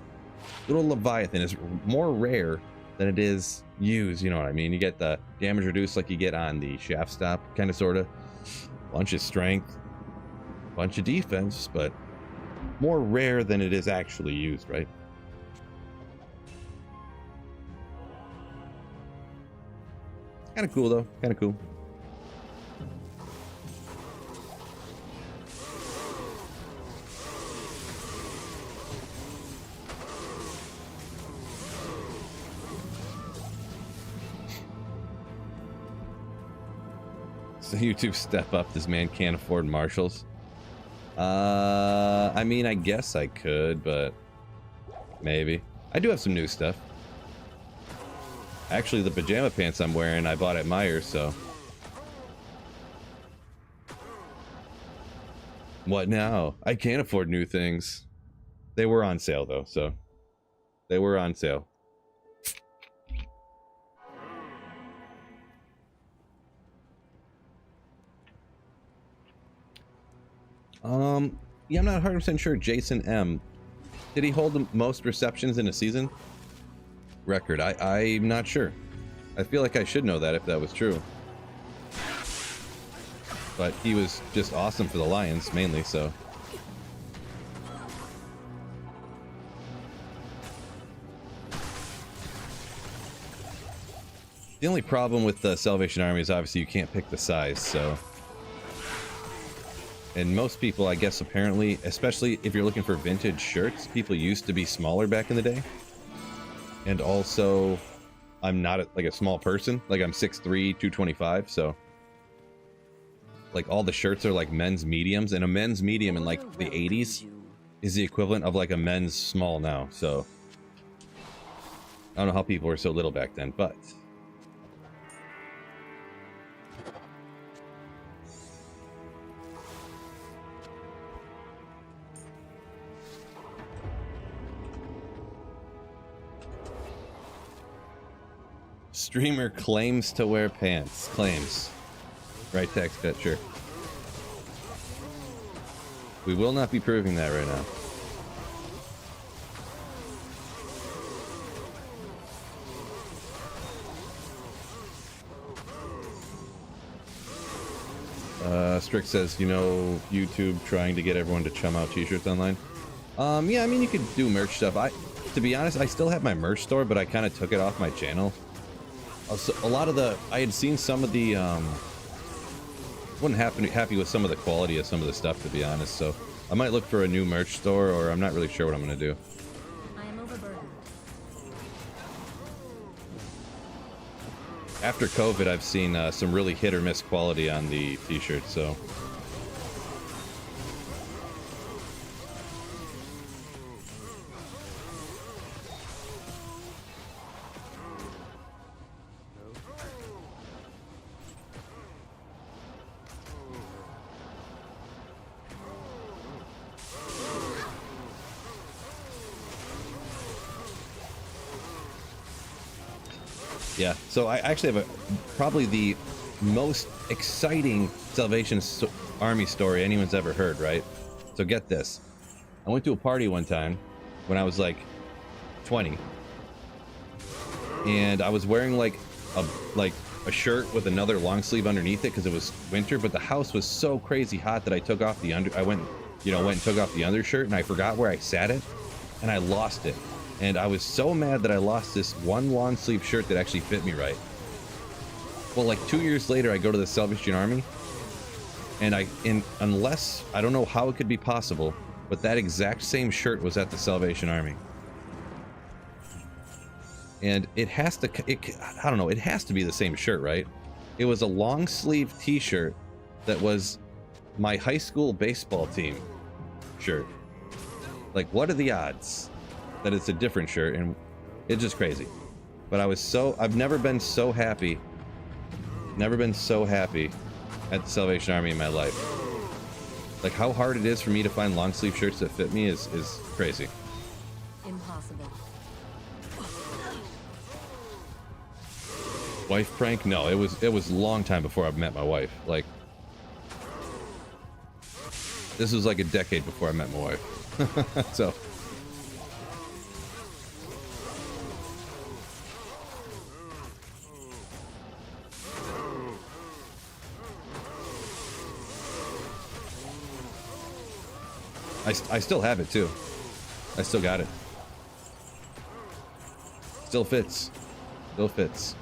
little Leviathan is more rare than it is used. You know what I mean? You get the damage reduced like you get on the shaft stop, kind of, sort of. Bunch of strength, bunch of defense, but more rare than it is actually used, right? Kind of cool, though. Kind of cool. So YouTube step up. This man can't afford Marshalls. I mean, I guess I could, but maybe. I do have some new stuff. Actually, the pajama pants I'm wearing, I bought at Myers, so. What now? I can't afford new things. They were on sale, though, so. They were on sale. Yeah, I'm not 100% sure. Jason M. Did he hold the most receptions in a season? Record. I'm not sure. I feel like I should know that if that was true. But he was just awesome for the Lions, mainly, so. The only problem with the Salvation Army is obviously you can't pick the size, so. And most people, I guess, apparently, especially if you're looking for vintage shirts, people used to be smaller back in the day. And also, I'm not like a small person. Like, I'm 6'3", 225, so. Like, all the shirts are like men's mediums, and a men's medium in like the 80s is the equivalent of like a men's small now, so. I don't know how people were so little back then, but. Streamer claims to wear pants. Claims. Right text, bet, sure. We will not be proving that right now. Strict says, you know, YouTube trying to get everyone to chum out t-shirts online. Yeah, I mean, you could do merch stuff. To be honest, I still have my merch store, but I kind of took it off my channel. A lot of the, I had seen some of the, wasn't happy with some of the quality of some of the stuff, to be honest, so I might look for a new merch store, or I'm not really sure what I'm going to do. I am overburdened. After COVID, I've seen some really hit or miss quality on the t-shirts, so. Yeah, so I actually have probably the most exciting Salvation Army story anyone's ever heard, right? So get this. I went to a party one time when I was like 20. And I was wearing like a shirt with another long sleeve underneath it because it was winter, but the house was so crazy hot that I took off the I went and took off the undershirt, and I forgot where I sat it, and I lost it. And I was so mad that I lost this one long sleeve shirt that actually fit me right. Well, like 2 years later, I go to the Salvation Army, and unless, I don't know how it could be possible, but that exact same shirt was at the Salvation Army. And it has to, I don't know, it has to be the same shirt, right? It was a long sleeve t-shirt that was my high school baseball team shirt. Like, what are the odds that it's a different shirt? And it's just crazy. But I've never been so happy Never been so happy at the Salvation Army in my life. Like, how hard it is for me to find long sleeve shirts that fit me is crazy. Impossible. Wife prank? No, it was a long time before I met my wife. Like, this was like a decade before I met my wife. So I still have it too. I still got it. Still fits. Still fits.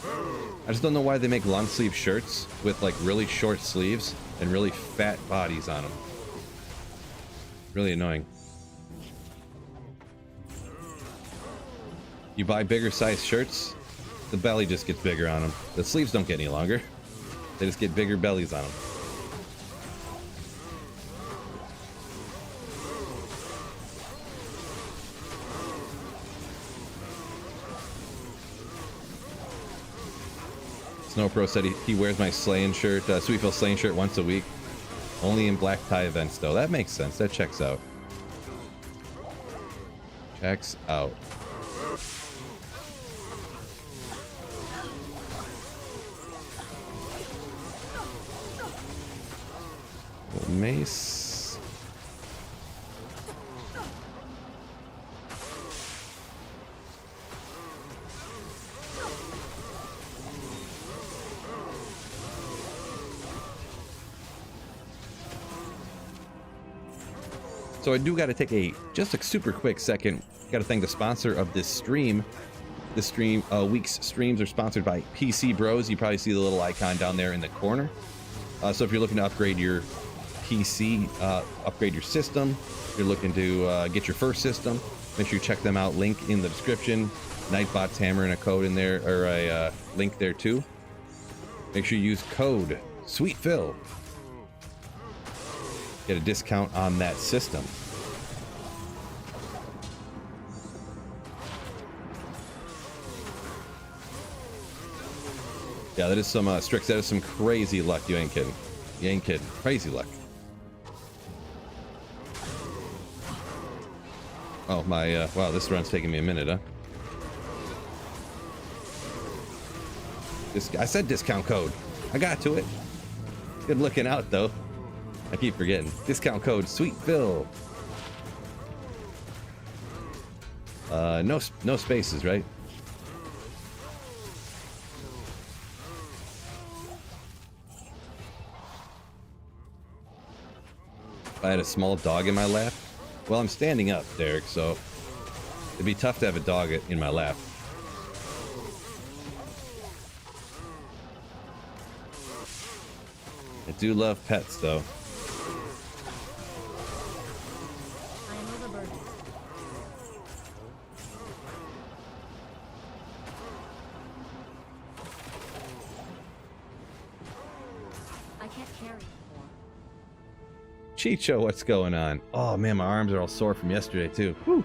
I just don't know why they make long sleeve shirts with like really short sleeves and really fat bodies on them. Really annoying. You buy bigger size shirts, the belly just gets bigger on them. The sleeves don't get any longer. They just get bigger bellies on them. Snowpro said he wears my slaying shirt, Sweetville slaying shirt once a week. Only in black tie events, though. That makes sense. That checks out. Checks out. Little mace. So I do got to take just a super quick second. Got to thank the sponsor of this stream. This week's streams are sponsored by PC Bros. You probably see the little icon down there in the corner. So if you're looking to upgrade your PC, upgrade your system, if you're looking to get your first system, make sure you check them out. Link in the description. Nightbot's hammering a code in there, or a link there too. Make sure you use code SweetPhil. Get a discount on that system. Yeah, that is some Strix. That is some crazy luck. You ain't kidding. You ain't kidding. Crazy luck. Oh my! Wow, this run's taking me a minute, huh? I said discount code. I got to it. Good looking out though. I keep forgetting. Discount code SweetPhil. No spaces, right? If I had a small dog in my lap. Well, I'm standing up, Derek, so it'd be tough to have a dog in my lap. I do love pets, though. I am overburdened. I can't carry anymore. Chicho, what's going on? Oh man, my arms are all sore from yesterday too. Whew.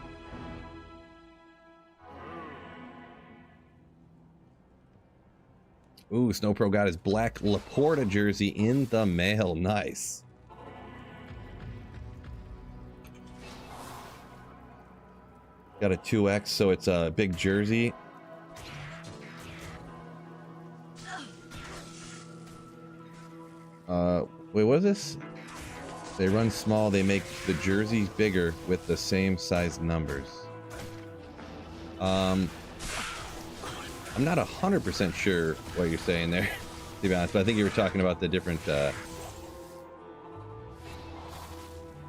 Ooh, Snowpro got his black Laporta jersey in the mail. Nice. Got a 2X, so it's a big jersey. Wait, what is this? They run small, they make the jerseys bigger with the same size numbers. I'm not 100% sure what you're saying there, to be honest, but I think you were talking about the different, the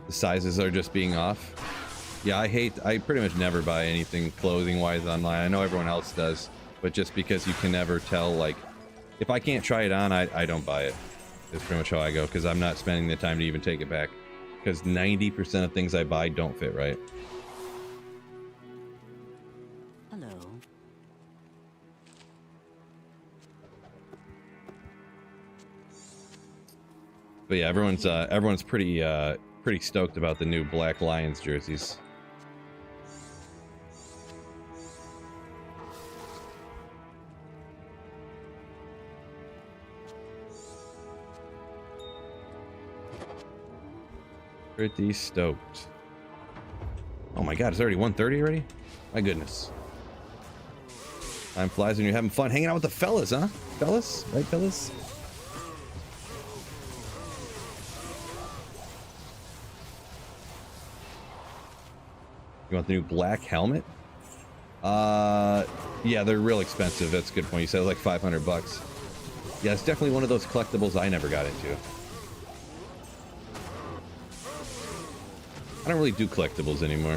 sizes are just being off. Yeah, I pretty much never buy anything clothing-wise online. I know everyone else does, but just because you can never tell, like, if I can't try it on, I don't buy it. That's pretty much how I go, because I'm not spending the time to even take it back. Because 90% of things I buy don't fit right. Hello. But yeah, everyone's pretty stoked about the new Black Lions jerseys. Pretty stoked. Oh my god, it's already 1:30 already? My goodness. Time flies when you're having fun. Hanging out with the fellas, huh? Fellas? Right, fellas? You want the new black helmet? Yeah, they're real expensive. That's a good point. You said it was like 500 bucks. Yeah, it's definitely one of those collectibles I never got into. I don't really do collectibles anymore.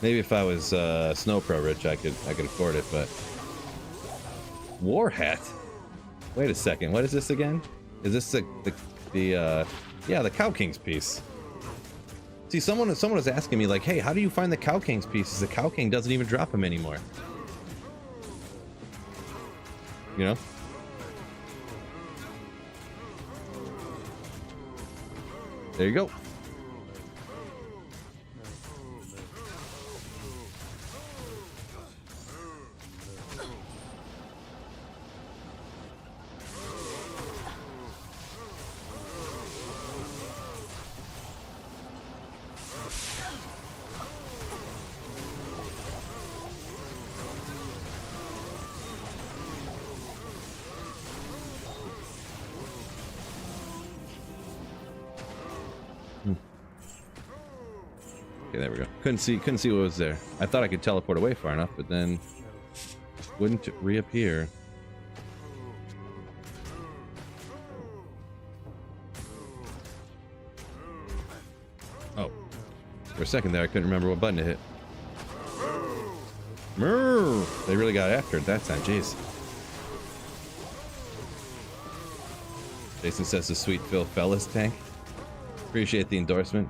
Maybe if I was Snow Pro rich, I could afford it, but war hat. Wait a second, what is this again? Is this the yeah, the Cow King's piece? See, someone was asking me like, hey, how do you find the Cow King's pieces? The Cow King doesn't even drop them anymore. You know? There you go. Okay, there we go. Couldn't see what was there. I thought I could teleport away far enough, but then wouldn't reappear. Oh, for a second there, I couldn't remember what button to hit. They really got after it that time. Jeez. Jason says the Sweet Phil Fellas tank. Appreciate the endorsement.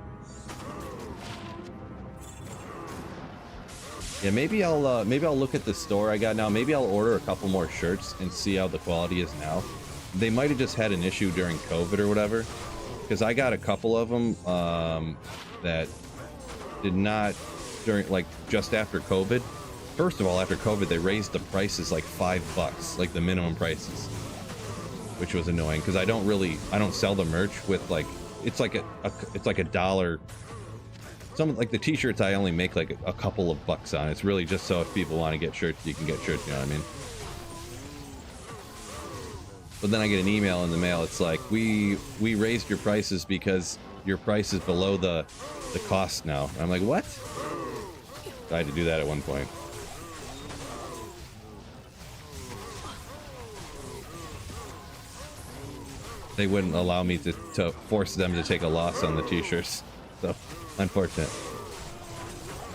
Yeah, maybe I'll look at the store I got now. Maybe I'll order a couple more shirts and see how the quality is now. They might have just had an issue during COVID or whatever, because I got a couple of them that did not during, like, just after COVID. First of all, after COVID, they raised the prices like $5, like the minimum prices, which was annoying because I don't sell the merch with like it's like a dollar. Some like the t-shirts I only make like a couple of bucks on. It's really just so if people want to get shirts, you can get shirts, you know what I mean? But then I get an email in the mail. It's like, we raised your prices because your price is below the cost now. And I'm like, what? I had to do that at one point. They wouldn't allow me to force them to take a loss on the t-shirts. So, unfortunate.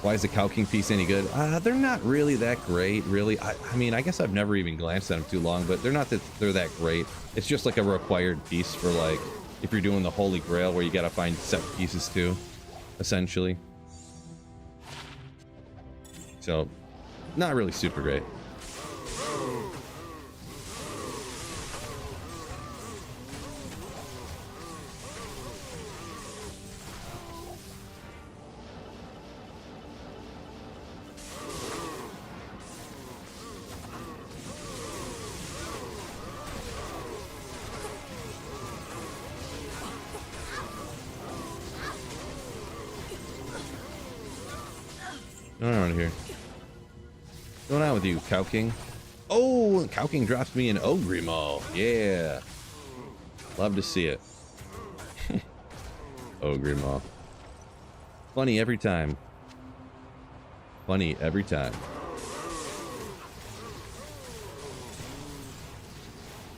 Why is the Cow King piece any good? They're not really that great, really. I mean, I guess I've never even glanced at them too long, but they're not that they're that great. It's just like a required piece for like, if you're doing the Holy Grail where you gotta find set pieces too, essentially. So, not really super great. What's going on here? What's going on with you, Cow King? Oh, Cow King drops me an Ogrimo. Yeah. Love to see it. Ogrimo. Funny every time. Funny every time.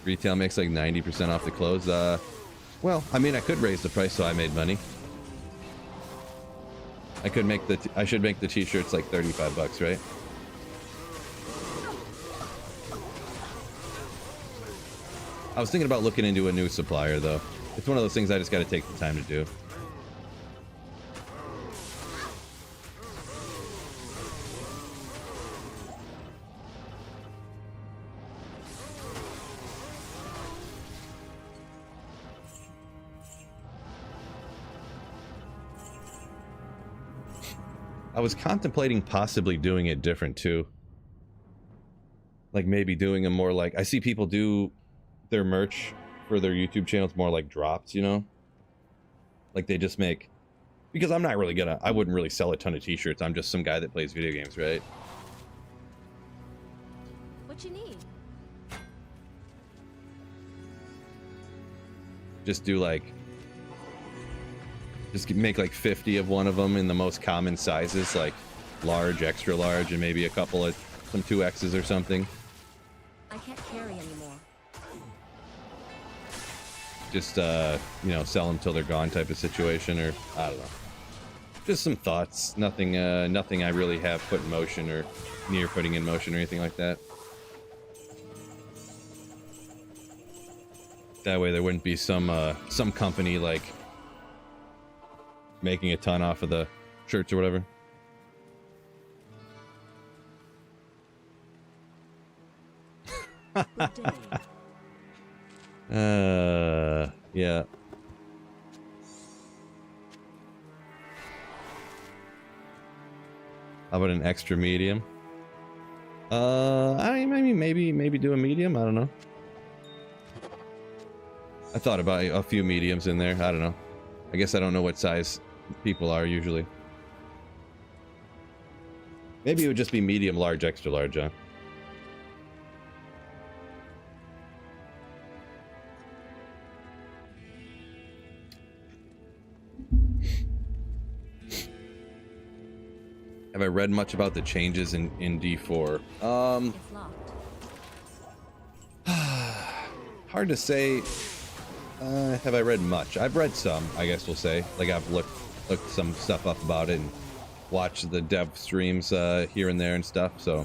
Retail makes like 90% off the clothes. Well, I mean, I could raise the price so I made money. I could make I should make the t-shirts like 35 bucks, right? I was thinking about looking into a new supplier though. It's one of those things I just got to take the time to do. I was contemplating possibly doing it different too. Like maybe doing a more like, I see people do their merch for their YouTube channels more like drops, you know? Like they just make, because I'm not really gonna, I wouldn't really sell a ton of t-shirts. I'm just some guy that plays video games, right? What you need? Just do like, just make like 50 of one of them in the most common sizes, like large, extra large, and maybe a couple of some 2Xs or something. I can't carry anymore. Just you know, sell them till they're gone type of situation, or I don't know. Just some thoughts. Nothing nothing I really have put in motion or near putting in motion or anything like that. That way there wouldn't be some company like making a ton off of the shirts or whatever. Good day. Yeah. How about an extra medium? I mean, maybe do a medium. I don't know. I thought about a few mediums in there. I don't know. I guess I don't know what size people are usually. Maybe it would just be medium, large, extra large, huh? Have I read much about the changes in D4? It's locked. Hard to say. Have I read much? I've read some, I guess we'll say. Like I've looked some stuff up about it and watched the dev streams here and there and stuff. So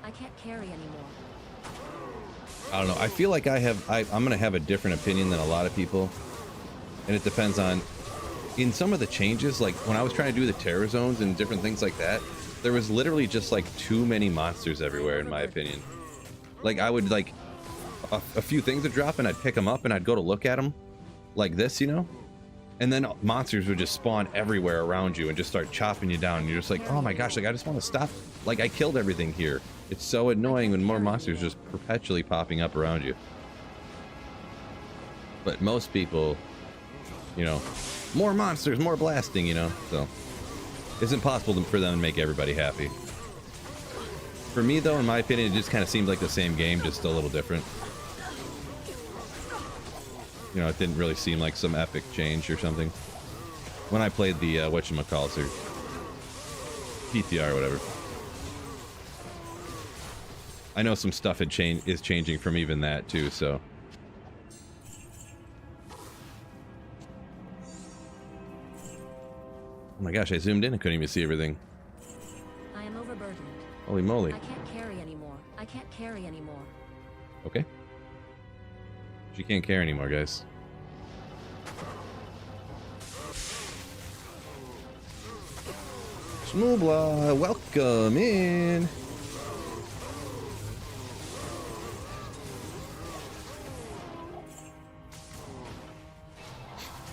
I can't carry anymore. I don't know. I feel like I'm gonna have a different opinion than a lot of people, and it depends on. In some of the changes, like when I was trying to do the terror zones and different things like that, there was literally just like too many monsters everywhere, in my opinion. Like I would like a few things would drop and I'd pick them up and I'd go to look at them like this, you know, and then monsters would just spawn everywhere around you and just start chopping you down, and you're just like, oh my gosh, like I just want to stop. Like I killed everything here. It's so annoying when more monsters just perpetually popping up around you. But most people, you know, more monsters, more blasting, you know, so it's impossible for them to make everybody happy. For me, though, in my opinion, it just kind of seemed like the same game, just a little different. You know, it didn't really seem like some epic change or something. When I played the, whatchamacallit, or PTR or whatever. I know some stuff is changing from even that, too, so... Oh my gosh, I zoomed in and couldn't even see everything. I am overburdened. Holy moly. I can't carry anymore. I can't carry anymore. Okay. She can't carry anymore, guys. Shmoobla, welcome in.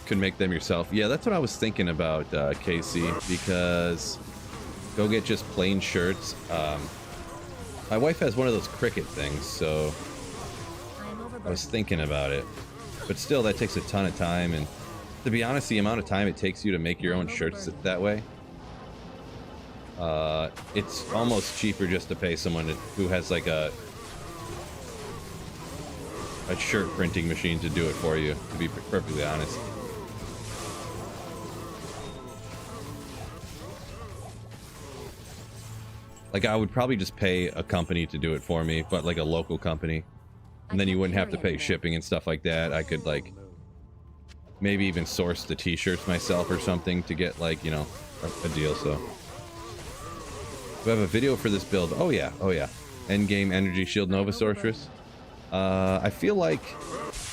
Could make them yourself. Yeah, that's what I was thinking about, Casey, because go get just plain shirts. My wife has one of those cricket things, so I was thinking about it. But still, that takes a ton of time, and to be honest, the amount of time it takes you to make your own shirts that way, it's almost cheaper just to pay someone who has like a shirt printing machine to do it for you, to be perfectly honest. Like, I would probably just pay a company to do it for me, but like a local company. And then you wouldn't have to pay shipping and stuff like that. I could, like, maybe even source the t-shirts myself or something to get, like, you know, a deal, so. We have a video for this build. Oh, yeah. Oh, yeah. Endgame Energy Shield Nova Sorceress. I feel like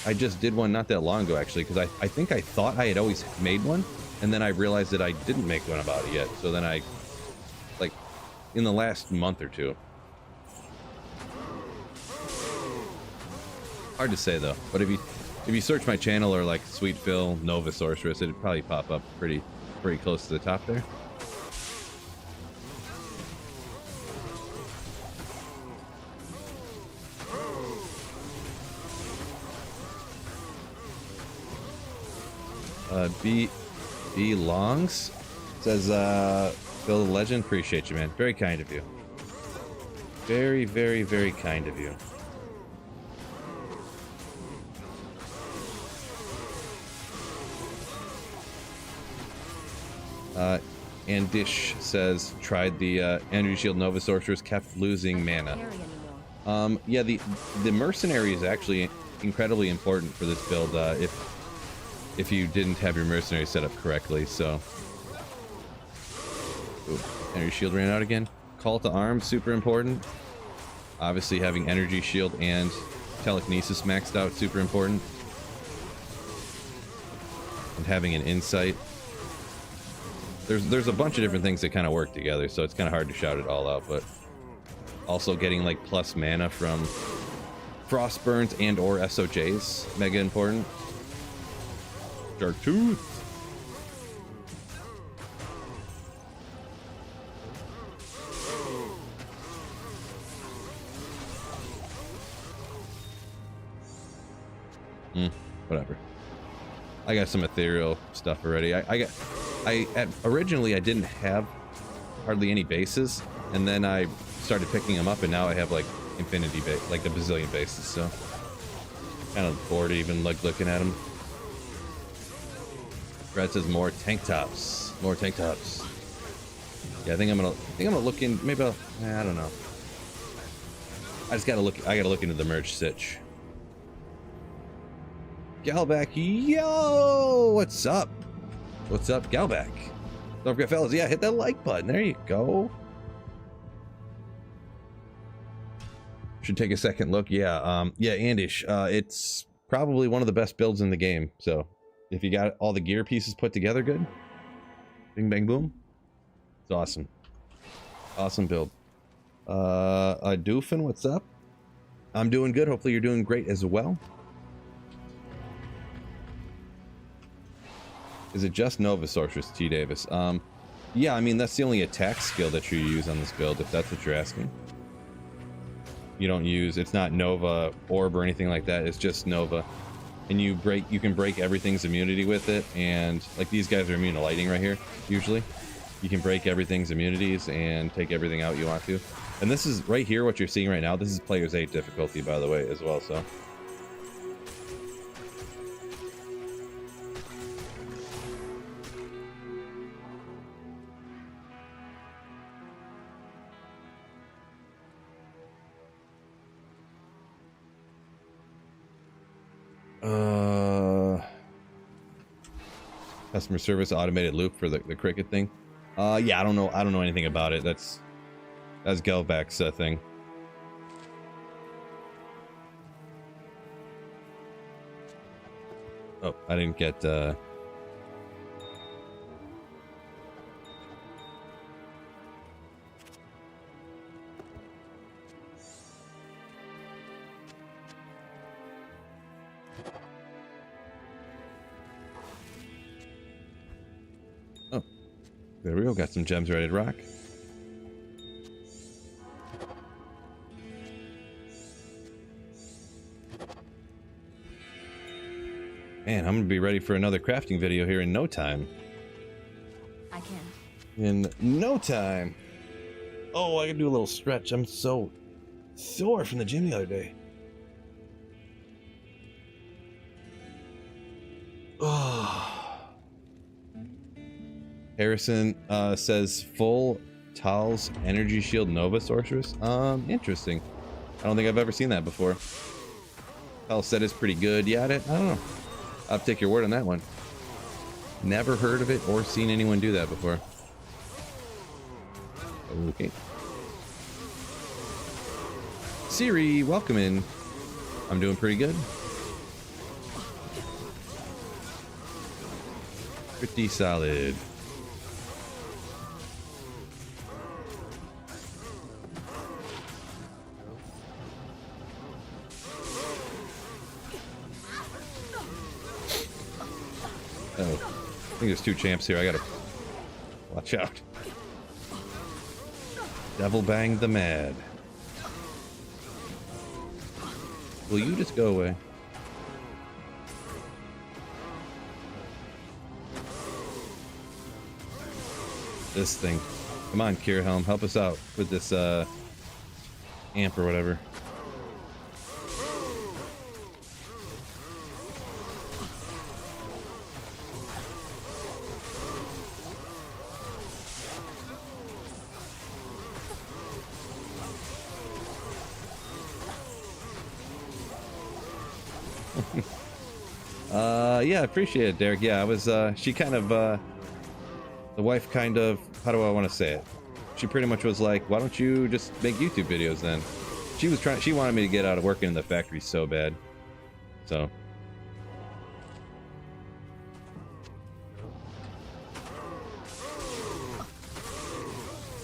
I just did one not that long ago, actually, because I think I thought I had always made one, and then I realized that I didn't make one about it yet. So then I, like, in the last month or two. Hard to say though, but if you search my channel or like Sweet Phil Nova Sorceress, it'd probably pop up pretty close to the top there. B Longs says, Bill the Legend, appreciate you, man. Very kind of you. Very, very, very kind of you. Andish says, tried the Energy Shield Nova Sorceress, kept losing mana. Carry anymore. Yeah, the mercenary is actually incredibly important for this build, if you didn't have your mercenary set up correctly, so. Ooh, Energy Shield ran out again. Call to Arms, super important. Obviously having Energy Shield and Telekinesis maxed out, super important. And having an Insight. There's a bunch of different things that kind of work together, so it's kind of hard to shout it all out, but also getting like plus mana from Frostburns and or SOJs, mega important. Dark Tooth. Whatever. I got some ethereal stuff already. Originally I didn't have hardly any bases, and then I started picking them up, and now I have like infinity base, like a bazillion bases. So kind of bored even like looking at them. Brad says more tank tops. More tank tops. Yeah, I think I'm gonna look in. Maybe I don't know. I gotta look into the merge sitch. Galback, yo, what's up? What's up, Galback? Don't forget, fellas. Yeah, hit that like button. There you go. Should take a second look. Yeah, yeah, Andish. It's probably one of the best builds in the game. So if you got all the gear pieces put together good, bing bang boom, it's awesome. Awesome build. Doofin, what's up? I'm doing good. Hopefully you're doing great as well. Is it just Nova Sorceress, T. Davis? Yeah, I mean, that's the only attack skill that you use on this build, if that's what you're asking. You don't use, it's not Nova Orb or anything like that, it's just Nova. And you can break everything's immunity with it, and like these guys are immune to lightning right here, usually. You can break everything's immunities and take everything out you want to. And this is, right here, what you're seeing right now, this is Player's 8 difficulty, by the way, as well, so. Customer service automated loop for the cricket thing. Yeah, I don't know anything about it. That's Gelback's thing. Oh, I didn't get there we go, got some gems ready to rock. Man, I'm gonna be ready for another crafting video here in no time. I can. In no time. Oh, I can do a little stretch. I'm so sore from the gym the other day. Oh. Harrison says full Tal's Energy Shield Nova Sorceress. Interesting. I don't think I've ever seen that before. Tal said it's pretty good. Yeah, I don't know. I'll take your word on that one. Never heard of it or seen anyone do that before. Okay. Siri, welcome in. I'm doing pretty good. Pretty solid. Oh, I think there's two champs here. I gotta watch out. Devil Bang the Mad. Will you just go away? this thing. Come on, Kierhelm, help us out with this amp or whatever. Yeah, I appreciate it, Derek. Yeah, I was, she kind of, the wife kind of, how do I want to say it? She pretty much was like, why don't you just make YouTube videos then? She wanted me to get out of working in the factory so bad. So.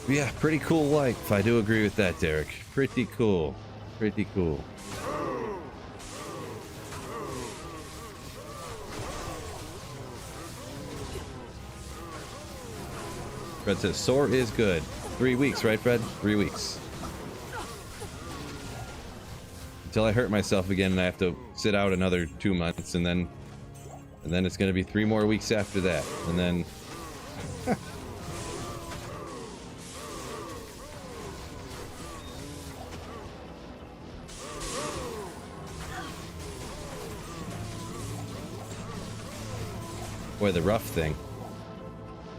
Yeah, pretty cool life. I do agree with that, Derek. Pretty cool. Pretty cool. Fred says, sore is good. 3 weeks, right, Fred? 3 weeks. Until I hurt myself again and I have to sit out another 2 months, and then it's going to be 3 more weeks after that. And then... Boy, the rough thing.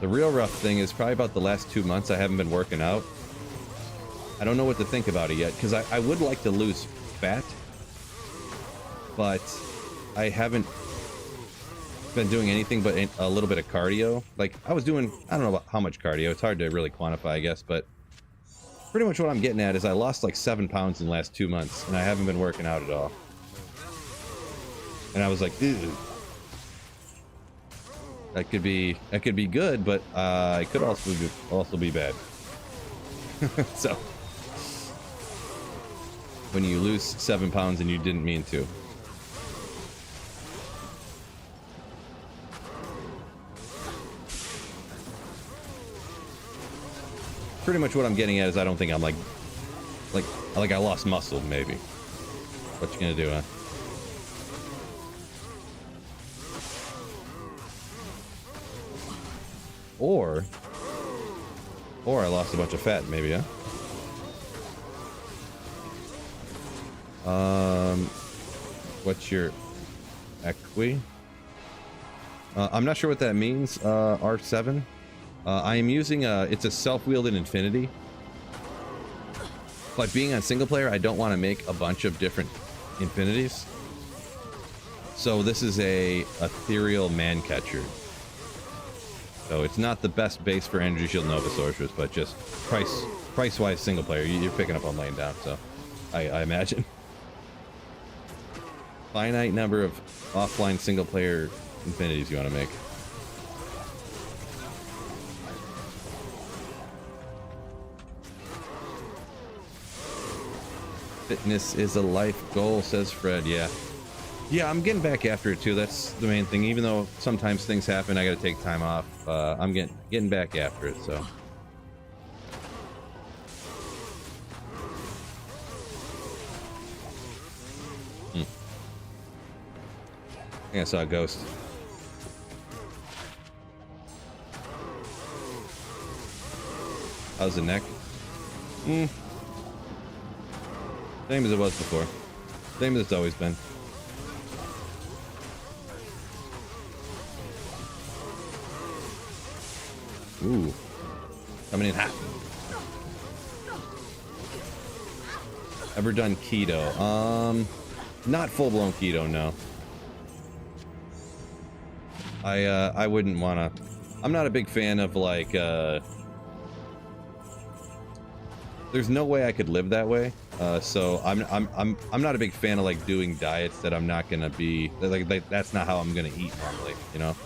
The real rough thing is probably about the last 2 months I haven't been working out. I don't know what to think about it yet, because I would like to lose fat, but I haven't been doing anything but a little bit of cardio. Like, I was doing, I don't know about how much cardio, it's hard to really quantify, I guess, but pretty much what I'm getting at is I lost like 7 pounds in the last 2 months, and I haven't been working out at all. And I was like, ew. That could be good, but it could also be bad. So when you lose 7 pounds and you didn't mean to. Pretty much what I'm getting at is I don't think I'm like I lost muscle, maybe. What you gonna do, huh? Or I lost a bunch of fat, maybe, huh? What's your equi? I'm not sure what that means, R7. I am using it's a self-wielded infinity. But being on single player, I don't want to make a bunch of different infinities. So this is a ethereal man catcher. So it's not the best base for Energy Shield Nova Sorceress, but just price-wise single player, you're picking up on laying down, so I imagine. Finite number of offline single player infinities you want to make. Fitness is a life goal, says Fred. Yeah. Yeah, I'm getting back after it too. That's the main thing. Even though sometimes things happen, I gotta take time off. I'm getting back after it, so. I think I saw a ghost. How's the neck? Same as it was before. Same as it's always been. Ooh. Coming in hot. Ever done keto? Not full-blown keto, no. I wouldn't wanna. I'm not a big fan of like there's no way I could live that way. So I'm not a big fan of like doing diets that I'm not gonna be like that's not how I'm gonna eat normally, you know.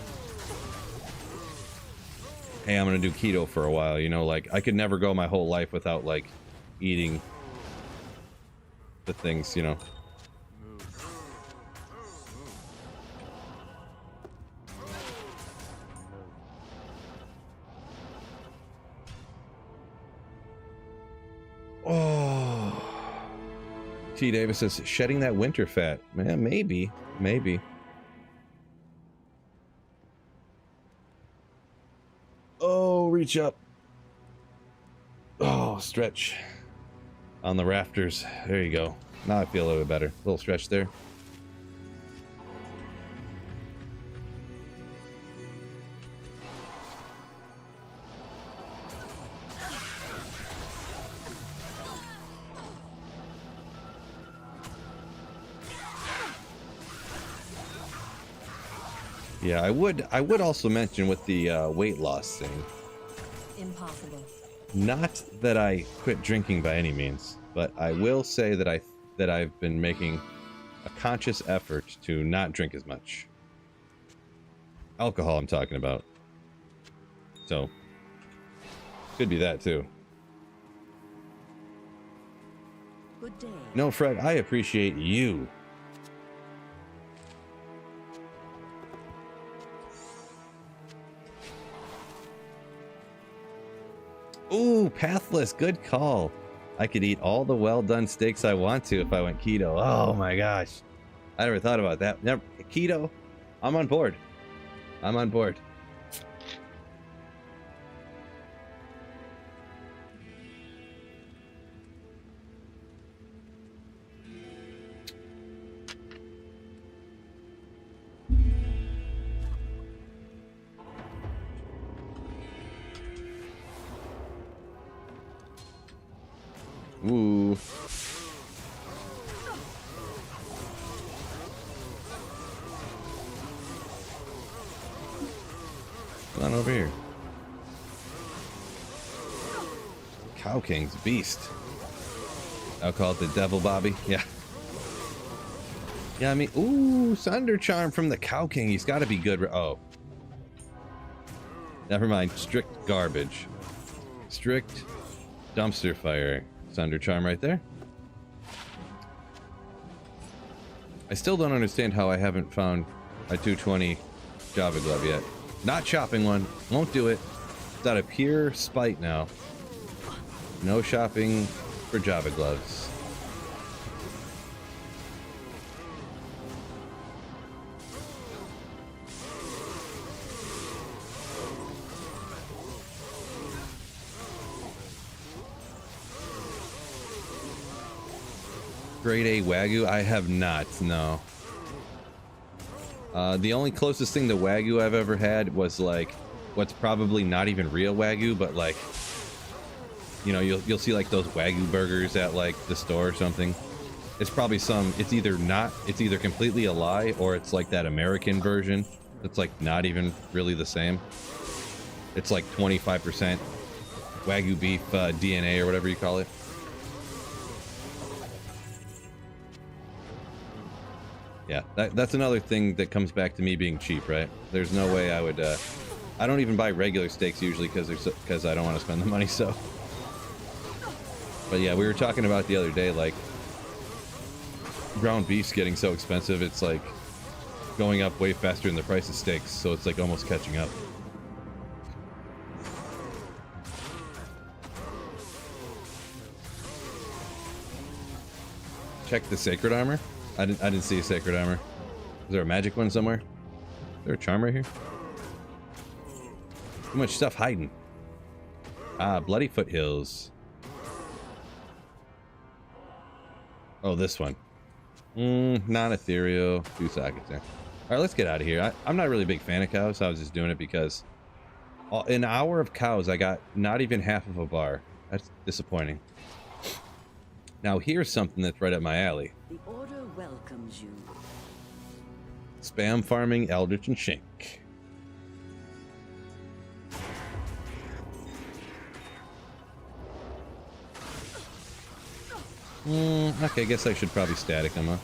Hey, I'm gonna do keto for a while, you know, like I could never go my whole life without like eating the things, you know. Oh, T. Davis says shedding that winter fat. Man, maybe. Oh, reach up. Oh, stretch on the rafters. There you go. Now I feel a little bit better. A little stretch there. Yeah, I would also mention with the weight loss thing. Impossible. Not that I quit drinking by any means, but I will say that I've been making a conscious effort to not drink as much. Alcohol I'm talking about. So could be that too. Good day. No, Fred, I appreciate you. Ooh, pathless, good call. I could eat all the well-done steaks I want to if I went keto. Oh my gosh. I never thought about that. Never, keto, I'm on board. I'm on board. Ooh. Come on over here. Cow King's beast. I'll call it the Devil Bobby. Yeah. Yeah, I mean, ooh, Sunder Charm from the Cow King. He's got to be good. Oh. Never mind. Strict garbage. Strict dumpster fire. Sunder Charm right there. I still don't understand how I haven't found a 220 Java glove yet. Not shopping one. Won't do it. It's out of pure spite now. No shopping for Java gloves. Grade A Wagyu? I have not, no. The only closest thing to Wagyu I've ever had was like what's probably not even real Wagyu, but like, you know, you'll see like those Wagyu burgers at like the store or something. It's probably it's either completely a lie or it's like that American version that's like not even really the same. It's like 25% Wagyu beef DNA or whatever you call it. Yeah, that's another thing that comes back to me being cheap, right? There's no way I would, I don't even buy regular steaks usually because I don't want to spend the money, so. But yeah, we were talking about the other day, like, ground beef's getting so expensive, it's like going up way faster than the price of steaks, so it's like almost catching up. Check the sacred armor. I didn't see a sacred armor. Is there a magic one somewhere? Is there a charm right here? Too much stuff hiding. Ah, Bloody Foothills. Oh, this one. Non-ethereal. 2 sockets there. Alright, let's get out of here. I'm not really a big fan of cows, so I was just doing it because an hour of cows, I got not even half of a bar. That's disappointing. Now here's something that's right up my alley. The order welcomes you. Spam farming Eldritch and Shink. Okay, I guess I should probably static them, huh?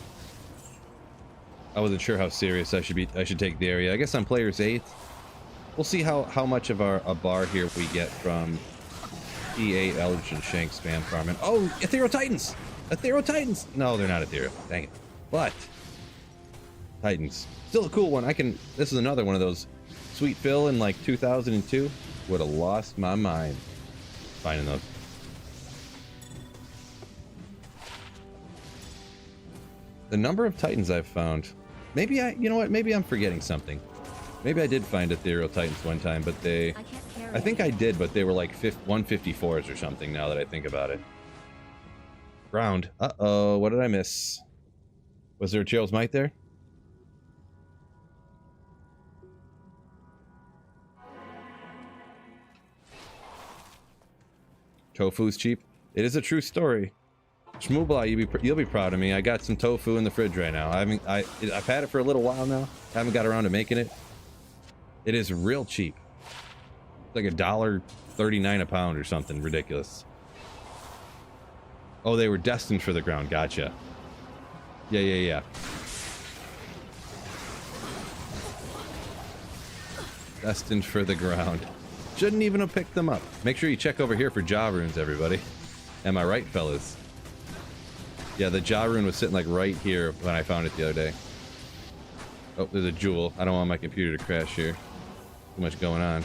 I wasn't sure how serious I should take the area. I guess on player's 8th. We'll see how much of a bar here we get from EA Eldritch and Shank spam farming. Oh, Ethereal Titans! Ethereal Titans! No, they're not Ethereal. Dang it. But Titans. Still a cool one. This is another one of those sweet fill in like 2002. Would have lost my mind finding those. The number of Titans I've found. Maybe you know what? Maybe I'm forgetting something. Maybe I did find Ethereal Titans one time, but they... I can't carry I think I anymore. did, but they were like 154s or something now that I think about it. Ground. Uh-oh, what did I miss? Was there a Gerald's Might there? Tofu's cheap. It is a true story. Shmoobla, you'll be proud of me. I got some tofu in the fridge right now. I've had it for a little while now. I haven't got around to making it. It is real cheap. It's like $1.39 a pound or something ridiculous. Oh, they were destined for the ground. Gotcha. Yeah. Destined for the ground. Shouldn't even have picked them up. Make sure you check over here for Jaw runes, everybody. Am I right, fellas? Yeah, the Jaw rune was sitting like right here when I found it the other day. Oh, there's a jewel. I don't want my computer to crash here. Too much going on.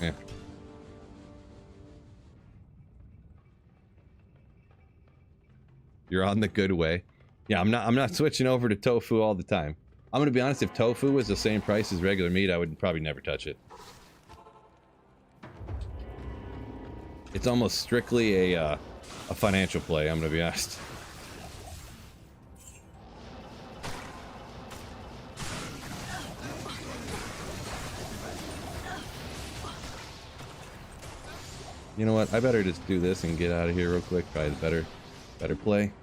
Yeah. You're on the good way. Yeah, I'm not switching over to tofu all the time. I'm gonna be honest, if tofu was the same price as regular meat, I would probably never touch it. It's almost strictly a financial play, I'm gonna be honest. You know what? I better just do this and get out of here real quick. Probably the better play.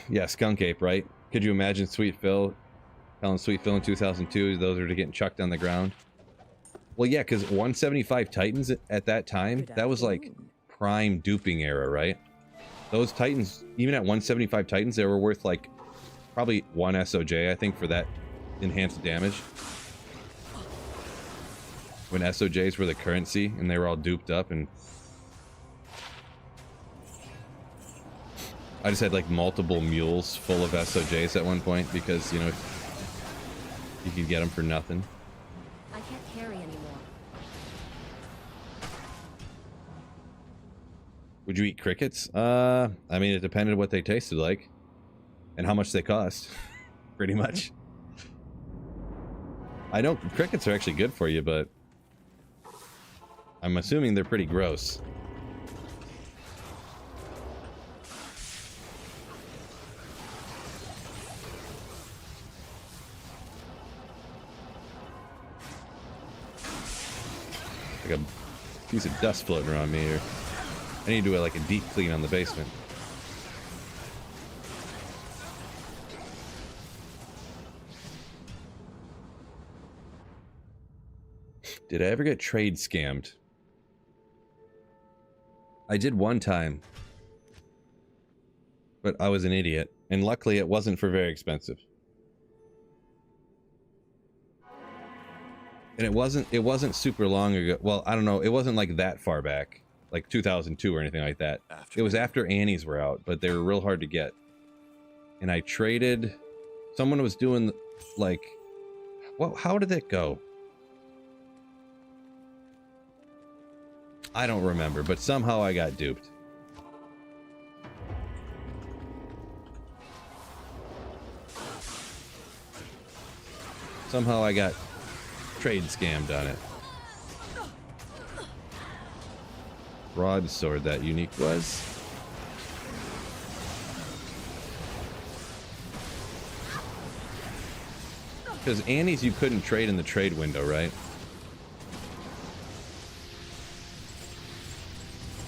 Yeah, Skunk Ape, right? Could you imagine Sweet Phil telling Sweet Phil in 2002 those are getting chucked on the ground? Well, yeah, because 175 Titans at that time, that was like prime duping era, right? Those Titans, even at 175 Titans, they were worth like probably 1 SOJ, I think, for that enhanced damage. When SOJs were the currency and they were all duped up, and I just had like multiple mules full of SOJs at one point because, you know, you could get them for nothing. I can't carry anymore. Would you eat crickets? I mean, it depended on what they tasted like and how much they cost. Pretty much. I know crickets are actually good for you, but I'm assuming they're pretty gross. Like a piece of dust floating around me here. I need to do like a deep clean on the basement. Did I ever get trade scammed? I did one time. But I was an idiot. And luckily it wasn't for very expensive. And it wasn't super long ago. Well, I don't know. It wasn't like that far back. Like 2002 or anything like that. It was after Annie's were out, but they were real hard to get. And I traded... Someone was doing like... Well, how did it go? I don't remember, but somehow I got duped. Somehow I got trade scammed on it. Broadsword, that unique was. Because Annie's you couldn't trade in the trade window, right?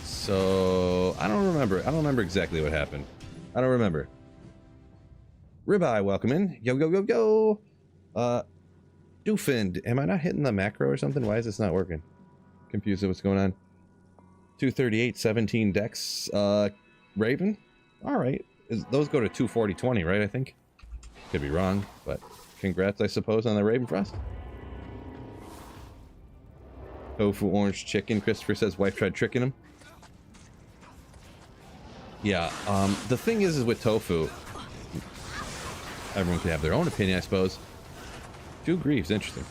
So I don't remember. I don't remember exactly what happened. I don't remember. Ribeye, welcome in. Yo, yo, yo, yo. Doofin, am I not hitting the macro or something? Why is this not working? Confused with what's going on. 238, 17 dex. Raven? Alright. Those go to 240, 20, right? I think. Could be wrong, but congrats, I suppose, on the Raven Frost. Tofu orange chicken. Christopher says wife tried tricking him. Yeah, the thing is with tofu, everyone can have their own opinion, I suppose. Two Griefs, interesting.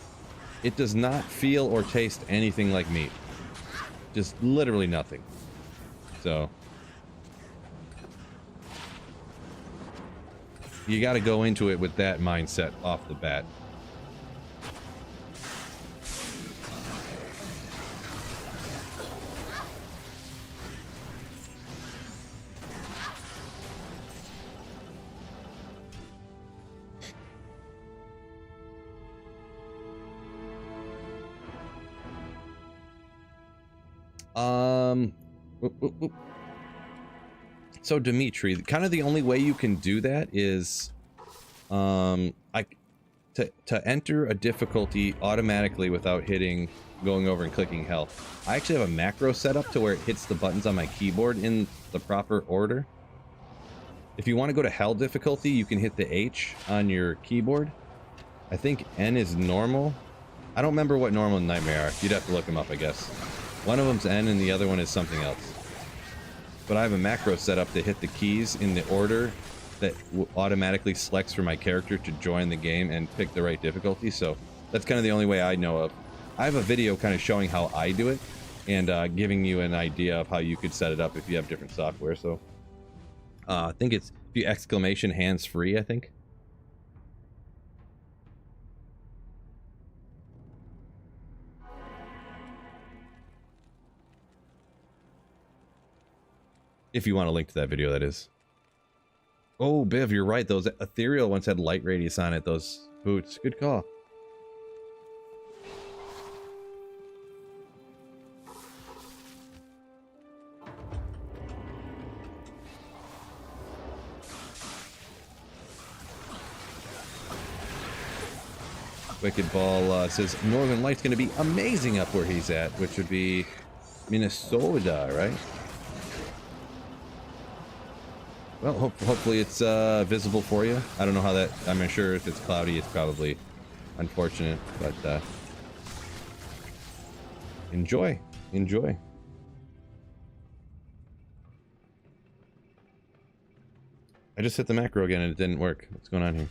It does not feel or taste anything like meat. Just literally nothing. So you got to go into it with that mindset off the bat. So Dimitri, kind of the only way you can do that is to enter a difficulty automatically without going over and clicking health. I actually have a macro set up to where it hits the buttons on my keyboard in the proper order. If you want to go to hell difficulty, you can hit the H on your keyboard. I think N is normal. I don't remember what normal and nightmare are. You'd have to look them up, I guess. One of them's N and the other one is something else. But I have a macro set up to hit the keys in the order that automatically selects for my character to join the game and pick the right difficulty. So that's kind of the only way I know of. I have a video kind of showing how I do it and giving you an idea of how you could set it up if you have different software. So I think it's the exclamation hands free, I think. If you want a link to that video, that is. Oh, Biv, you're right. Those ethereal ones had light radius on it, those boots. Good call. Wicked Ball says Northern Light's going to be amazing up where he's at, which would be Minnesota, right? Well, hopefully it's visible for you. I don't know how that... I'm sure if it's cloudy, it's probably unfortunate, but enjoy. Enjoy. I just hit the macro again and it didn't work. What's going on here?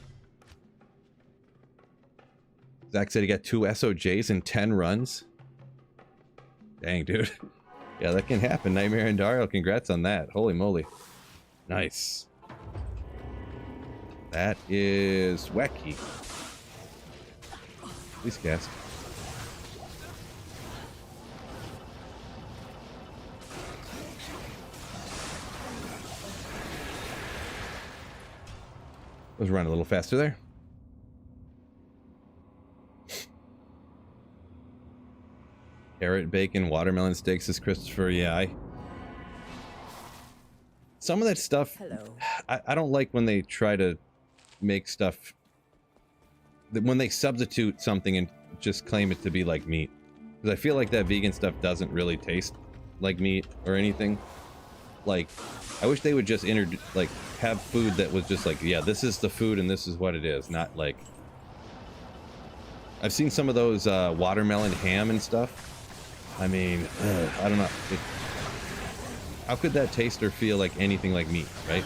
Zach said he got 2 SOJs in 10 runs. Dang, dude. Yeah, that can happen. Nightmare and Dario, congrats on that. Holy moly. Nice. That is wacky. Please cast. Was running a little faster there. Carrot, bacon, watermelon steaks is Christopher. Yeah, some of that stuff, I don't like when they try to make stuff, when they substitute something and just claim it to be like meat. Because I feel like that vegan stuff doesn't really taste like meat or anything. Like, I wish they would just have food that was just like, yeah, this is the food and this is what it is. Not like, I've seen some of those watermelon ham and stuff. I mean, I don't know. How could that taste or feel like anything like meat, right?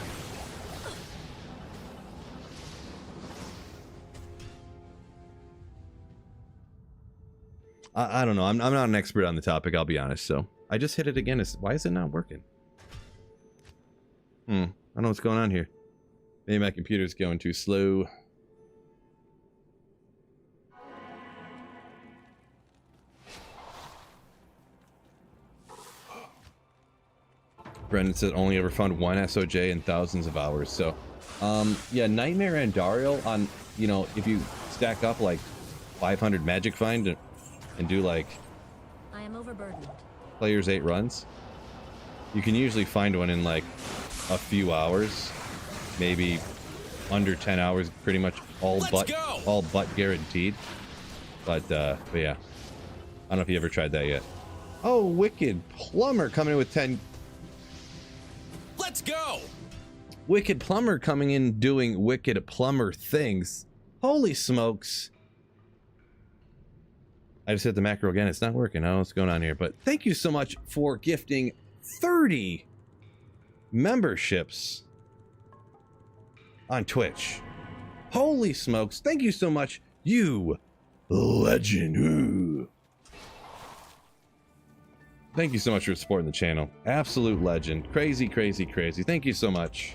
I don't know. I'm not an expert on the topic, I'll be honest. So I just hit it again. Why is it not working? I don't know what's going on here. Maybe my computer's going too slow. Brendan said only ever found 1 SOJ in thousands of hours. So, yeah, Nightmare and Dario on, you know, if you stack up like 500 Magic Find and do like I am overburdened. players 8 runs, you can usually find one in like a few hours, maybe under 10 hours, pretty much all but guaranteed. But yeah, I don't know if you ever tried that yet. Oh, Wicked Plumber coming in with 10. Let's go! Wicked Plumber coming in doing Wicked Plumber things. Holy smokes. I just hit the macro again. It's not working. I don't know what's going on here. But thank you so much for gifting 30 memberships on Twitch. Holy smokes. Thank you so much, you legend. Ooh. Thank you so much for supporting the channel. Absolute legend. Crazy, crazy, crazy. Thank you so much.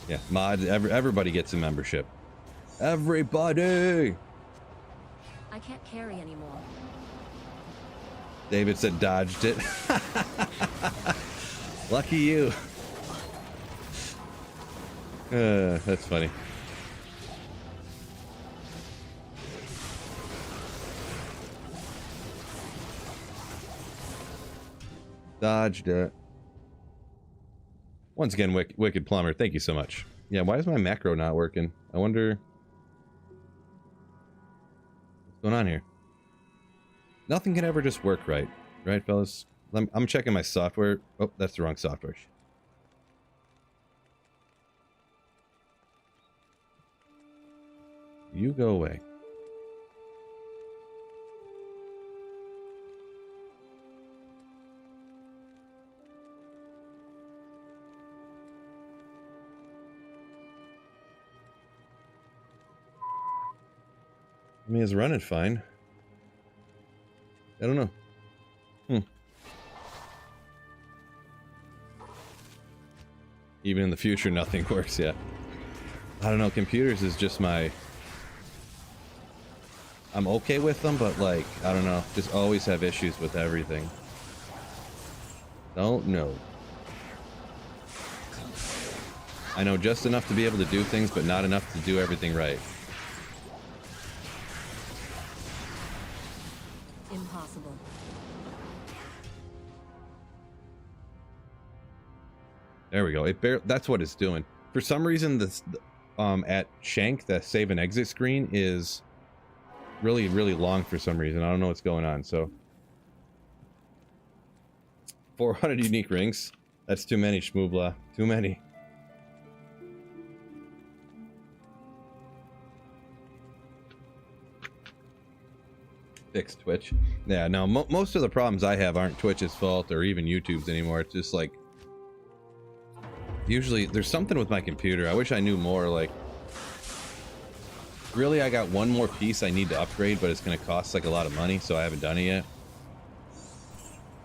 Yeah, mod, everybody gets a membership. Everybody! I can't carry anymore. David said dodged it. Lucky you. That's funny. Dodged it. Once again, Wicked Plumber, thank you so much. Yeah, why is my macro not working? I wonder what's going on here. Nothing can ever just work right. Right, fellas? I'm checking my software. Oh, that's the wrong software. You go away. I mean, it's running fine. I don't know. Even in the future, nothing works yet. I don't know. Computers is just my... I'm okay with them, but like, I don't know. Just always have issues with everything. Don't know. I know just enough to be able to do things, but not enough to do everything right. Impossible. There we go. That's what it's doing. For some reason, this at Shank, the save and exit screen is really, really long for some reason. I don't know what's going on. So 400 unique rings. That's too many, Shmoobla. Too many. Fix Twitch. Yeah, no, most of the problems I have aren't Twitch's fault or even YouTube's anymore. It's just like, usually there's something with my computer. I wish I knew more. Like, really, I got one more piece I need to upgrade, but it's going to cost like a lot of money, so I haven't done it yet.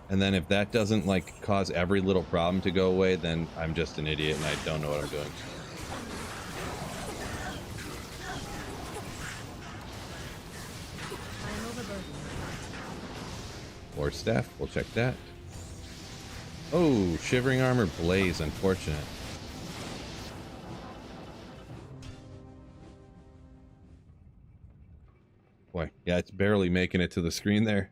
And then if that doesn't like cause every little problem to go away, then I'm just an idiot and I don't know what I'm doing. I am overburdened. War staff, we'll check that. Oh, shivering armor blaze, unfortunate. Boy, yeah, it's barely making it to the screen there.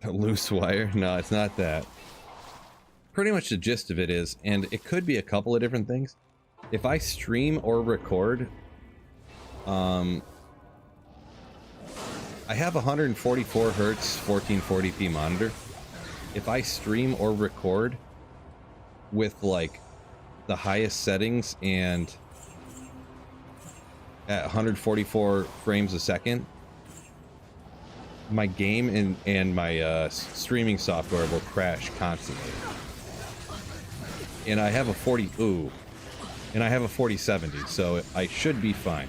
A loose wire? No, it's not that. Pretty much the gist of it is, and it could be a couple of different things. If I stream or record, I have 144 hertz 1440p monitor. If I stream or record with like the highest settings and at 144 frames a second, my game and my streaming software will crash constantly. And I have a 4070, so I should be fine.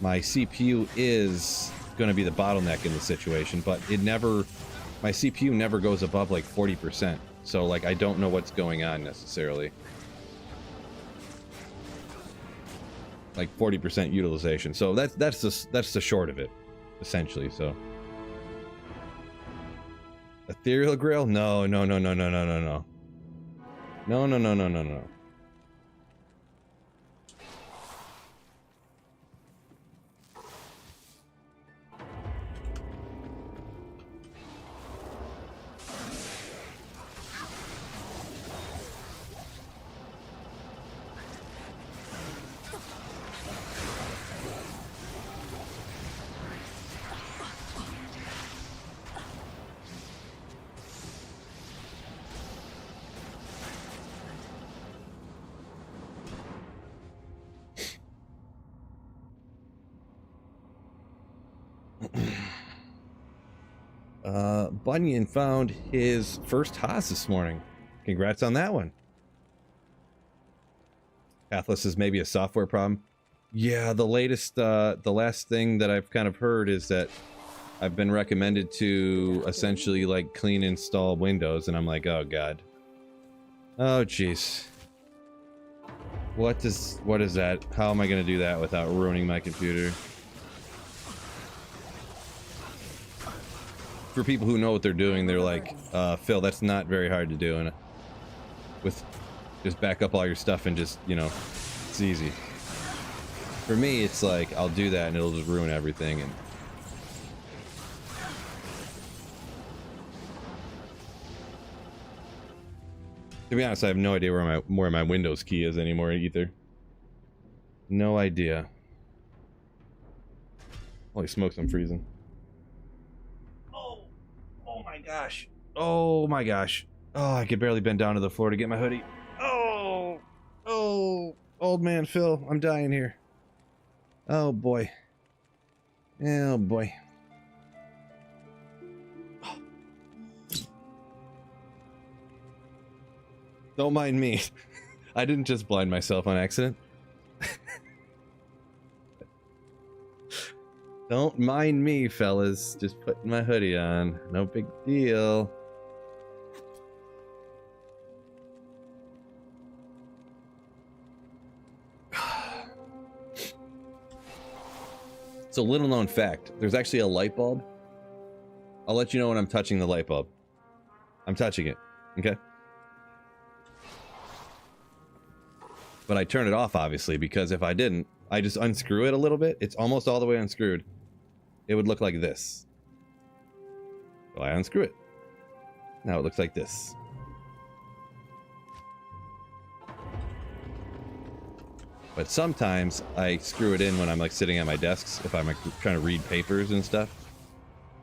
My CPU is going to be the bottleneck in the situation, but my CPU never goes above like 40%. So like, I don't know what's going on necessarily. Like 40% utilization. So that's the short of it, essentially. So ethereal grill? No. No. Bunyan found his first Haas this morning. Congrats on that one. Atlas is maybe a software problem. Yeah, the last thing that I've kind of heard is that I've been recommended to essentially like clean install Windows, and I'm like, oh god. Oh jeez. What is that? How am I gonna do that without ruining my computer? For people who know what they're doing, they're like, Phil, that's not very hard to do, and with just back up all your stuff and just, you know, it's easy. For me, it's like, I'll do that and it'll just ruin everything. And to be honest, I have no idea where my Windows key is anymore either. No idea. Holy smokes, I'm freezing. Oh my gosh. Oh my gosh. Oh, I could barely bend down to the floor to get my hoodie. Oh, old man Phil, I'm dying here. Oh boy. Oh boy. Don't mind me. I didn't just blind myself on accident. Don't mind me, fellas. Just putting my hoodie on. No big deal. It's a little known fact. There's actually a light bulb. I'll let you know when I'm touching the light bulb. I'm touching it. Okay? But I turn it off, obviously, because if I didn't, I just unscrew it a little bit. It's almost all the way unscrewed. It would look like this. So I unscrew it. Now it looks like this. But sometimes I screw it in when I'm like sitting at my desks, if I'm like trying to read papers and stuff.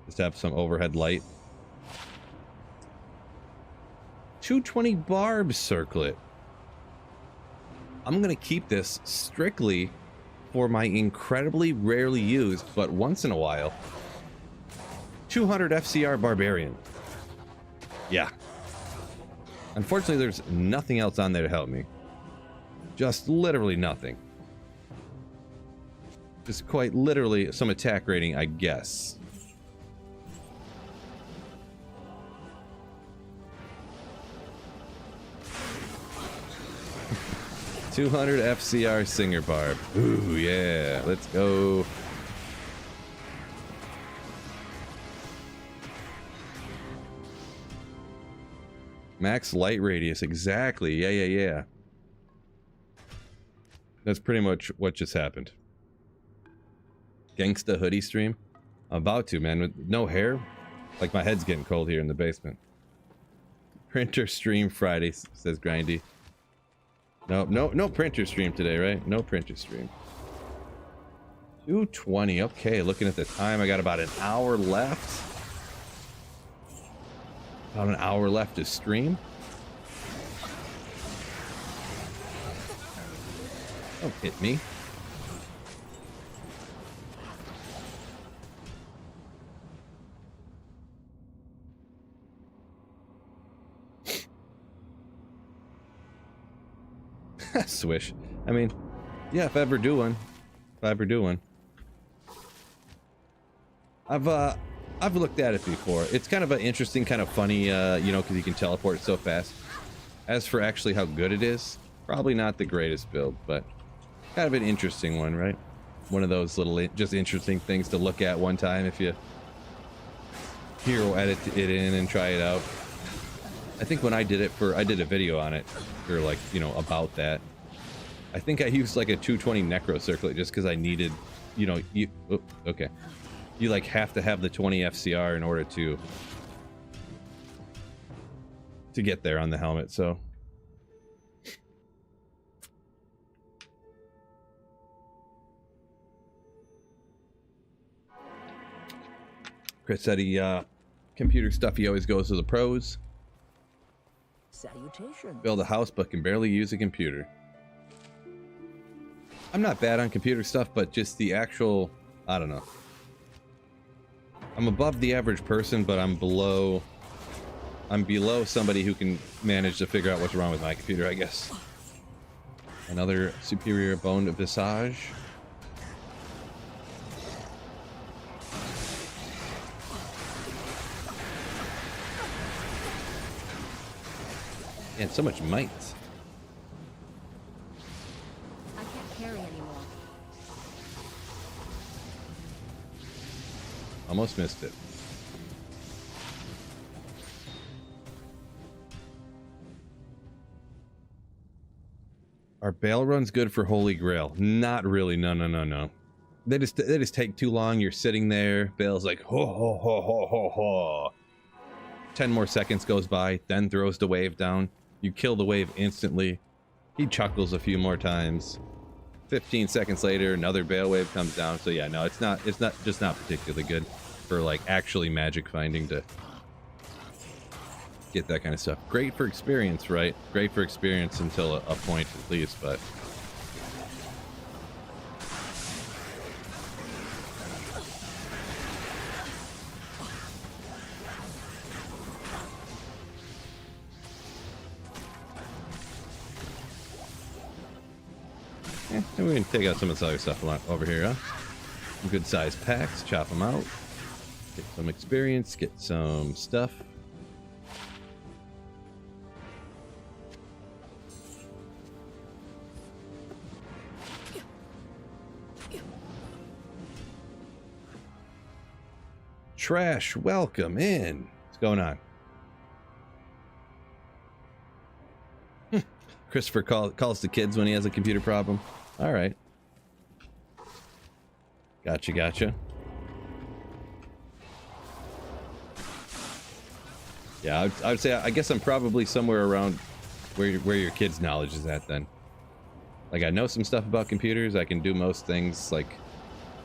Just to have some overhead light. 220 barb circlet. I'm gonna keep this strictly for my incredibly rarely used, but once in a while, 200 FCR Barbarian. Yeah. Unfortunately, there's nothing else on there to help me. Just literally nothing. Just quite literally some attack rating, I guess. $200 FCR Singer Barb. Ooh, yeah. Let's go. Max light radius. Exactly. Yeah. That's pretty much what just happened. Gangsta hoodie stream. I'm about to, man. With no hair. Like my head's getting cold here in the basement. Printer stream Friday, says Grindy. No printer stream today, right? No printer stream. 2:20. Okay, looking at the time, I got about an hour left. About an hour left to stream. Don't hit me. Swish. I mean, yeah, if I ever do one. I've looked at it before. It's kind of an interesting, kind of funny, you know, because you can teleport so fast. As for actually how good it is, probably not the greatest build, but kind of an interesting one, right? One of those little, just interesting things to look at one time if you hero edit it in and try it out. I think when I did it I did a video on it, or like, you know, about that. I think I used like a 220 necro circlet just because I needed, you know, okay. You like have to have the 20 FCR in order to get there on the helmet, so. Chris said he, computer stuff, he always goes to the pros. Salutations. Build a house, but can barely use a computer. I'm not bad on computer stuff, but just the actual, I don't know. I'm above the average person, but I'm below somebody who can manage to figure out what's wrong with my computer, I guess. Another superior bone to visage. And so much might. I can't carry anymore. Almost missed it. Are bail runs good for Holy Grail? Not really. No. They just take too long. You're sitting there. Bail's like ho ho ho ho ho ho. 10 more seconds goes by, then throws the wave down. You kill the wave instantly. He chuckles a few more times. 15 seconds later, another bail wave comes down. So yeah, no, it's not just not particularly good for like actually magic finding to get that kind of stuff. Great for experience, right? Great for experience until a point at least, but and we can take out some of this other stuff over here, huh? Some good sized packs, chop them out, get some experience, get some stuff. Trash, welcome in. What's going on? Christopher calls the kids when he has a computer problem. All right. Gotcha. Yeah, I would say I guess I'm probably somewhere around where your kid's knowledge is at then. Like I know some stuff about computers. I can do most things like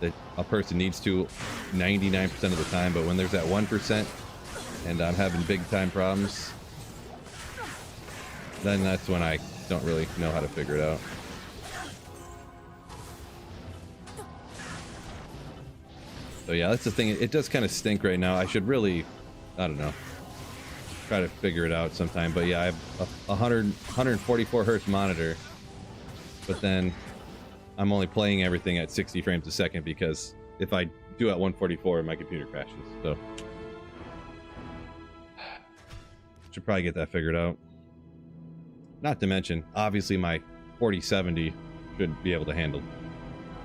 that a person needs to 99% of the time, but when there's that 1% and I'm having big time problems, then that's when I don't really know how to figure it out. So yeah, that's the thing. It does kind of stink right now. I should really, I don't know, try to figure it out sometime. But yeah, I have a 144 hertz monitor, but then I'm only playing everything at 60 frames a second because if I do at 144, my computer crashes. So should probably get that figured out. Not to mention, obviously my 4070 should be able to handle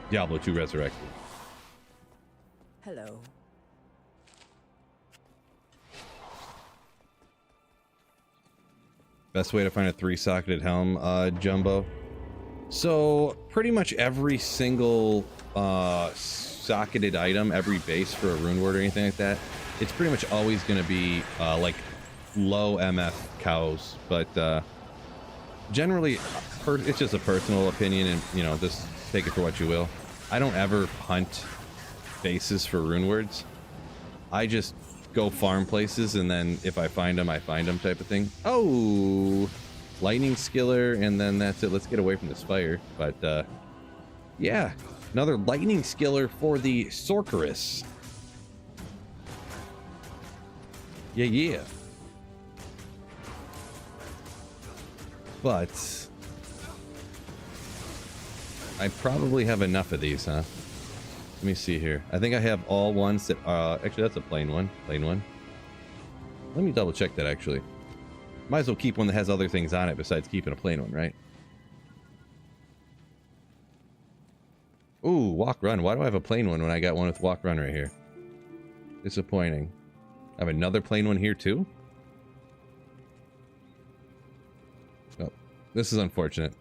Diablo 2 Resurrected. Hello. Best way to find a 3-socketed helm, Jumbo. So pretty much every single socketed item, every base for a rune word or anything like that, it's pretty much always going to be like low MF cows, but generally it's just a personal opinion, and you know, just take it for what you will. I don't ever hunt bases for rune words. I just go farm places, and then if I find them, I find them, type of thing. Oh, lightning skiller, and then that's it. Let's get away from this fire. But yeah, another lightning skiller for the Sorceress. Yeah. But I probably have enough of these, huh? Let me see here. I think I have all ones that actually that's a plain one. Let me double check that actually. Might as well keep one that has other things on it besides keeping a plain one, right? Ooh, walk run. Why do I have a plain one when I got one with walk run right here? Disappointing. I have another plain one here too? Oh, this is unfortunate.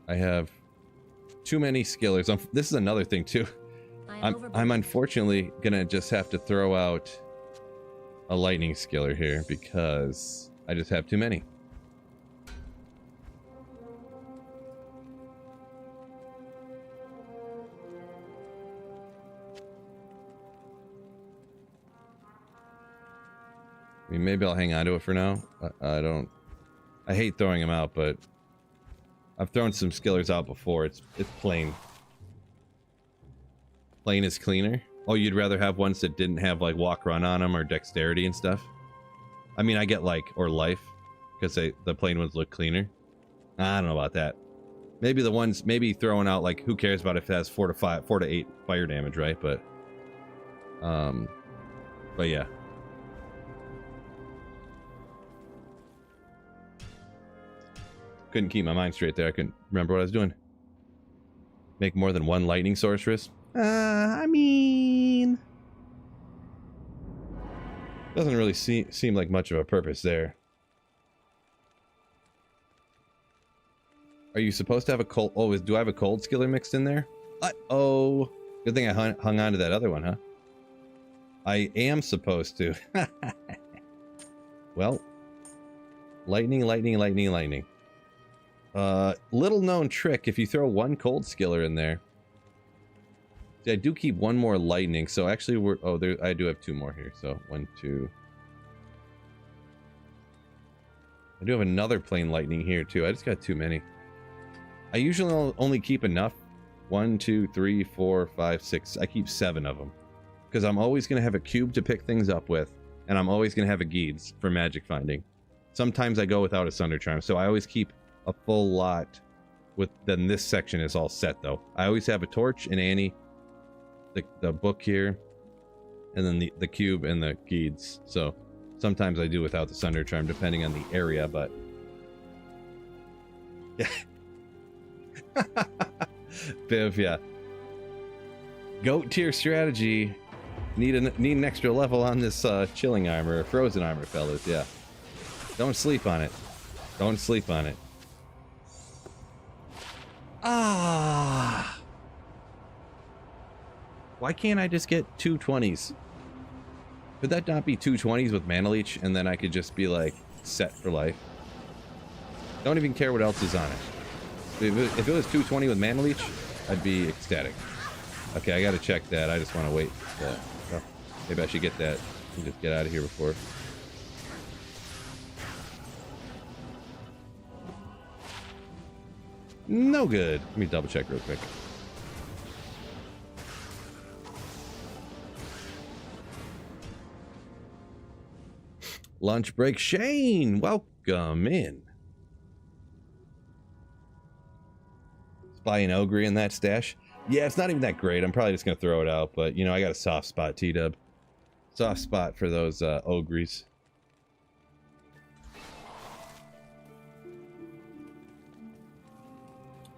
I have too many skillers. This is another thing too. I'm unfortunately gonna just have to throw out a lightning skiller here because I just have too many. I mean, maybe I'll hang on to it for now. I hate throwing them out, but I've thrown some skillers out before. It's plain. Plain is cleaner. Oh, you'd rather have ones that didn't have like walk run on them or dexterity and stuff? I mean, I get like, or life, because the plain ones look cleaner. I don't know about that. Maybe the ones, maybe throwing out, like, who cares about if it has 4 to 8 fire damage, right? But yeah. Couldn't keep my mind straight there. I couldn't remember what I was doing. Make more than one lightning sorceress? I mean... Doesn't really seem like much of a purpose there. Are you supposed to have a cold... Oh, do I have a cold skiller mixed in there? Uh-oh. Good thing I hung on to that other one, huh? I am supposed to. Well. Lightning, lightning, lightning, lightning. Little known trick, if you throw one cold skiller in there. See, I do keep one more lightning, so actually we're... Oh, I do have 2 more here, so 1, 2... I do have another plain lightning here, too. I just got too many. I usually only keep enough. 1, 2, 3, 4, 5, 6. I keep 7 of them. Because I'm always going to have a cube to pick things up with, and I'm always going to have a Geeds for magic finding. Sometimes I go without a Sunder Charm, so I always keep a full lot with... Then this section is all set, though. I always have a torch, an Annie, the book here, and then the cube and the Geeds. So sometimes I do without the Sunder Charm, depending on the area, but... Yeah. Viv, yeah. Goat tier strategy. Need an extra level on this chilling armor, frozen armor, fellas. Yeah. Don't sleep on it. Don't sleep on it. Ah. Why can't I just get 2 20s? Could that not be 2 20s with Mana Leech, and then I could just be like set for life? Don't even care what else is on it. If it was 220 with Mana Leech, I'd be ecstatic. Okay, I gotta check that. I just want to wait. Oh, maybe I should get that and just get out of here before. No good. Let me double check real quick. Lunch break. Shane, welcome in. Spy an Ogre in that stash. Yeah, it's not even that great. I'm probably just going to throw it out, but, you know, I got a soft spot, T-Dub. Soft spot for those Ogres.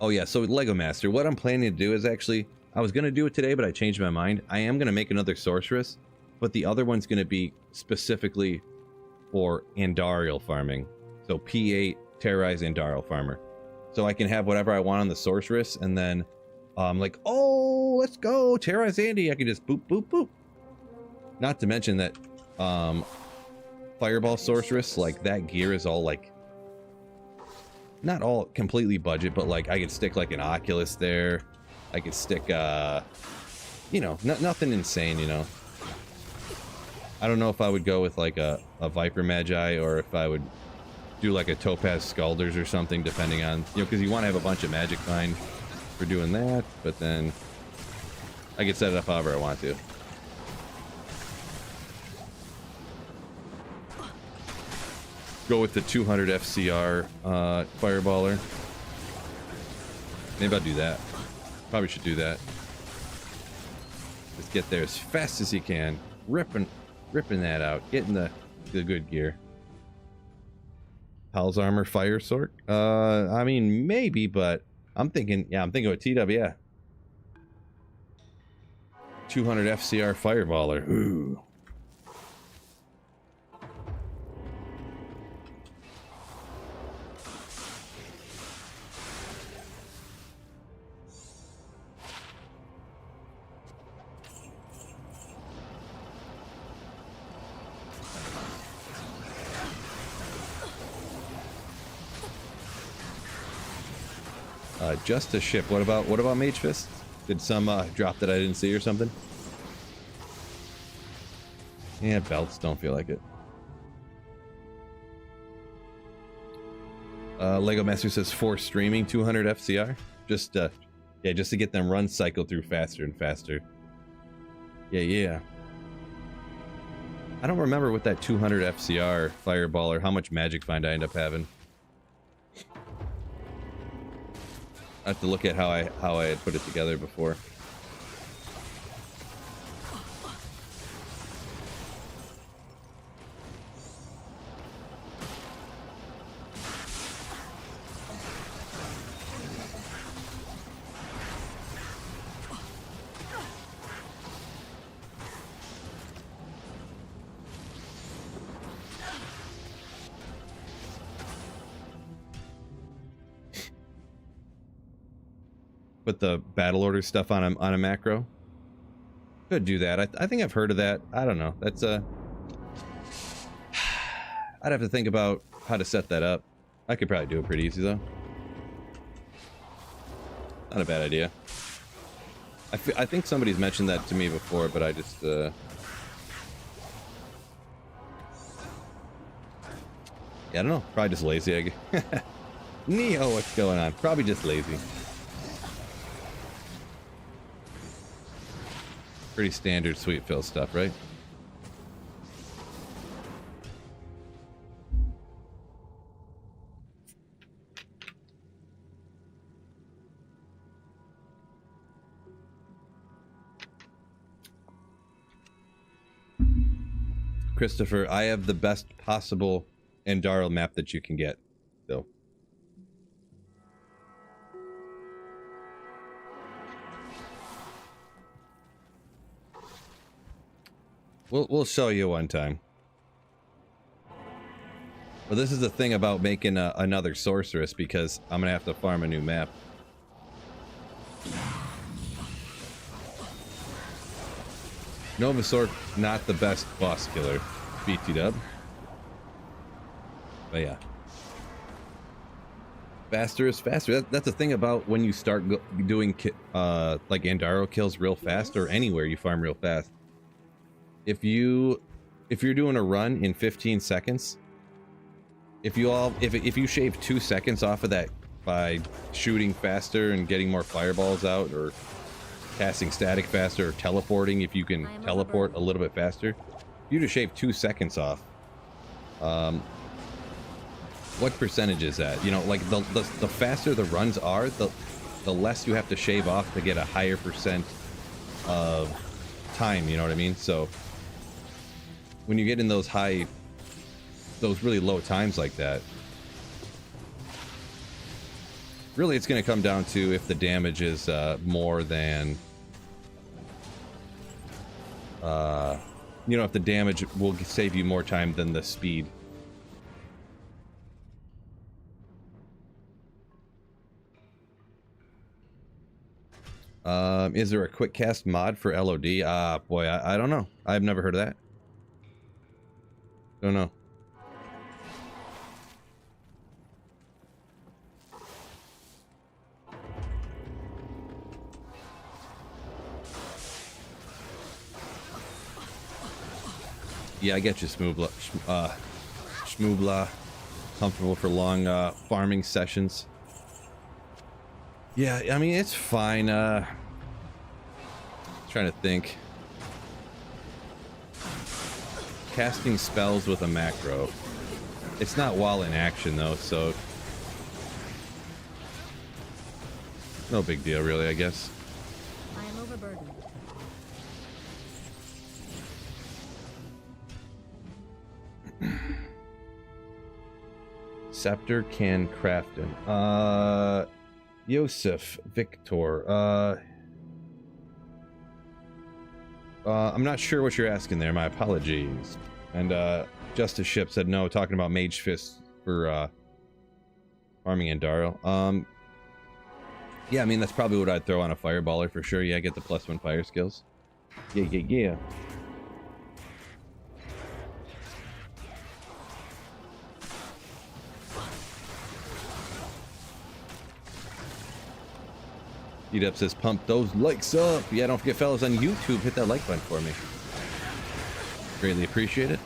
Oh, yeah, so with Lego Master, what I'm planning to do is actually... I was going to do it today, but I changed my mind. I am going to make another Sorceress, but the other one's going to be specifically for Andariel farming. So P8, Terrorize Andariel Farmer. So I can have whatever I want on the Sorceress, and then... like, oh, let's go, Terrorize Andy. I can just boop, boop, boop. Not to mention that Fireball Sorceress, like, that gear is all, like, not all completely budget, but, like, I could stick, like, an Oculus there. I could stick, you know, nothing insane, you know. I don't know if I would go with, like, a Viper Magi, or if I would do, like, a Topaz Scalders or something, depending on, you know, because you want to have a bunch of Magic Find for doing that, but then I can set it up however I want to. Go with the 200 FCR Fireballer. Maybe I'll do that. Probably should do that. Just get there as fast as you can. Ripping that out. Getting the good gear. Hal's Armor Fire Sword? I mean, maybe, but I'm thinking with TW, yeah. 200 FCR Fireballer. Ooh. Just a ship. What about Mage Fist? Did some drop that I didn't see or something? Yeah, belts don't feel like it. Lego Master says 4 streaming 200 FCR. Just yeah, just to get them run cycle through faster and faster. Yeah. I don't remember with that 200 FCR Fireballer how much Magic Find I end up having. I have to look at how I had put it together before. Put the battle order stuff on a macro. Could do that. I think I've heard of that. I don't know. That's I'd have to think about how to set that up. I could probably do it pretty easy though. Not a bad idea. I think somebody's mentioned that to me before, but I just yeah, I don't know. Probably just lazy. Neo, what's going on? Probably just lazy. Pretty standard sweet fill stuff, right? Christopher, I have the best possible Andaro map that you can get, so. We'll show you one time. Well, this is the thing about making another sorceress, because I'm gonna have to farm a new map. Novasaur, not the best boss killer. BT dub. But yeah. Faster is faster. That's the thing about when you start doing like Andaro kills real fast, or anywhere you farm real fast. If you're doing a run in 15 seconds, if you shave 2 seconds off of that by shooting faster and getting more fireballs out, or casting static faster, or teleporting, if you can teleport a little bit faster, if you just shave 2 seconds off, what percentage is that? You know, like the faster the runs are, the less you have to shave off to get a higher percent of time, you know what I mean? So when you get in those really low times like that, really it's going to come down to if the damage is more than, you know, if the damage will save you more time than the speed. Is there a quick cast mod for LOD? Boy, I don't know. I've never heard of that. Don't know. Yeah, I get you, Schmoobla. Schmoobla. Comfortable for long farming sessions. Yeah, I mean, it's fine. Trying to think. Casting spells with a macro. It's not while in action, though, so no big deal, really, I guess. I am overburdened. Scepter can craft him. Yosef, Victor. I'm not sure what you're asking there. My apologies. And Justice Ship said no, talking about Mage Fist for farming Andaro. Yeah, I mean, that's probably what I'd throw on a Fireballer for sure. Yeah, get the +1 fire skills. Yeah. Edep says, pump those likes up. Yeah, don't forget, fellas, on YouTube, hit that like button for me. Greatly appreciate it.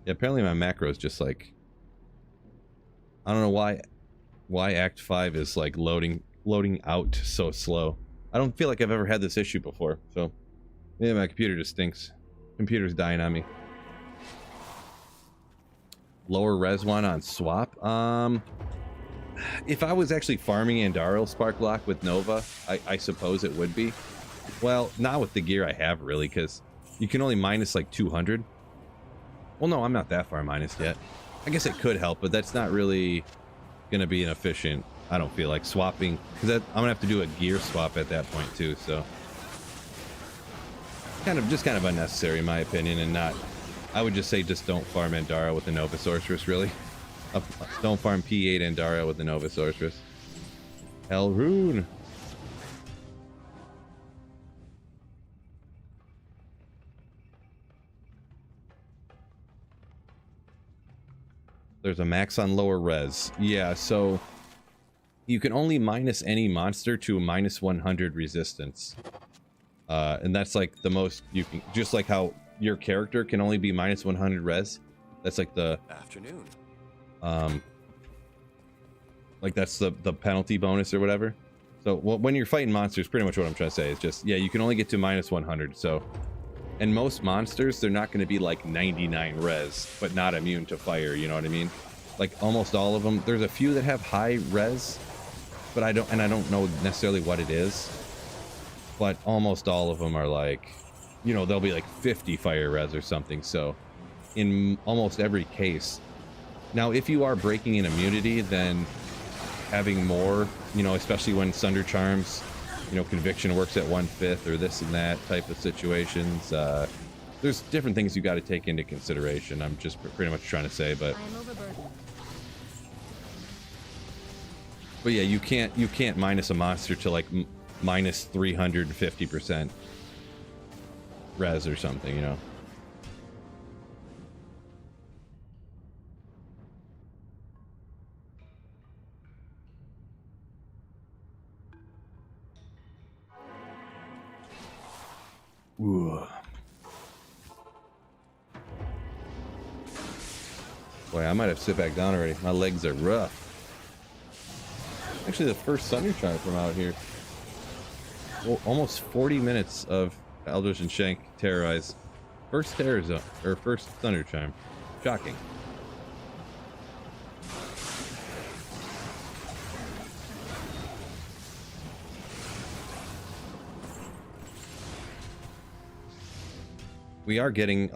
Yeah, apparently my macro is just like, I don't know why Act 5 is like loading out so slow. I don't feel like I've ever had this issue before, so yeah, my computer just stinks. Computer's dying on me. Lower res one on swap. If I was actually farming Andariel Spark Block with Nova, I suppose it would be. Well, not with the gear I have, really, because you can only minus like 200. Well, no, I'm not that far minus yet. I guess it could help, but that's not really going to be an efficient, I don't feel like, swapping, because I'm going to have to do a gear swap at that point, too, so. Kind of unnecessary, in my opinion, and not, I would just say just don't farm Andara with the Nova Sorceress, really. Don't farm P8 Andara with the Nova Sorceress. El Rune. There's a max on lower res. Yeah, so you can only minus any monster to a minus 100 resistance. And that's like the most you can, just like how your character can only be minus 100 res. That's like the Afternoon. like that's the penalty bonus or whatever. So when you're fighting monsters, pretty much what I'm trying to say is just, yeah, you can only get to minus 100. So, and most monsters, they're not going to be like 99 res, but not immune to fire. You know what I mean? Like almost all of them. There's a few that have high res, but I don't know necessarily what it is. But almost all of them are like, you know, they'll be like 50 fire res or something. So in almost every case. Now, if you are breaking an immunity, then having more, you know, especially when Sunder Charms, you know, Conviction works at 1/5 or this and that type of situations. There's different things you got to take into consideration. I'm just pretty much trying to say, but I am overburdened. yeah, you can't minus a monster to like minus 350% res or something, you know. Ooh. Boy, I might have to sit back down already. My legs are rough. Actually, the first Thunder Charm from out here. Well, almost 40 minutes of Eldritch and Shank Terrorize. First Terror Zone, or first Thunder Charm. Shocking. We are getting,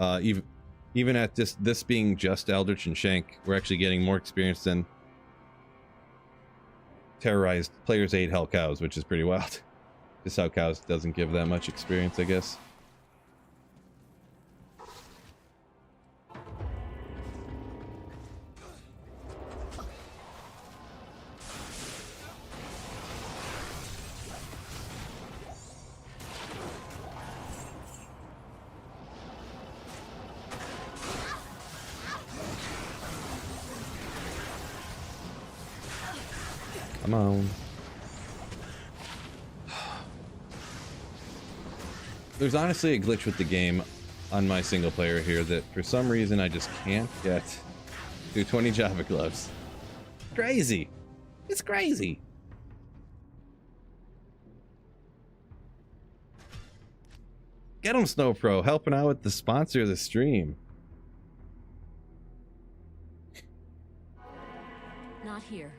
even at this being just Eldritch and Shank, we're actually getting more experience than Terrorized Players 8 Hell Cows, which is pretty wild. Just how Cows doesn't give that much experience, I guess. Come on. There's honestly a glitch with the game on my single player here that for some reason I just can't get to 20 Java gloves. Crazy. It's crazy. Get him, Snow Pro, helping out with the sponsor of the stream. Not here.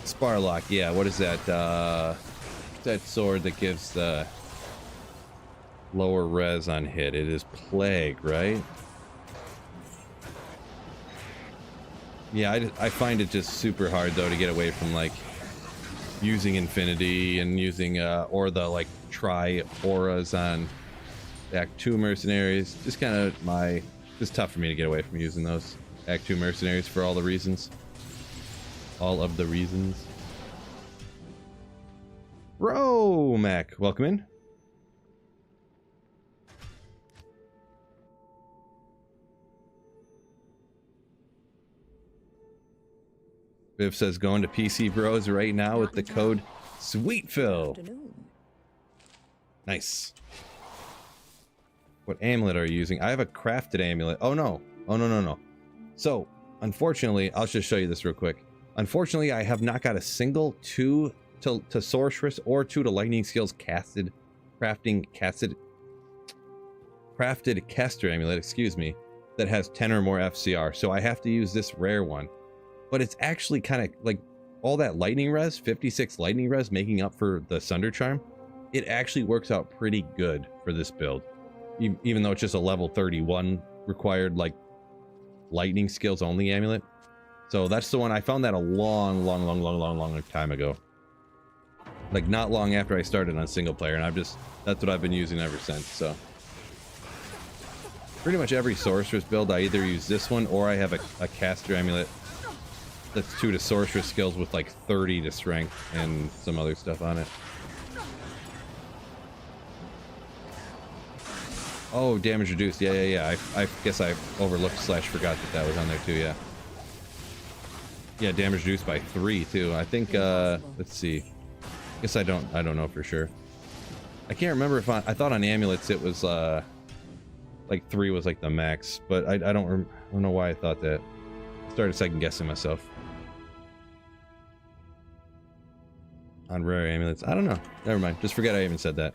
Sparlock, yeah, what is that? That sword that gives the lower res on hit. It is Plague, right? Yeah, I find it just super hard though to get away from like using Infinity and using or the like try auras on Act 2 mercenaries. Just kind of just tough for me to get away from using those Act 2 mercenaries for all the reasons. All of the reasons. Romac, welcome in. Viv says going to PC Bros right now with the code SweetPhil. Afternoon. Nice. What amulet are you using? I have a crafted amulet. Oh no, Oh, no, no, no. So, unfortunately, I'll just show you this real quick. Unfortunately, I have not got a single 2 to sorceress or 2 to lightning skills crafted caster amulet, excuse me, that has 10 or more FCR. So I have to use this rare one. But it's actually kind of like all that lightning res, 56 lightning res making up for the Sunder Charm. It actually works out pretty good for this build. Even though it's just a level 31 required like lightning skills only amulet. So that's the one. I found that a long time ago. Like not long after I started on single player, and that's what I've been using ever since. So pretty much every sorceress build, I either use this one or I have a caster amulet that's 2 to sorceress skills with like 30 to strength and some other stuff on it. Oh, damage reduced. Yeah. I guess I overlooked / forgot that was on there too. Yeah. Yeah, damage reduced by 3 too. I think. Let's see. I guess I don't know for sure. I can't remember if I thought on amulets it was like 3 was like the max, but I don't know why I thought that. I started second guessing myself. On rare amulets. I don't know. Never mind. Just forget I even said that.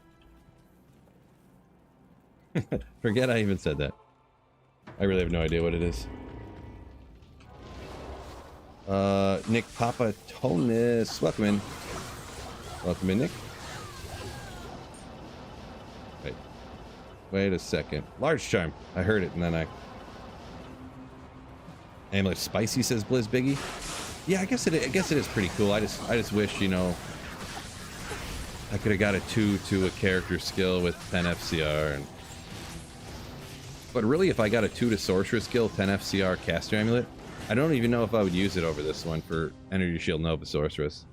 Forget I even said that. I really have no idea what it is. Nick Papatonis. Welcome in. Welcome in, Nick. Wait a second. Large charm. I heard it and then I... Amulet spicy, says Blizz Biggie. Yeah, I guess it is pretty cool. I just wish, you know, I could have got a 2 to a character skill with 10 FCR and... But really, if I got a 2 to sorcerer skill, 10 FCR caster amulet, I don't even know if I would use it over this one for Energy Shield Nova Sorceress.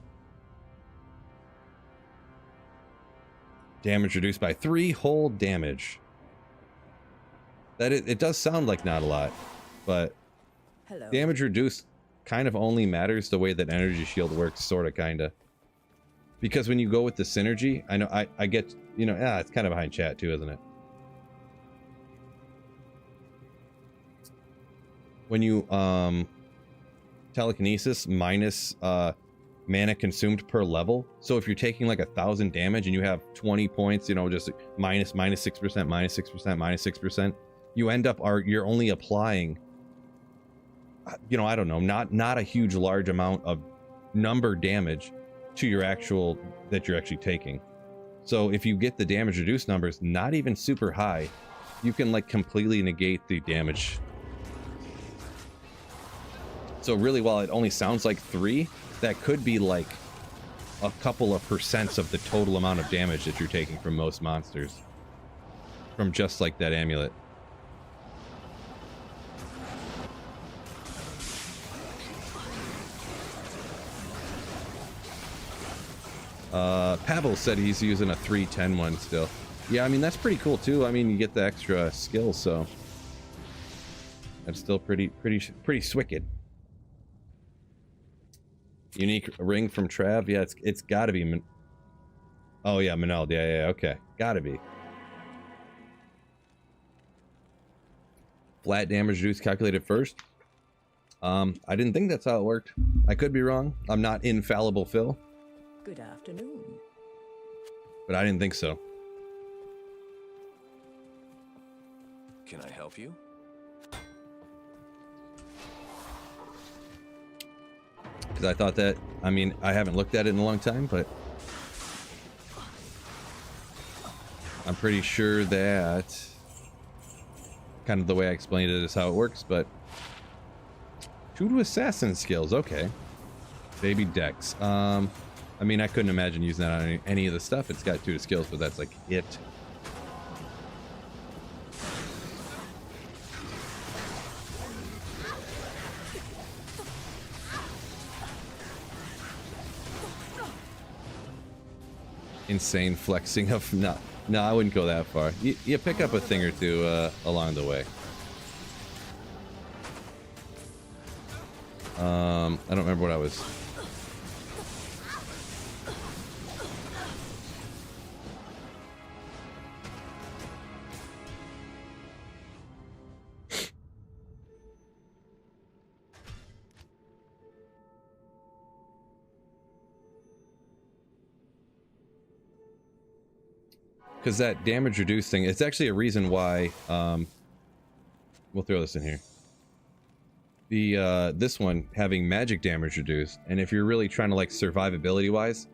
Damage reduced by 3 whole damage. It does sound like not a lot, but Hello. damage reduced kind of only matters the way that Energy Shield works, sort of, kind of. Because when you go with the synergy, I know I get, you know, it's kind of behind chat too, isn't it? When you telekinesis minus mana consumed per level, so if you're taking like 1,000 damage and you have 20 points, you know, just minus 6%, minus 6%, minus 6%, you end up you're only applying, you know, I don't know, not a huge large amount of number damage to your actual that you're actually taking. So if you get the damage reduced numbers not even super high, you can like completely negate the damage. So really, while it only sounds like 3, that could be like a couple of % of the total amount of damage that you're taking from most monsters. From just like that amulet. Pavel said he's using a 310 one still. Yeah, I mean, that's pretty cool too. I mean, you get the extra skill, so that's still pretty swicked. Unique ring from Trav. Yeah, it's got to be. Oh yeah, Manald. Yeah, okay, got to be. Flat damage reduced calculated first. I didn't think that's how it worked. I could be wrong. I'm not infallible, Phil. Good afternoon. But I didn't think so. Can I help you? Because I thought that, I mean, I haven't looked at it in a long time, but I'm pretty sure that kind of the way I explained it is how it works, but 2 to assassin skills, okay. Baby Dex. I mean, I couldn't imagine using that on any of the stuff. It's got 2 to skills, but that's like it. Insane flexing of no, I wouldn't go that far. You pick up a thing or two along the way. I don't remember what I was. Because that damage reduced thing, it's actually a reason why, we'll throw this in here. The, this one having magic damage reduced, and if you're really trying to like survivability wise,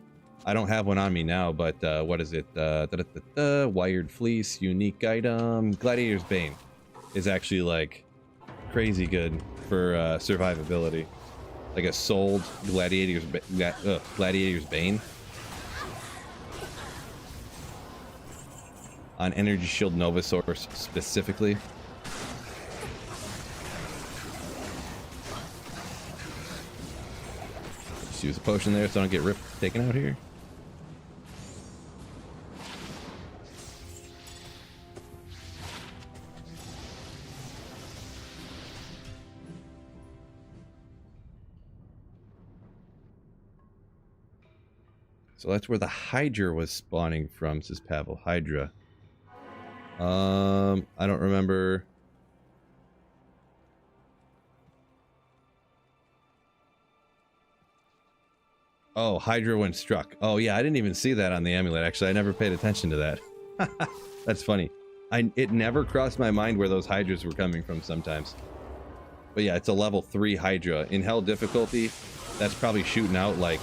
I don't have one on me now, but what is it? Wired Fleece, unique item, Gladiator's Bane is actually like crazy good for survivability. Like a sold Gladiator's Bane on Energy Shield Nova Source specifically. Just use a potion there so I don't get taken out here. So that's where the Hydra was spawning from, says Pavel. Hydra. I don't remember. Oh, Hydra when struck. Oh yeah, I didn't even see that on the amulet. Actually, I never paid attention to that. That's funny. It never crossed my mind where those Hydras were coming from sometimes. But yeah, it's a level 3 Hydra. In Hell difficulty, that's probably shooting out like...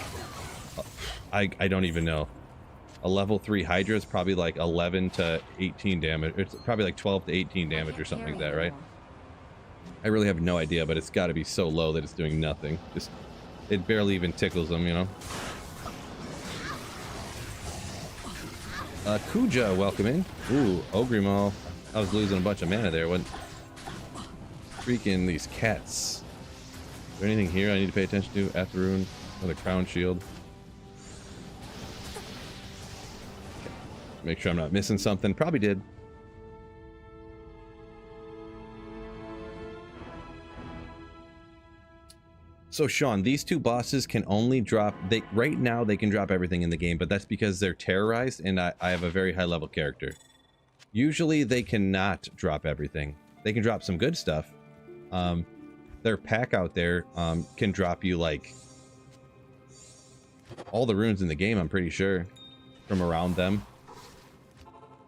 I don't even know. A level 3 Hydra is probably like 11 to 18 damage. It's probably like 12 to 18 damage or something like that, right? I really have no idea, but it's got to be so low that it's doing nothing. Just, it barely even tickles them, you know? Kuja, welcome in. Ooh, Ogrimal. I was losing a bunch of mana there. When freaking these cats. Is there anything here I need to pay attention to? Atharun, another crown shield. Make sure I'm not missing something. Probably did. So Sean, these two bosses can only drop, right now they can drop everything in the game, but that's because they're terrorized and I have a very high level character. Usually they cannot drop everything. They can drop some good stuff. Their pack out there can drop you like all the runes in the game, I'm pretty sure, from around them.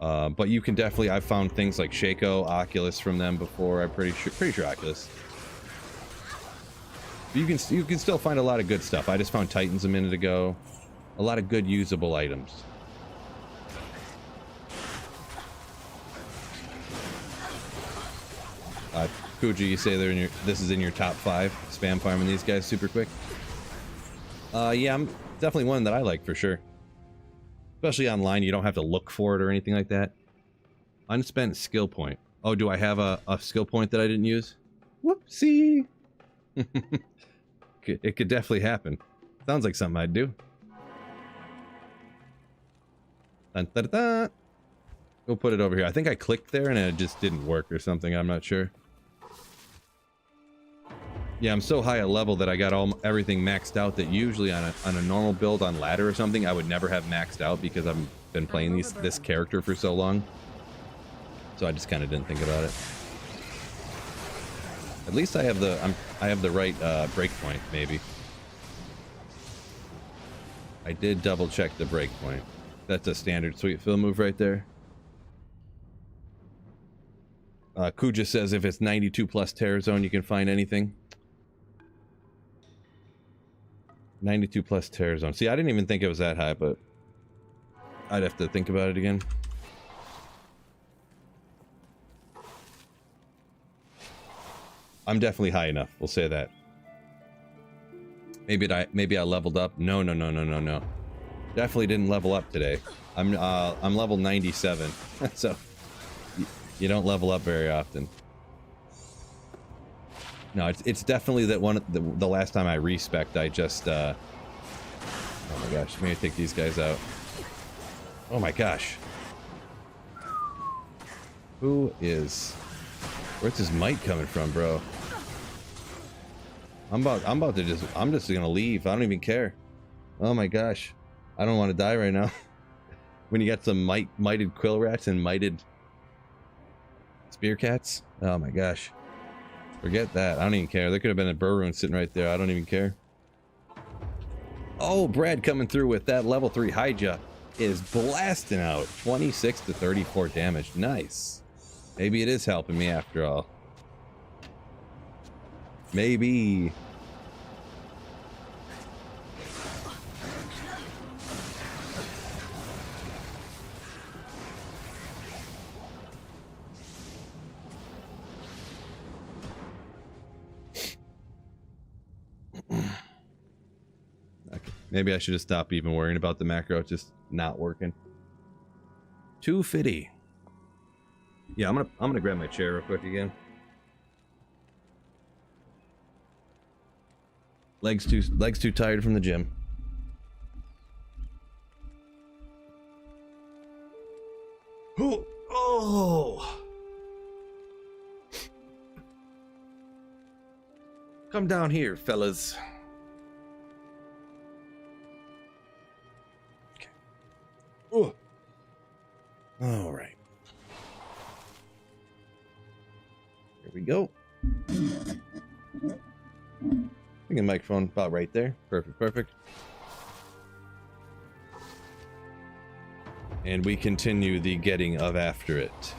But you can definitely, I've found things like Shaco, Oculus from them before. I'm pretty sure Oculus. But you can still find a lot of good stuff. I just found Titans a minute ago. A lot of good usable items. Kuji, you say they're in this is in your top 5. Spam farming these guys super quick. Yeah, I'm definitely one that I like for sure. Especially online, you don't have to look for it or anything like that. Unspent skill point. Oh, do I have a skill point that I didn't use? Whoopsie! It could definitely happen. Sounds like something I'd do. Dun, dun, dun, dun. We'll put it over here. I think I clicked there and it just didn't work or something. I'm not sure. Yeah, I'm so high a level that I got everything maxed out that usually on a normal build on ladder or something, I would never have maxed out because I've been playing this character for so long. So I just kind of didn't think about it. At least I have the right breakpoint, maybe. I did double check the breakpoint. That's a standard sweet fill move right there. Kuja says if it's 92 plus Terror Zone, you can find anything. 92 plus Terror Zone. See, I didn't even think it was that high, but I'd have to think about it again. I'm definitely high enough. We'll say that. Maybe I leveled up. No. Definitely didn't level up today. I'm level 97. So you don't level up very often. No, it's definitely that one. The last time I respect, I just. Oh my gosh! Let me take these guys out. Oh my gosh! Where's his might coming from, bro? I'm just gonna leave. I don't even care. Oh my gosh! I don't want to die right now. When you got some mighted quill rats and mighted spear cats. Oh my gosh. Forget that. I don't even care. There could have been a Burroon sitting right there. I don't even care. Oh, Brad coming through with that level 3 Hydra. is blasting out 26 to 34 damage. Nice. Maybe it is helping me after all. Maybe. Okay. Maybe I should have stopped even worrying about the macro. It's just not working. 250. Yeah, I'm gonna grab my chair real quick again. Legs too tired from the gym. Oh. Come down here, fellas. Okay. Oh. All right. Here we go. I think a microphone about right there. Perfect, perfect. And we continue the getting of after it.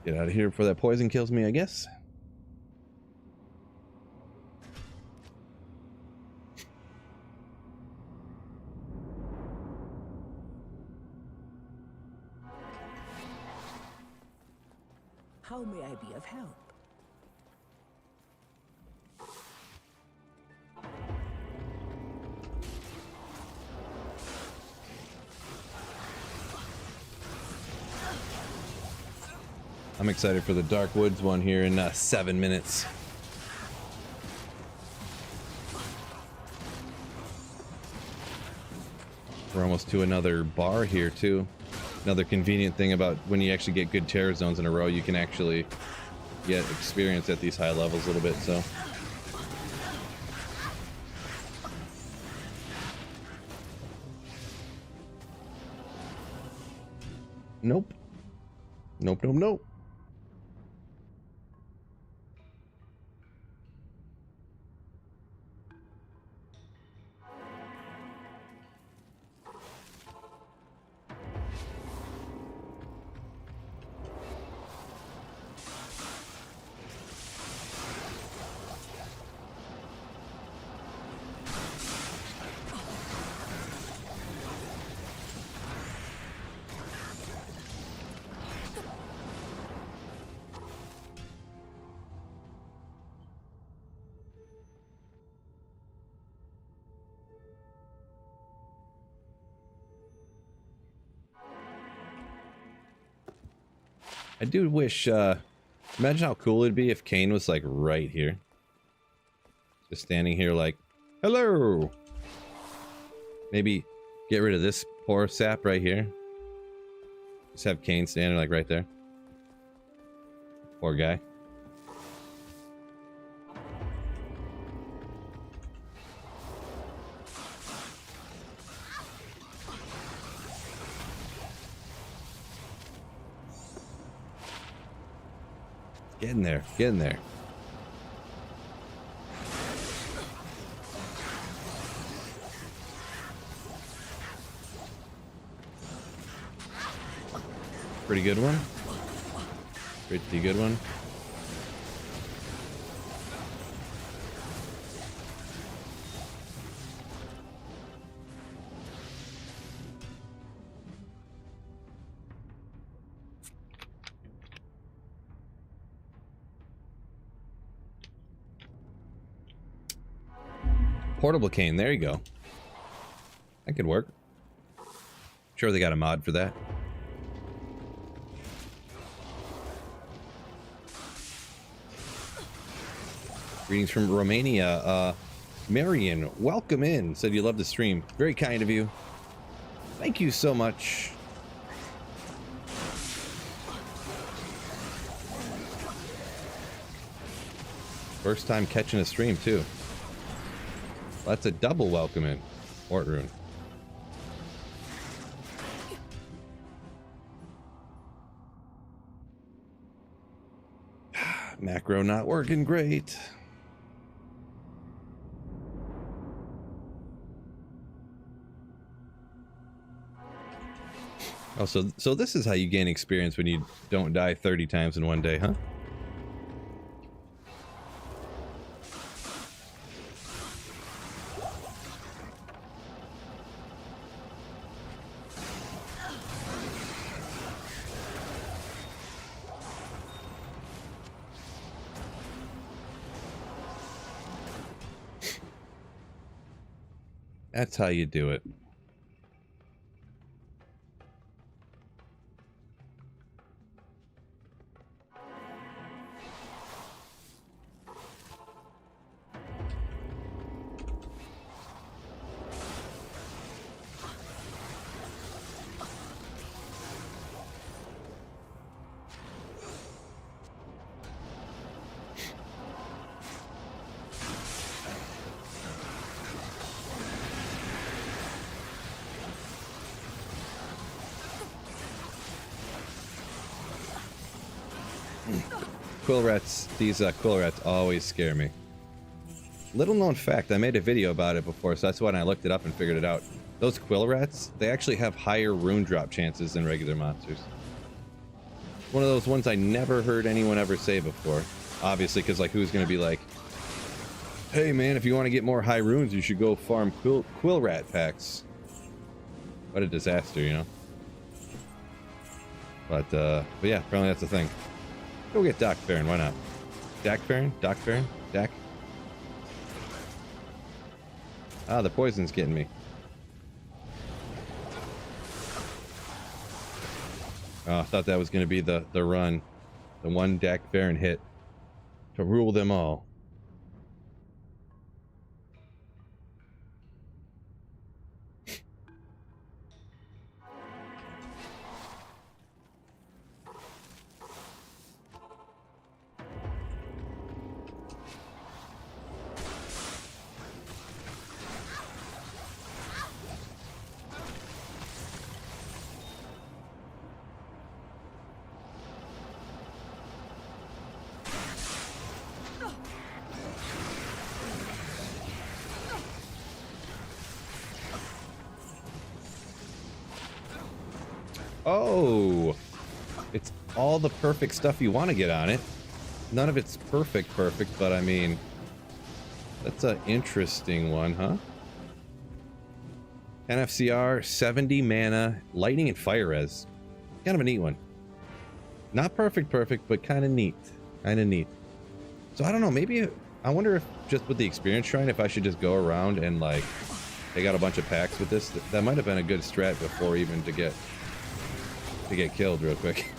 Get out of here before that poison kills me, I guess. How may I be of help? I'm excited for the Dark Woods one here in 7 minutes. We're almost to another bar here too. Another convenient thing about when you actually get good terror zones in a row, you can actually get experience at these high levels a little bit, so. Nope. Nope, nope, nope. I do wish, imagine how cool it'd be if Kane was like right here. Just standing here like, hello! Maybe get rid of this poor sap right here. Just have Kane standing like right there. Poor guy. Get in there. Get in there. Pretty good one. Pretty good one. Portable cane, there you go. That could work. Sure they got a mod for that. Greetings from Romania. Marion, welcome in. Said you love the stream. Very kind of you. Thank you so much. First time catching a stream too. That's a double welcome in. Fort Rune. Macro not working great. Oh, so this is how you gain experience when you don't die 30 times in one day, huh? That's how you do it. Quill rats, these quill rats always scare me. Little known fact, I made a video about it before, so that's when I looked it up and figured it out. Those quill rats, they actually have higher rune drop chances than regular monsters. One of those ones I never heard anyone ever say before. Obviously, because like who's going to be like, hey man, if you want to get more high runes, you should go farm quill rat packs. What a disaster, you know? But yeah, apparently that's the thing. Go get Doc Farron, why not? Dak Farron? Doc Farron? Dak? Ah, the poison's getting me. Oh, I thought that was going to be the run. The one Dak Farron hit to rule them all. Oh, it's all the perfect stuff you want to get on it. None of it's perfect, but I mean, that's an interesting one, huh? NFCR, 70 mana, lightning and fire res. Kind of a neat one. Not perfect, but kind of neat. So I don't know, maybe, I wonder if just with the experience shrine, if I should just go around and like, take out a bunch of packs with this. That might have been a good strat before even to get killed real quick.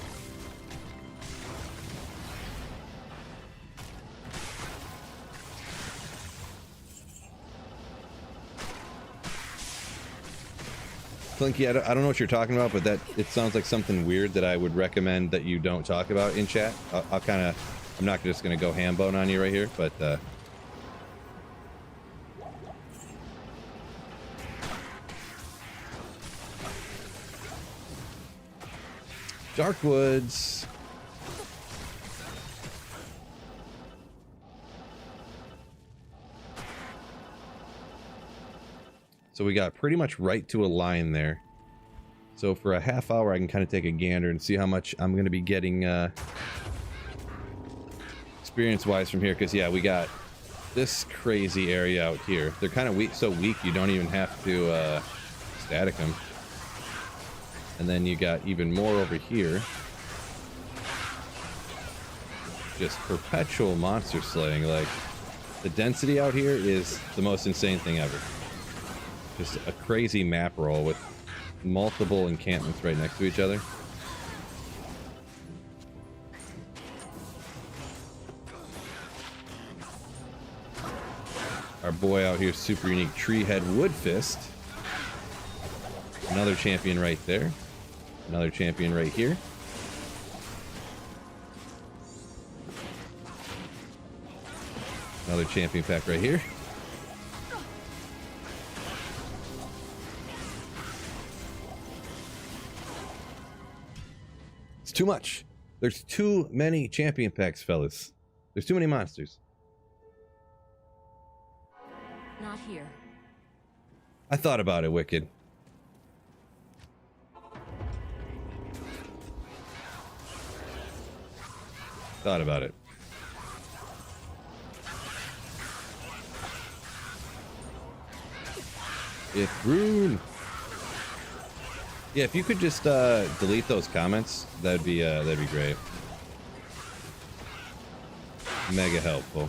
Clinky, I don't know what you're talking about, but it sounds like something weird that I would recommend that you don't talk about in chat. I'm not just gonna go ham bone on you right here, but Darkwoods. So we got pretty much right to a line there. So for a half hour, I can kind of take a gander and see how much I'm going to be getting experience-wise from here. Because, yeah, we got this crazy area out here. They're kind of weak, so weak you don't even have to static them. And then you got even more over here. Just perpetual monster slaying. Like, the density out here is the most insane thing ever. Just a crazy map roll with multiple encampments right next to each other. Our boy out here, super unique Treehead Woodfist. Another champion right there. Another champion right here. Another champion pack right here. It's too much. There's too many champion packs, fellas. There's too many monsters. Not here. I thought about it, Wicked. Thought about it. It's Rune. Yeah, if you could just delete those comments, that'd be great. Mega helpful.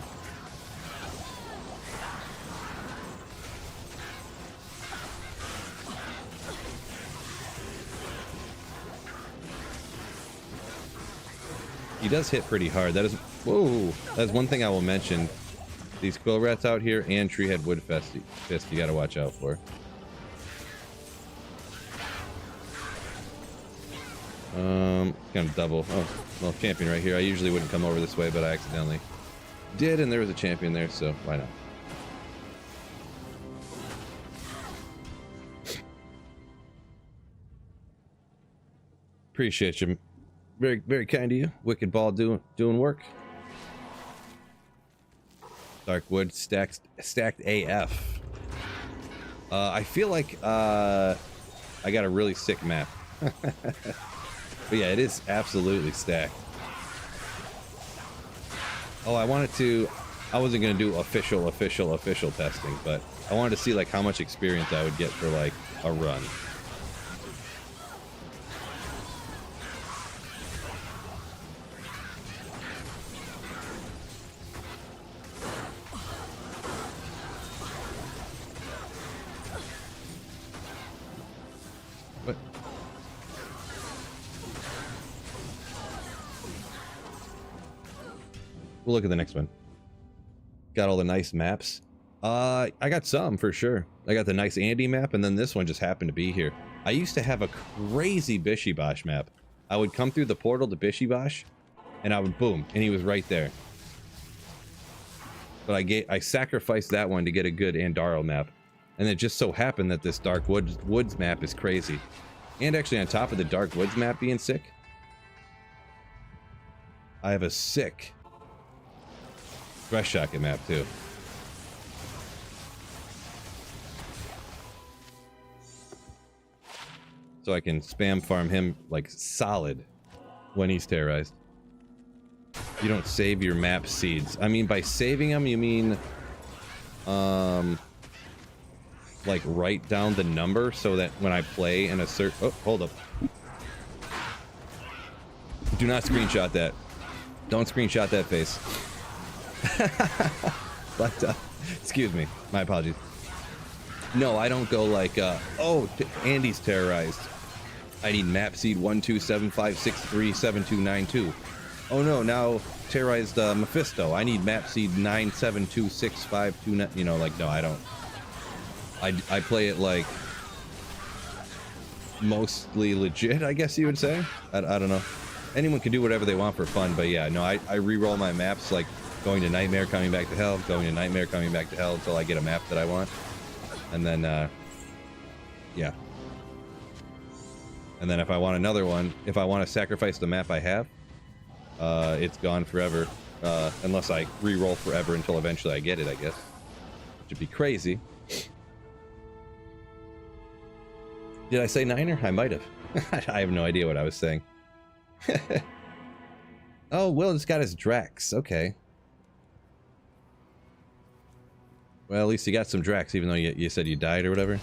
He does hit pretty hard. That is, whoa, that's one thing I will mention. These quill rats out here and treehead wood fist you gotta watch out for. Kind of double. Oh, well, champion right here. I usually wouldn't come over this way, but I accidentally did, and there was a champion there, so why not? Appreciate you. Very, very kind of you. Wicked Ball doing work. Dark wood stacked AF. I feel like I got a really sick map. But yeah, it is absolutely stacked. Oh, I wasn't gonna do official testing, but I wanted to see like how much experience I would get for like a run. We'll look at the next one. Got all the nice maps. I got some for sure. I got the nice Andy map, and then this one just happened to be here. I used to have a crazy Bishibosh map. I would come through the portal to Bishibosh, and I would boom, and he was right there. But I sacrificed that one to get a good Andaro map, and it just so happened that this Dark Woods map is crazy. And actually, on top of the Dark Woods map being sick, I have a sick Fresh Shotgun map too. So I can spam farm him like solid when he's terrorized. You don't save your map seeds. I mean, by saving them, you mean like write down the number so that when I play in a certain... Oh, hold up. Do not screenshot that. Don't screenshot that face. But excuse me, my apologies. No, I don't go like oh, Andy's terrorized, I need map seed 12756379292. Oh no, now terrorized Mephisto, I need map seed 9726529. You know, like, no, I don't. I play it like mostly legit, I guess you would say. I don't know, anyone can do whatever they want for fun, but yeah, no, I re-roll my maps like going to Nightmare, coming back to Hell, going to Nightmare, coming back to Hell until I get a map that I want. And then, yeah. And then if I want another one, if I want to sacrifice the map I have, it's gone forever. Unless I re-roll forever until eventually I get it, I guess. Which would be crazy. Did I say Niner? I might have. I have no idea what I was saying. Oh, Will just got his Drax. Okay. Well, at least you got some Drax, even though you said you died or whatever.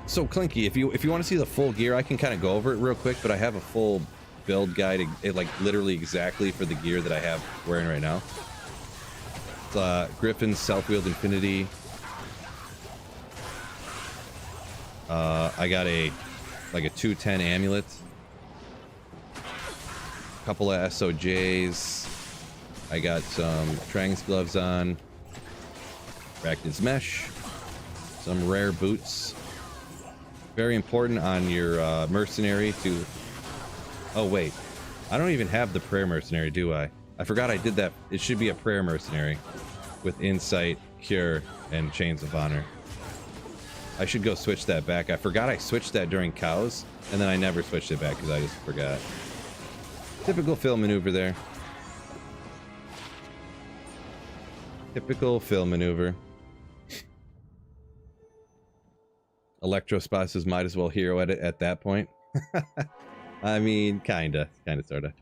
So Clinky, if you want to see the full gear, I can kind of go over it real quick, but I have a full build guide, like literally exactly for the gear that I have wearing right now. It's Griffin, Self-Wheeled Infinity. I got a 210 amulet. Couple of SOJs. I got some Trang's gloves on. Arachnid's mesh. Some rare boots. Very important on your mercenary to... Oh wait, I don't even have the prayer mercenary, do I? I forgot I did that. It should be a prayer mercenary with insight, cure, and chains of honor. I should go switch that back. I forgot I switched that during cows, and then I never switched it back because I just forgot. Typical Phil maneuver there. Typical Phil maneuver. Electrospasses might as well hero edit at that point. I mean, kinda, sorta.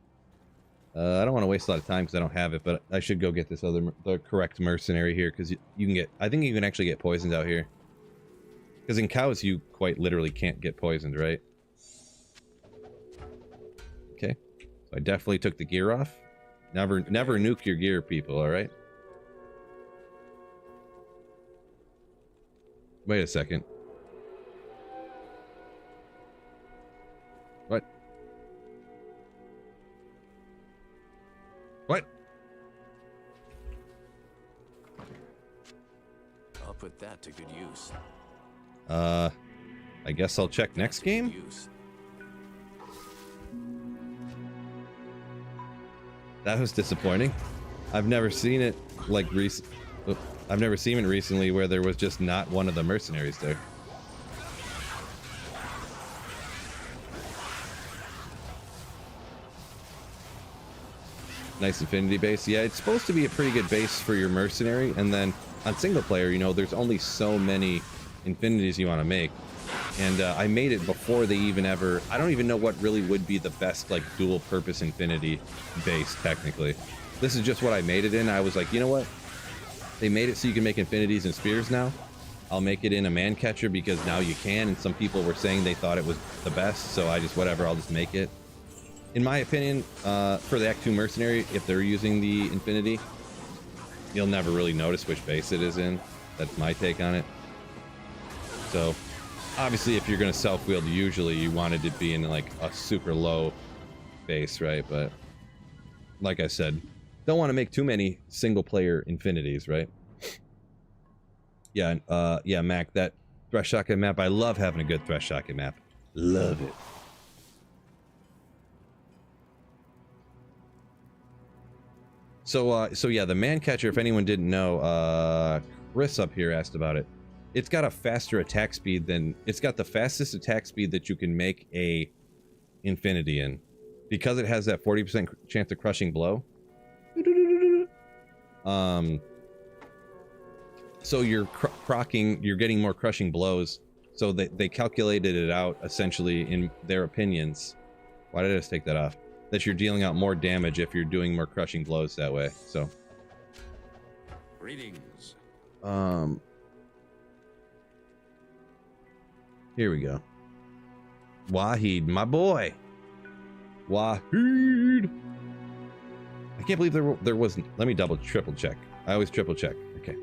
I don't want to waste a lot of time because I don't have it, but I should go get this the correct mercenary here because you can get. I think you can actually get poisoned out here. Because in cows you quite literally can't get poisoned, right? Okay, so I definitely took the gear off. Never nuke your gear, people. All right. Wait a second. What? What? I'll put that to good use. I guess I'll check next game. That was disappointing. I've never seen it like I've never seen it recently where there was just not one of the mercenaries there. Nice infinity base. Yeah, it's supposed to be a pretty good base for your mercenary, and then on single player, you know, there's only so many infinities you want to make. And I made it before they even ever... I don't even know what really would be the best, like, dual-purpose infinity base, technically. This is just what I made it in. I was like, you know what? They made it so you can make infinities and spears now. I'll make it in a man catcher because now you can, and some people were saying they thought it was the best, so I just, whatever, I'll just make it. In my opinion, for the Act 2 mercenary, if they're using the infinity, you'll never really notice which base it is in. That's my take on it. So, obviously, if you're going to self-wield, usually you want it to be in, like, a super low base, right? But, like I said, don't want to make too many single-player infinities, right? Yeah, yeah, Mac, that Thresh Shotgun map, I love having a good Thresh Shotgun map. Love it. So yeah, the man catcher, if anyone didn't know, Chris up here asked about it. It's got a faster attack speed than... It's got the fastest attack speed that you can make a infinity in. Because it has that 40% chance of crushing blow. So you're you're getting more crushing blows. So they calculated it out, essentially, in their opinions. Why did I just take that off? That you're dealing out more damage if you're doing more crushing blows that way. So... Greetings. Here we go. Wahid, my boy. Wahid. I can't believe there wasn't. Let me triple check. I always triple check. Okay.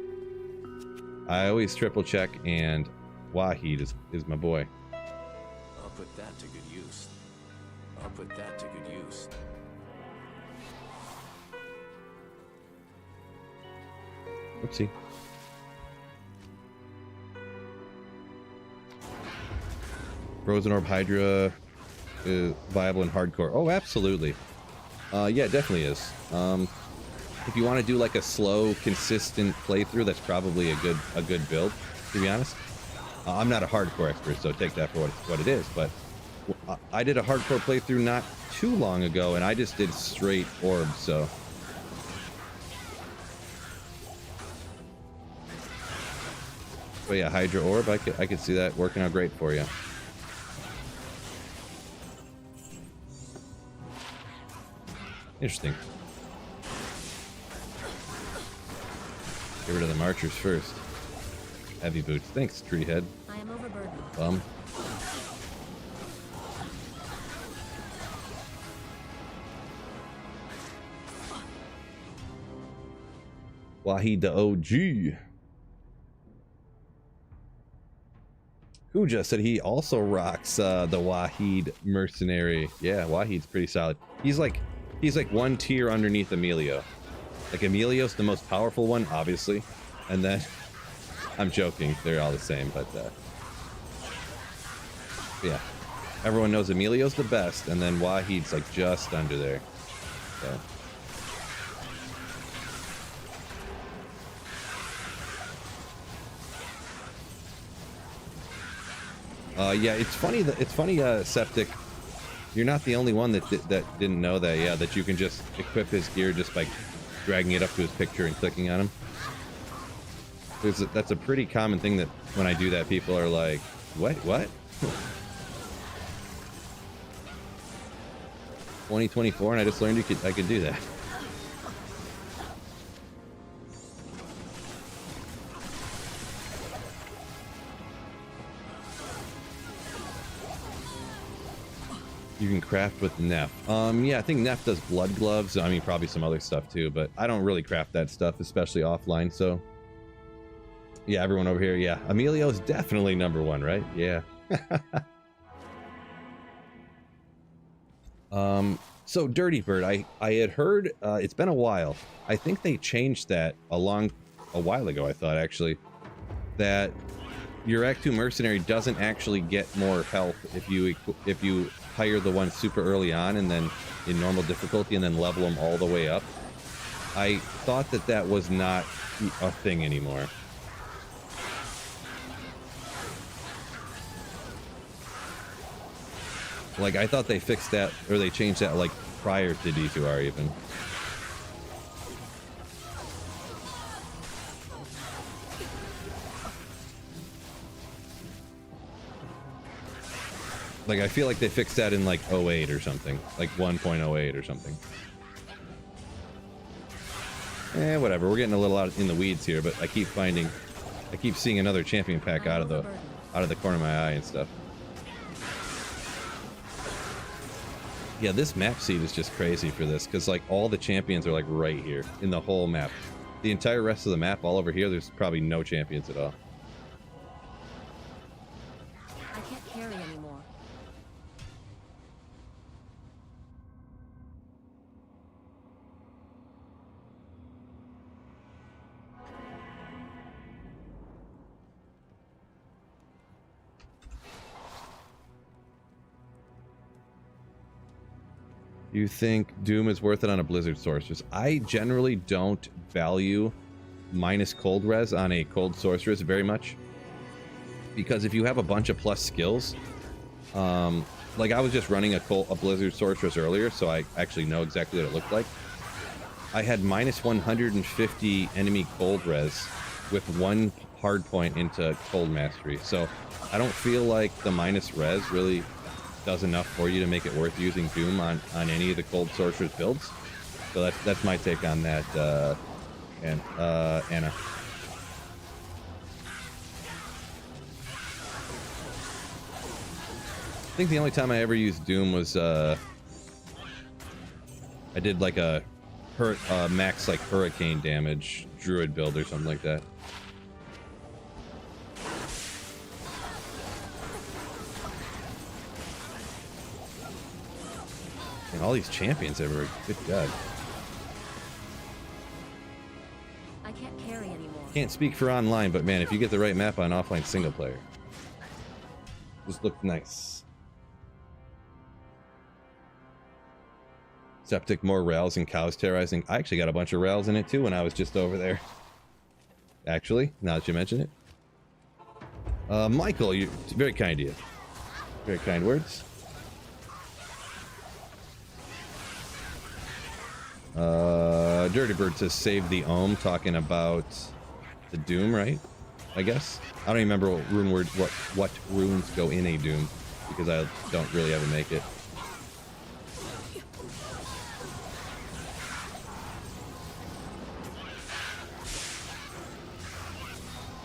I always triple check, and Wahid is my boy. I'll put that to good use. I'll put that to good use. Oopsie. Frozen Orb Hydra is viable in hardcore. Oh, absolutely. Yeah, it definitely is. If you want to do like a slow, consistent playthrough, that's probably a good build, to be honest. I'm not a hardcore expert, so take that for what it is, but I did a hardcore playthrough not too long ago, and I just did straight orbs, so... But yeah, Hydra Orb, I could see that working out great for you. Interesting. Get rid of the marchers first. Heavy boots. Thanks, Treehead. I am overburdened. Bum. Wahid the OG. Kuja said he also rocks the Wahid mercenary. Yeah, Wahid's pretty solid. He's like one tier underneath Emilio. Like, Emilio's the most powerful one, obviously. And then, I'm joking, they're all the same, but yeah. Everyone knows Emilio's the best, and then Wahid's like just under there. So. Yeah, it's funny Septic. You're not the only one that didn't know that. Yeah, that you can just equip his gear just by dragging it up to his picture and clicking on him. That's a pretty common thing that when I do that, people are like, "What? What?" 2024, and I just learned I could do that. You can craft with Neff. Yeah, I think Neff does blood gloves. I mean, probably some other stuff too, but I don't really craft that stuff, especially offline, so... Yeah, everyone over here, yeah. Emilio's definitely #1, right? Yeah. So Dirty Bird, I had heard, it's been a while. I think they changed that a while ago, I thought, actually. That your Act 2 Mercenary doesn't actually get more health if you hire the one super early on and then in normal difficulty and then level them all the way up. I thought that was not a thing anymore. Like, I thought they fixed that, or they changed that, like, prior to D2R even. Like, I feel like they fixed that in, like, 08 or something. Like, 1.08 or something. Whatever. We're getting a little out in the weeds here, but I keep seeing another champion pack out of the corner of my eye and stuff. Yeah, this map seed is just crazy for this, because, like, all the champions are, like, right here in the whole map. The entire rest of the map, all over here, there's probably no champions at all. I can't carry anymore. You think Doom is worth it on a Blizzard Sorceress? I generally don't value minus cold res on a cold sorceress very much, because if you have a bunch of plus skills, like I was just running a Blizzard Sorceress earlier, so I actually know exactly what it looked like. I had minus 150 enemy cold res with 1 hard point into cold mastery, so I don't feel like the minus res really does enough for you to make it worth using Doom on any of the cold sorceress builds. So that's my take on that, Anna. I think the only time I ever used Doom was I did like a max like hurricane damage druid build or something like that. And all these champions everywhere. Good God. I can't carry anymore. Can't speak for online, but man, if you get the right map on offline single player, just look nice. Septic, more rails and cows terrorizing. I actually got a bunch of rails in it too when I was just over there. Actually, now that you mention it. Michael, you're very kind to you. Very kind words. Dirty Bird says save the Ohm, talking about the Doom, right? I guess. I don't even remember what runes go in a Doom, because I don't really ever make it.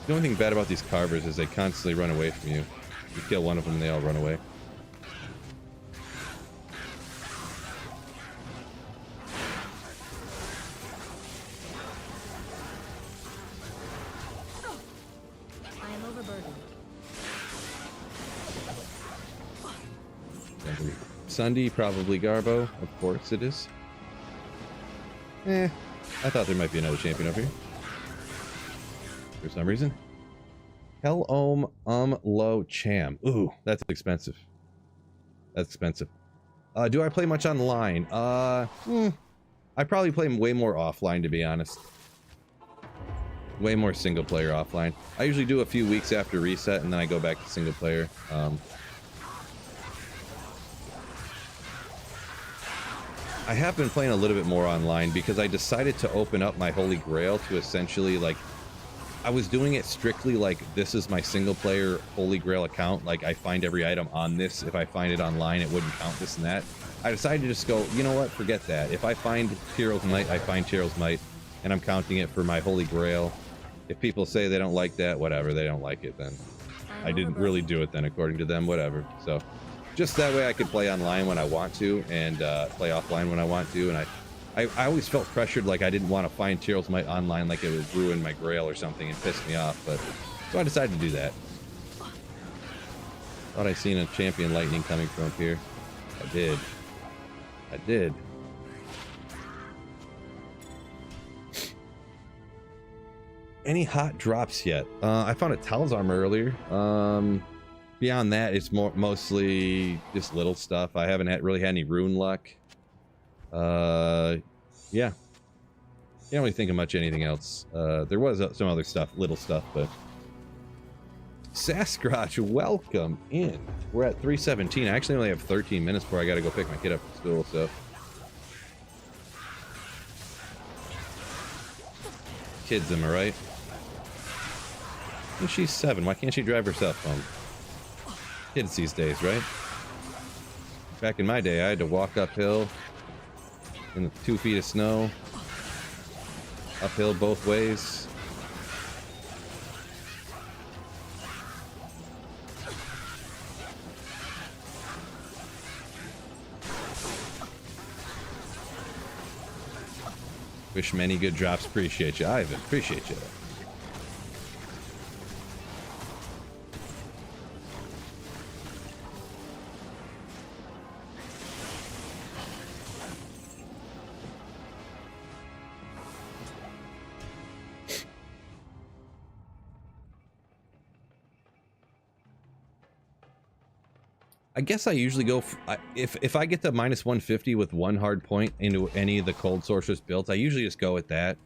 The only thing bad about these carvers is they constantly run away from you. You kill one of them and they all run away. Sunday, probably Garbo. Of course it is. I thought there might be another champion over here. For some reason. Hell Low Cham. Ooh, that's expensive. That's expensive. Do I play much online? I probably play way more offline, to be honest. way more single player offline. I usually do a few weeks after reset, and then I go back to single player. I have been playing a little bit more online because I decided to open up my Holy Grail to essentially, like, I was doing it strictly like this is my single player Holy Grail account. Like, I find every item on this. If I find it online, it wouldn't count this and that. I decided to just go, you know what, forget that. If I find Tyrell's Might, I find Tyrell's Might, and I'm counting it for my Holy Grail. If people say they don't like that, whatever, they don't like it, then I didn't really do it then, according to them, whatever. So just that way I could play online when I want to, and play offline when I want to. And I always felt pressured, like I didn't want to find Tyrell's Might online, like it would ruin my Grail or something and piss me off. But so I decided to do that. Thought I seen a champion lightning coming from up here. I did. I did. Any hot drops yet? I found a Tal's armor earlier. Beyond that, it's mostly just little stuff. I haven't really had any rune luck. Yeah. Can't really think of much anything else. There was some other stuff, little stuff, but Sasquatch, welcome in. We're at 3:17. I actually only have 13 minutes before I gotta go pick my kid up from school, so. Kids, am I right? Well, she's 7. Why can't she drive herself home? Kids these days, right? Back in my day, I had to walk uphill in 2 feet of snow. Uphill both ways. Wish many good drops. Appreciate you, Ivan. Appreciate you. I guess I usually go if I get the -150 with 1 hard point into any of the cold sorceress builds, I usually just go with that.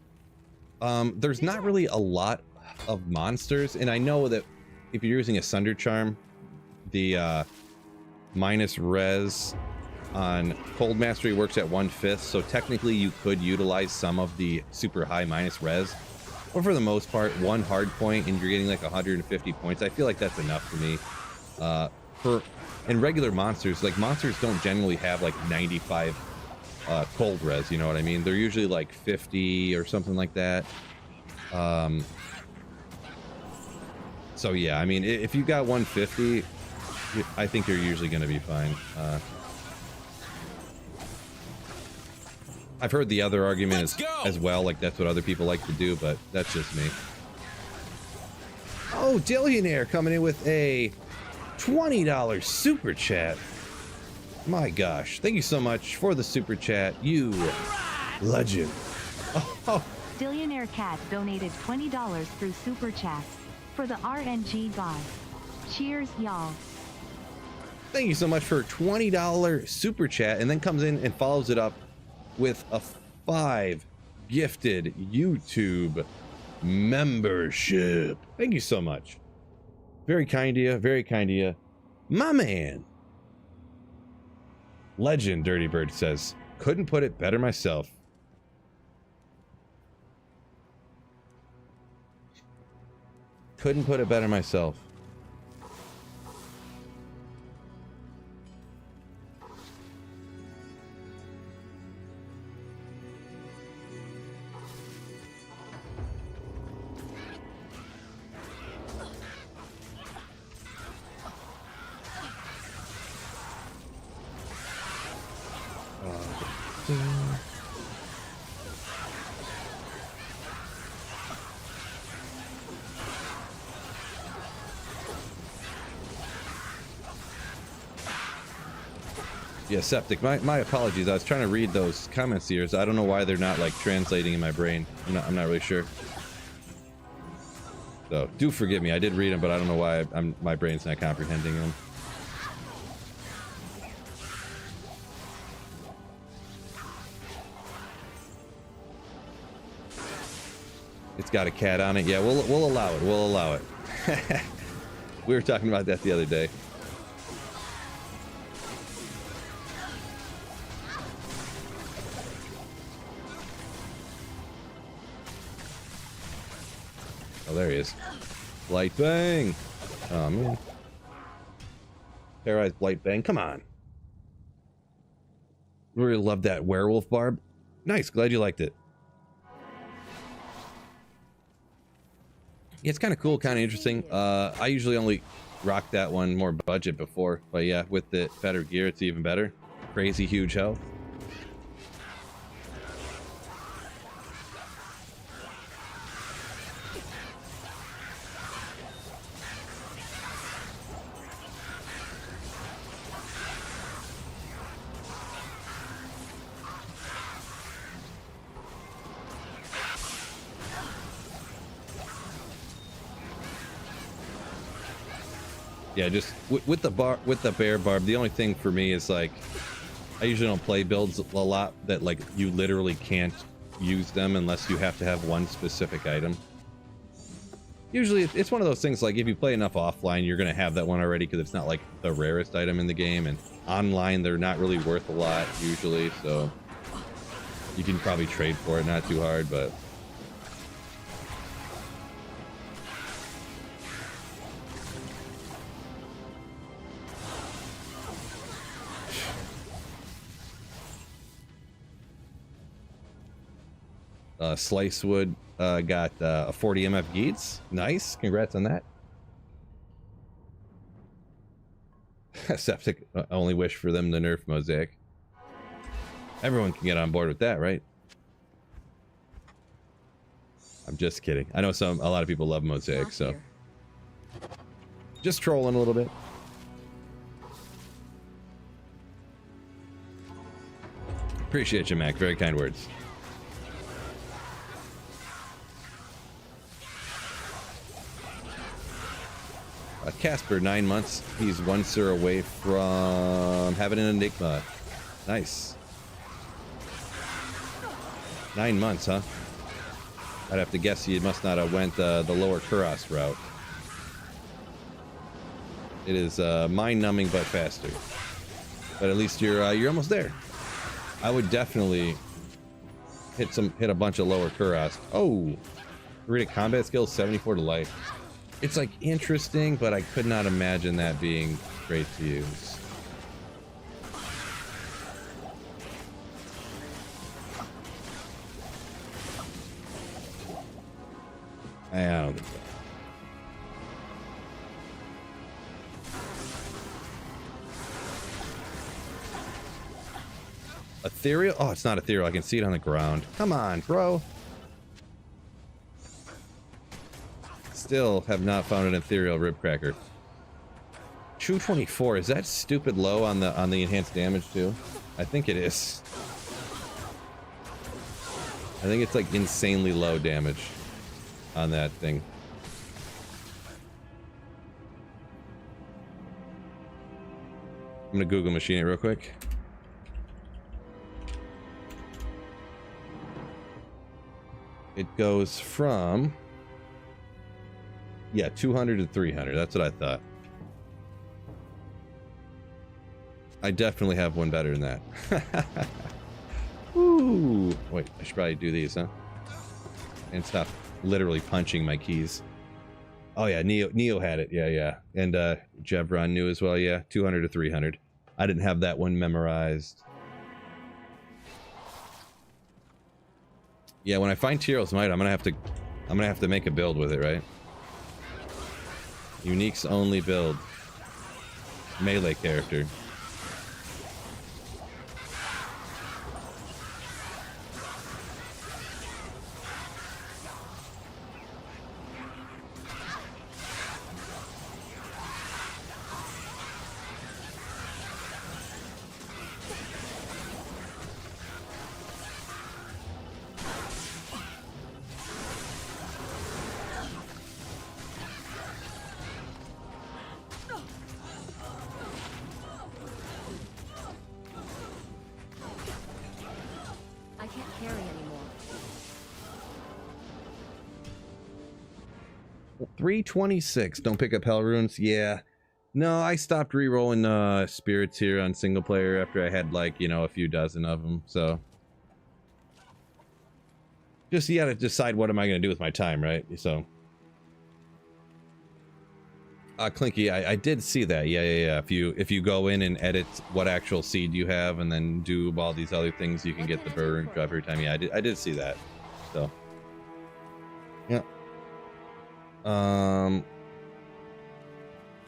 There's not really a lot of monsters, and I know that if you're using a Sunder Charm, the minus res on Cold Mastery works at 1/5, so technically you could utilize some of the super high minus res. But for the most part, 1 hard point and you're getting like 150 points. I feel like that's enough for me. And regular monsters, like monsters don't generally have like 95 cold res, you know what I mean? They're usually like 50 or something like that. So yeah, I mean, if you got 150, I think you're usually going to be fine. I've heard the other argument as well, like that's what other people like to do, but that's just me. Oh, Dillionaire coming in with a $20 super chat. My gosh, thank you so much for the super chat, you legend. Oh. Dillionaire Cat donated $20 through super chat for the RNG god. Cheers, y'all. Thank you so much for a $20 super chat, and then comes in and follows it up with a 5 gifted YouTube membership. Thank you so much. Very kind of you, very kind of you. My man. Legend, Dirty Bird says, couldn't put it better myself. Couldn't put it better myself. Yeah, Septic, my apologies. I was trying to read those comments here. So I don't know why they're not like translating in my brain. I'm not really sure. So do forgive me. I did read them, but I don't know why my brain's not comprehending them. It's got a cat on it. Yeah, we'll allow it. We'll allow it. We were talking about that the other day. Oh, there he is. Blight Bang! Oh, man. Terrorized Blight Bang. Come on. Really love that werewolf barb. Nice. Glad you liked it. Yeah, it's kind of cool, kind of interesting. I usually only rock that one more budget before. But yeah, with the better gear, it's even better. Crazy huge health. Yeah, just with the bear barb, the only thing for me is like I usually don't play builds a lot that like you literally can't use them unless you have to have one specific item. Usually it's one of those things like if you play enough offline, you're gonna have that one already because it's not like the rarest item in the game, and online they're not really worth a lot usually, so you can probably trade for it, not too hard, but Slicewood got a 40 MF Geats. Nice. Congrats on that. Septic only wish for them to nerf Mosaic. Everyone can get on board with that, right? I'm just kidding. I know a lot of people love Mosaic, so just trolling a little bit. Appreciate you, Mac. Very kind words. Casper, 9 months. He's 1 Sir away from having an Enigma. Nice. 9 months, huh? I'd have to guess you must not have went the lower Kuros route. It is mind-numbing but faster. But at least you're almost there. I would definitely hit a bunch of lower Kuros. Oh, read combat skills 74 to life. It's like interesting, but I could not imagine that being great to use. I don't think so. Ethereal? Oh, it's not ethereal. I can see it on the ground. Come on, bro. Still have not found an ethereal ribcracker. 224, is that stupid low on the enhanced damage too? I think it is. I think it's like insanely low damage on that thing. I'm gonna Google machine it real quick. It goes from, yeah, 200 to 300. That's what I thought. I definitely have one better than that. Ooh. Wait, I should probably do these, huh? And stop literally punching my keys. Oh yeah, Neo had it. Yeah. And Jevron knew as well. Yeah, 200 to 300. I didn't have that one memorized. Yeah, when I find Tyrell's Might, I'm gonna have to make a build with it, right? Uniques only build. Melee character. 326. Don't pick up Hell Runes. Yeah. No, I stopped re-rolling spirits here on single player after I had like, you know, a few dozen of them. So just you gotta decide what am I gonna do with my time, right? So Clinky, I did see that. Yeah. If you go in and edit what actual seed you have and then do all these other things, you can get the burn drop every time. Yeah, I did see that. So yeah.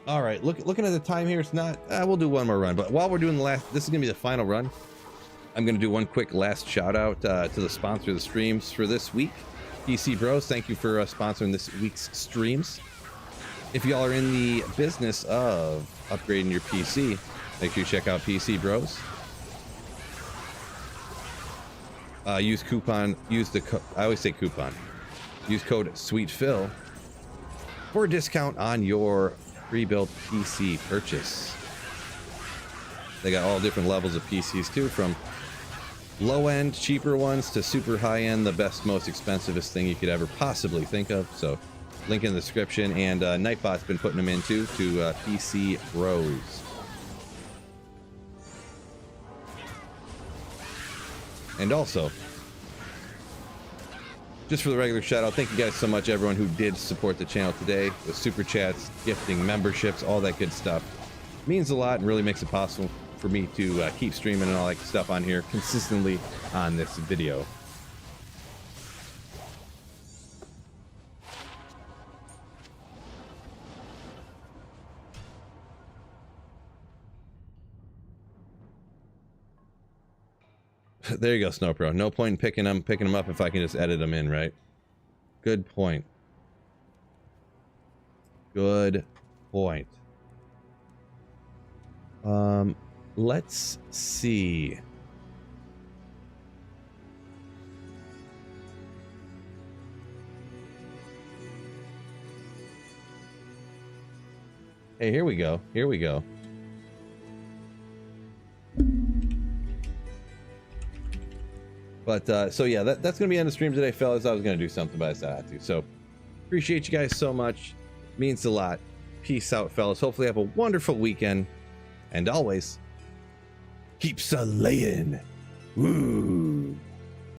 All right, looking at the time here, it's not we'll do one more run, but while we're doing the last, this is gonna be the final run. I'm gonna do one quick last shout out to the sponsor of the streams for this week, PC Bros. Thank you for sponsoring this week's streams. If y'all are in the business of upgrading your PC, make sure you check out PC Bros. Use code SweetPhil for a discount on your pre-built PC purchase. They got all different levels of PCs too, from low-end, cheaper ones to super high-end, the best, most expensivest thing you could ever possibly think of. So link in the description, and Nightbot's been putting them in too to PC Bros. And also, just for the regular shout out, thank you guys so much, everyone who did support the channel today with super chats, gifting, memberships, all that good stuff. It means a lot and really makes it possible for me to keep streaming and all that stuff on here consistently on this video. There you go, Snowpro. No point in picking them up if I can just edit them in, right? Good point. Good point. Let's see. Hey, here we go. Here we go. But so yeah, that's gonna be on the stream today, fellas. I was gonna do something, but I said I had to. So appreciate you guys so much. Means a lot. Peace out, fellas. Hopefully have a wonderful weekend, and always keep slaying. Woo.